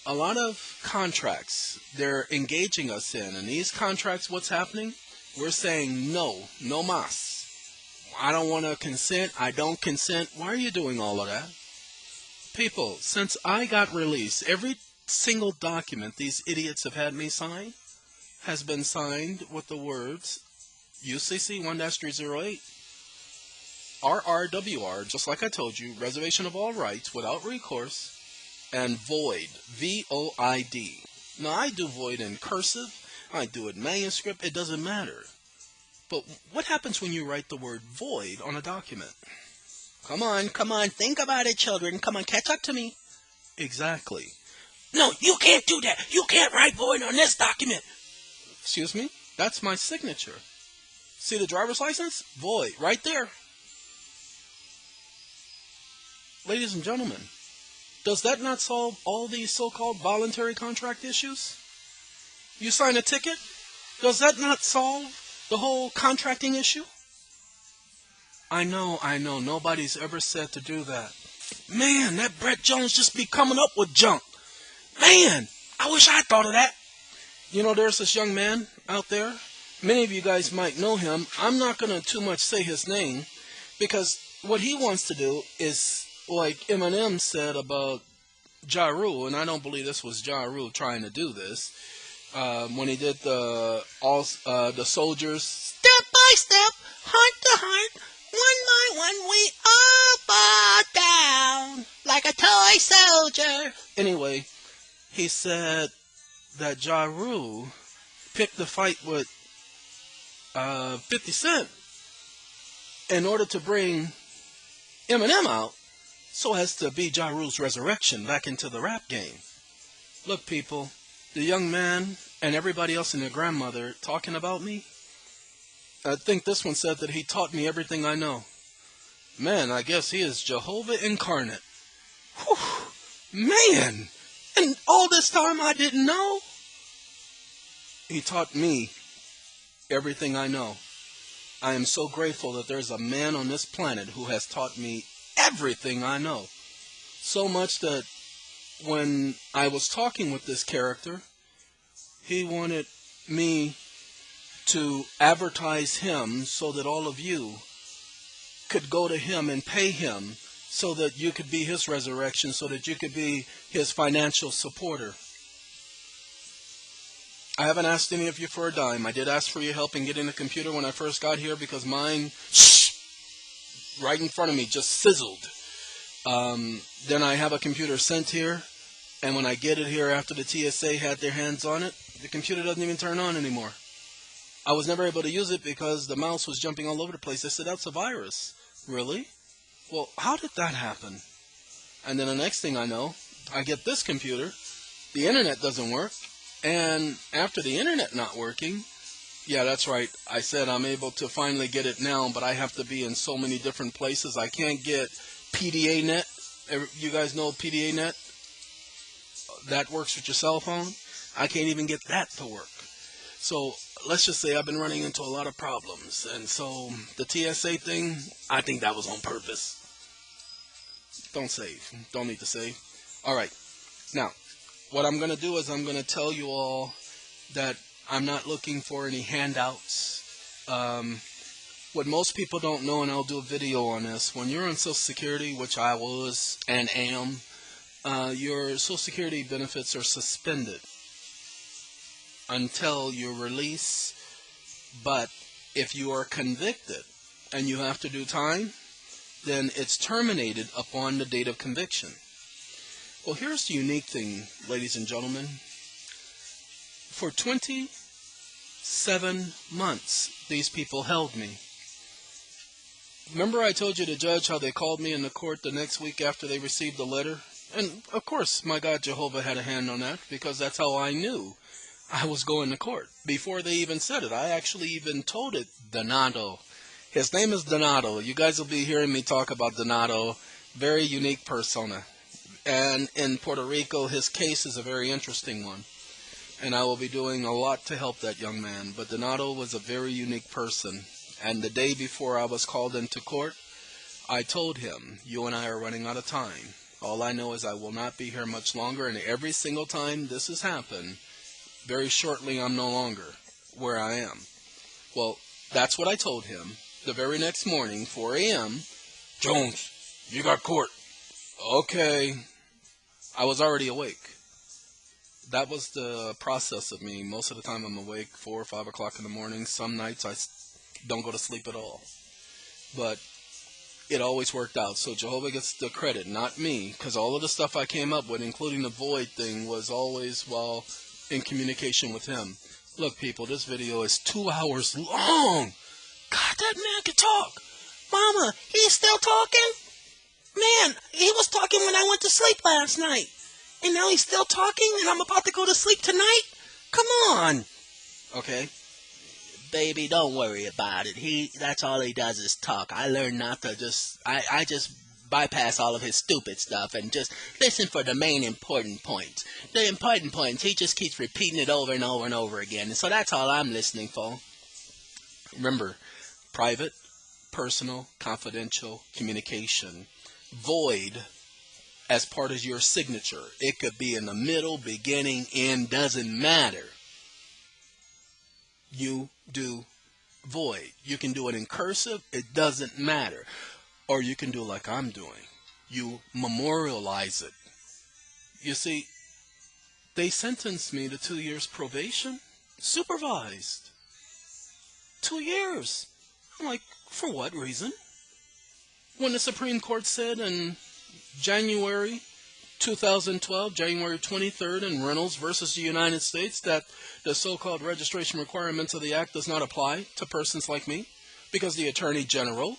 a lot of contracts they're engaging us in, and these contracts, what's happening? We're saying no, no mas. I don't want to consent. I don't consent. Why are you doing all of that? People, since I got released, every single document these idiots have had me sign has been signed with the words UCC 1-308 RRWR, just like I told you, reservation of all rights without recourse, and void, VOID. Now, I do void in cursive, I do it manuscript, it doesn't matter. But what happens when you write the word void on a document? Come on, think about it, children. Come on, catch up to me. Exactly. No, you can't do that. You can't write void on this document. Excuse me? That's my signature. See the driver's license? Void, right there. Ladies and gentlemen, does that not solve all these so-called voluntary contract issues? You sign a ticket? Does that not solve the whole contracting issue? I know, nobody's ever said to do that. Man, that Brett Jones just be coming up with junk. Man, I wish I thought of that. You know, there's this young man out there. Many of you guys might know him. I'm not going to too much say his name because what he wants to do is, like Eminem said about Ja Rule, and I don't believe this was Ja Rule trying to do this, when he did the soldiers, step by step, heart to heart, one by one, we all fall down like a toy soldier. Anyway, he said that Ja Rule picked the fight with 50 Cent in order to bring Eminem out so as to be Ja Rule's resurrection back into the rap game. Look, people, the young man and everybody else and their grandmother talking about me, I think this one said that he taught me everything I know. Man, I guess he is Jehovah incarnate. Whew, man, and all this time I didn't know. He taught me everything I know. I am so grateful that there's a man on this planet who has taught me everything I know. So much that when I was talking with this character, he wanted me to advertise him so that all of you could go to him and pay him so that you could be his resurrection, so that you could be his financial supporter. I haven't asked any of you for a dime. I did ask for your help in getting a computer when I first got here because mine, right in front of me, just sizzled. Then I have a computer sent here, and when I get it here after the TSA had their hands on it, the computer doesn't even turn on anymore. I was never able to use it because the mouse was jumping all over the place. They said, that's a virus. Really? Well, how did that happen? And then the next thing I know, I get this computer, the internet doesn't work, and after the internet not working, yeah, that's right, I said I'm able to finally get it now, but I have to be in so many different places. I can't get PDA-Net. You guys know PDA-Net? That works with your cell phone. I can't even get that to work. So let's just say I've been running into a lot of problems. And so the TSA thing, I think that was on purpose. Don't save. Don't need to save. All right. Now, what I'm going to do is I'm going to tell you all that I'm not looking for any handouts. What most people don't know, and I'll do a video on this, when you're on Social Security, which I was and am, your Social Security benefits are suspended until your release. But if you are convicted and you have to do time, then it's terminated upon the date of conviction. Well, here's the unique thing, ladies and gentlemen. For 27 months, these people held me. Remember I told you the judge how they called me in the court the next week after they received the letter? And, of course, my God Jehovah had a hand on that because that's how I knew I was going to court. Before they even said it, I actually even told it, Donato. His name is Donato. You guys will be hearing me talk about Donato. Very unique persona. And in Puerto Rico, his case is a very interesting one. And I will be doing a lot to help that young man. But Donato was a very unique person. And the day before I was called into court, I told him, you and I are running out of time. All I know is I will not be here much longer, and every single time this has happened, very shortly I'm no longer where I am. Well, that's what I told him. The very next morning, 4 a.m., Jones, you got court. Okay. I was already awake. That was the process of me. Most of the time I'm awake 4 or 5 o'clock in the morning. Some nights I don't go to sleep at all. But it always worked out. So Jehovah gets the credit, not me, because all of the stuff I came up with, including the void thing, was always while in communication with him. Look, people, this video is 2 hours long. God, that man can talk. Mama, he's still talking? Man, he was talking when I went to sleep last night. And now he's still talking and I'm about to go to sleep tonight? Come on. Okay. Baby, don't worry about it. That's all he does is talk. I learned not to I just bypass all of his stupid stuff and just listen for the main important points. The important points, he just keeps repeating it over and over and over again. And so that's all I'm listening for. Remember, private, personal, confidential communication. Void as part of your signature. It could be in the middle, beginning, end, doesn't matter. You do void. You can do it in cursive, it doesn't matter. Or you can do like I'm doing. You memorialize it. You see, they sentenced me to 2 years probation, supervised. 2 years. I'm like, for what reason? When the Supreme Court said in January 2012, January 23rd, in Reynolds versus the United States, that the so-called registration requirements of the Act does not apply to persons like me because the Attorney General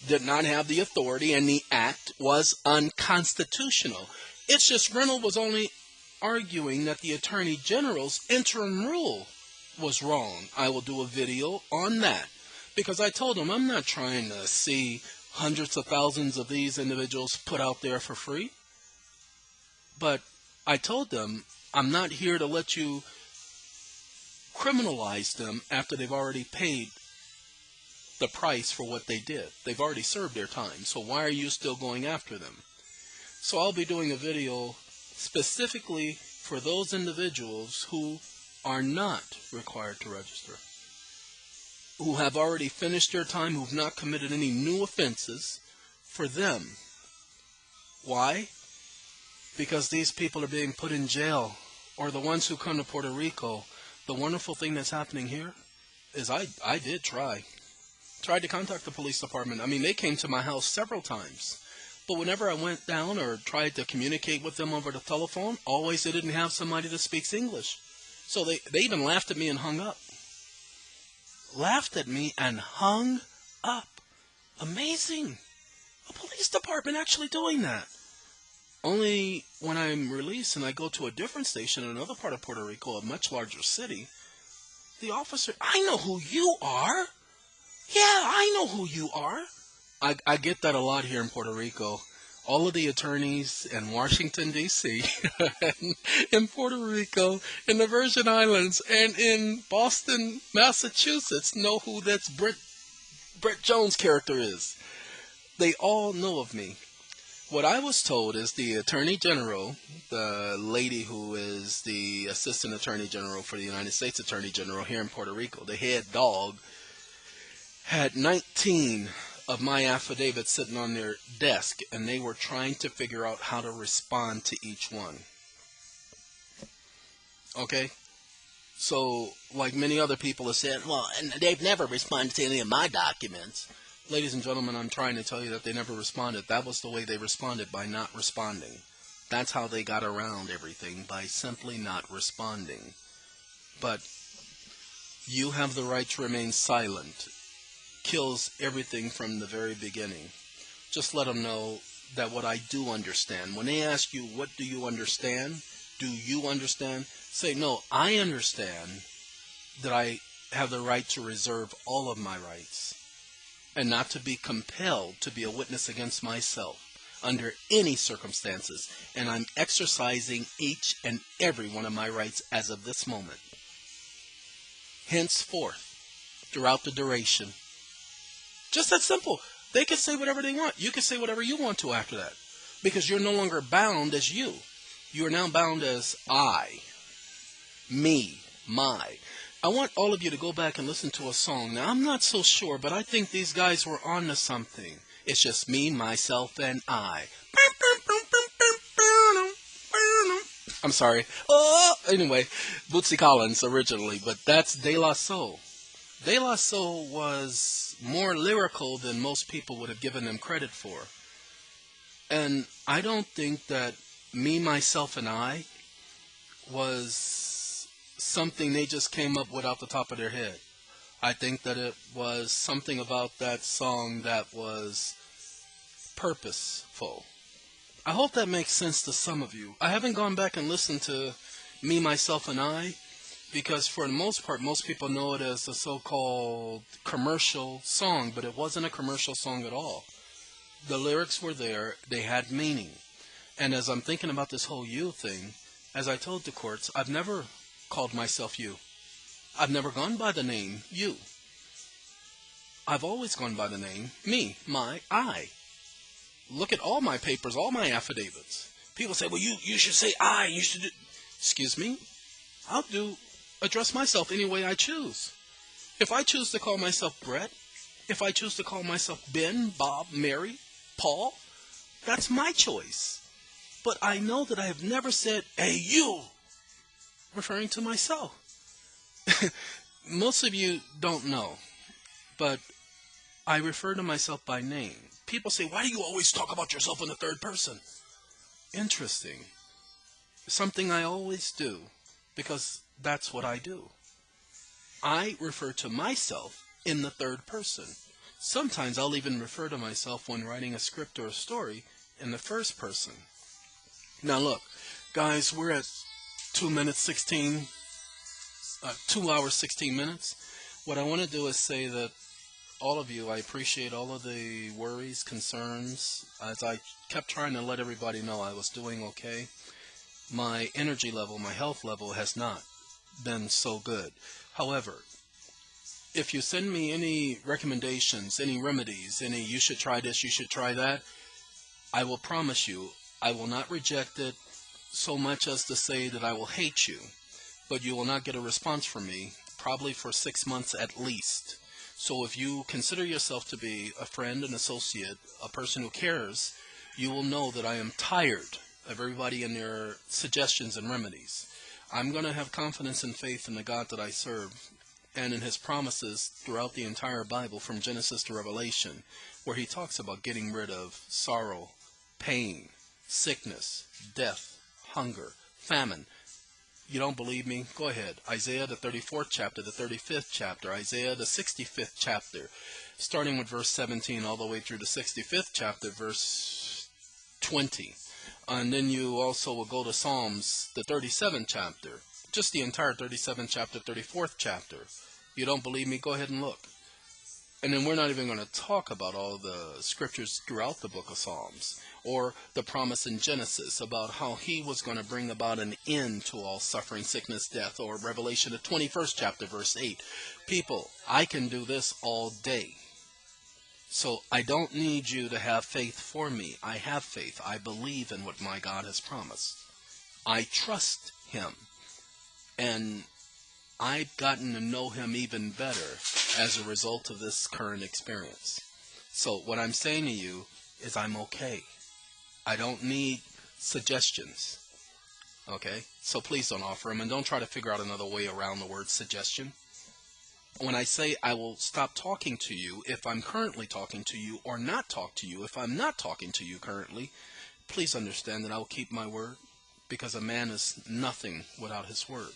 did not have the authority and the Act was unconstitutional. It's just Reynolds was only arguing that the Attorney General's interim rule was wrong. I will do a video on that because I told him I'm not trying to see hundreds of thousands of these individuals put out there for free. But I told them, I'm not here to let you criminalize them after they've already paid the price for what they did. They've already served their time. So why are you still going after them? So I'll be doing a video specifically for those individuals who are not required to register, who have already finished their time, who've not committed any new offenses, for them. Why? Because these people are being put in jail, or the ones who come to Puerto Rico. The wonderful thing that's happening here is I did tried to contact the police department. I mean, they came to my house several times. But whenever I went down or tried to communicate with them over the telephone, always they didn't have somebody that speaks English. So they even laughed at me and hung up. Laughed at me and hung up. Amazing. A police department actually doing that. Only when I'm released and I go to a different station in another part of Puerto Rico, a much larger city, the officer, I know who you are. Yeah, I know who you are. I get that a lot here in Puerto Rico. All of the attorneys in Washington, D.C., in Puerto Rico, in the Virgin Islands, and in Boston, Massachusetts know who that Brett Jones character is. They all know of me. What I was told is the Attorney General, the lady who is the Assistant Attorney General for the United States Attorney General here in Puerto Rico, the head dog, had 19 of my affidavits sitting on their desk, and they were trying to figure out how to respond to each one. Okay? So, like many other people have said, well, and they've never responded to any of my documents. Ladies and gentlemen, I'm trying to tell you that they never responded. That was the way they responded, by not responding. That's how they got around everything, by simply not responding. But you have the right to remain silent. Kills everything from the very beginning. Just let them know that what I do understand. When they ask you, what do you understand? Do you understand? Say, no, I understand that I have the right to reserve all of my rights and not to be compelled to be a witness against myself under any circumstances. And I'm exercising each and every one of my rights as of this moment. Henceforth, throughout the duration. Just that simple. They can say whatever they want. You can say whatever you want to after that. because you're no longer bound as you. You are now bound as I, me, my. I want all of you to go back and listen to a song. Now, I'm not so sure, but I think these guys were on to something. It's just me, myself, and I. I'm sorry. Oh, anyway, Bootsy Collins originally, but that's De La Soul. De La Soul was more lyrical than most people would have given them credit for. And I don't think that me, myself, and I was something they just came up with off the top of their head. I think that it was something about that song that was purposeful. I hope that makes sense to some of you. I haven't gone back and listened to Me, Myself, and I because for the most part, most people know it as a so-called commercial song, but it wasn't a commercial song at all. The lyrics were there, they had meaning. And as I'm thinking about this whole you thing, as I told the courts, I've never called myself you. I've never gone by the name you. I've always gone by the name me, my, I. Look at all my papers, all my affidavits. People say, well, you should say I. You should do... Excuse me? Address myself any way I choose. If I choose to call myself Brett, if I choose to call myself Ben, Bob, Mary, Paul, that's my choice. But I know that I have never said, hey, you, referring to myself. Most of you don't know, but I refer to myself by name. People say, why do you always talk about yourself in the third person? Interesting. Something I always do, because that's what I do. I refer to myself in the third person. Sometimes I'll even refer to myself when writing a script or a story in the first person. Now look, guys, we're at 2 hours 16 minutes. What I want to do is say that all of you, I appreciate all of the worries, concerns. As I kept trying to let everybody know I was doing okay, my energy level, my health level has not been so good. However, if you send me any recommendations, any remedies, any you should try this, you should try that, I will promise you I will not reject it so much as to say that I will hate you, but you will not get a response from me probably for 6 months at least. So if you consider yourself to be a friend, an associate, a person who cares, you will know that I am tired of everybody and their suggestions and remedies. I'm going to have confidence and faith in the God that I serve and in his promises throughout the entire Bible from Genesis to Revelation, where he talks about getting rid of sorrow, pain, sickness, death, hunger, famine. You don't believe me? Go ahead. Isaiah the 34th chapter, the 35th chapter, Isaiah the 65th chapter, starting with verse 17 all the way through the 65th chapter, verse 20. And then you also will go to Psalms, the 37th chapter, just the entire 37th chapter, 34th chapter. You don't believe me? Go ahead and look. And then we're not even going to talk about all the scriptures throughout the book of Psalms, or the promise in Genesis about how he was going to bring about an end to all suffering, sickness, death, or Revelation, the 21st chapter, verse 8. People, I can do this all day. So I don't need you to have faith for me. I have faith. I believe in what my God has promised. I trust him. And I've gotten to know him even better as a result of this current experience. So what I'm saying to you is I'm okay. I don't need suggestions. Okay? So please don't offer them, and don't try to figure out another way around the word suggestion. When I say I will stop talking to you if I'm currently talking to you, or not talk to you if I'm not talking to you currently, please understand that I will keep my word, because a man is nothing without his word.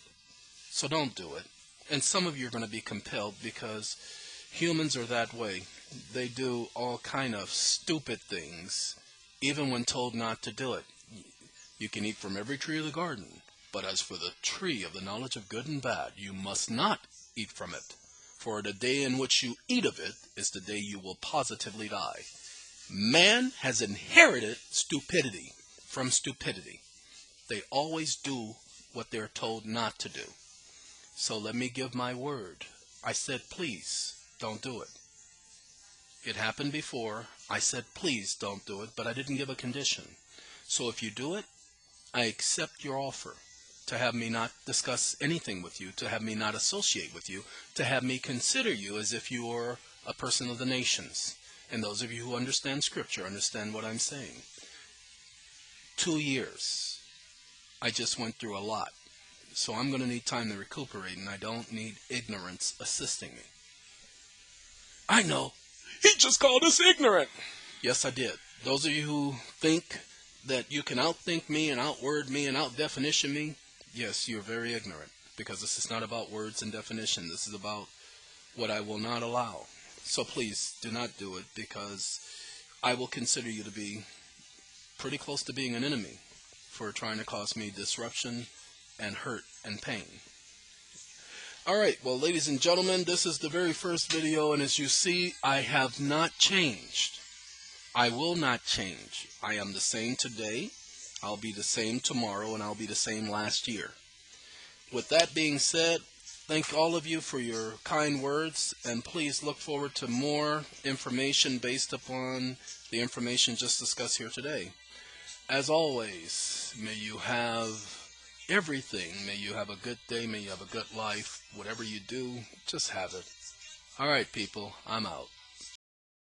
So don't do it. And some of you are going to be compelled, because humans are that way. They do all kind of stupid things, even when told not to do it. You can eat from every tree of the garden, but as for the tree of the knowledge of good and bad, you must not eat from it. For the day in which you eat of it is the day you will positively die. Man has inherited stupidity from stupidity. They always do what they're told not to do. So let me give my word. I said, please, don't do it. It happened before. I said, please don't do it, but I didn't give a condition. So if you do it, I accept your offer to have me not discuss anything with you, to have me not associate with you, to have me consider you as if you were a person of the nations. And those of you who understand Scripture understand what I'm saying. 2 years. I just went through a lot. So I'm going to need time to recuperate, and I don't need ignorance assisting me. I know. He just called us ignorant. Yes, I did. Those of you who think that you can outthink me and outword me and outdefinition me, yes, you're very ignorant, because this is not about words and definition. This is about what I will not allow. So please do not do it, because I will consider you to be pretty close to being an enemy for trying to cause me disruption and hurt and pain. Alright, well, ladies and gentlemen, this is the very first video, and as you see, I have not changed. I will not change. I am the same today, I'll be the same tomorrow, and I'll be the same last year. With that being said, thank all of you for your kind words, and please look forward to more information based upon the information just discussed here today. As always, may you have everything. May you have a good day. May you have a good life. Whatever you do, just have it. All right, people, I'm out.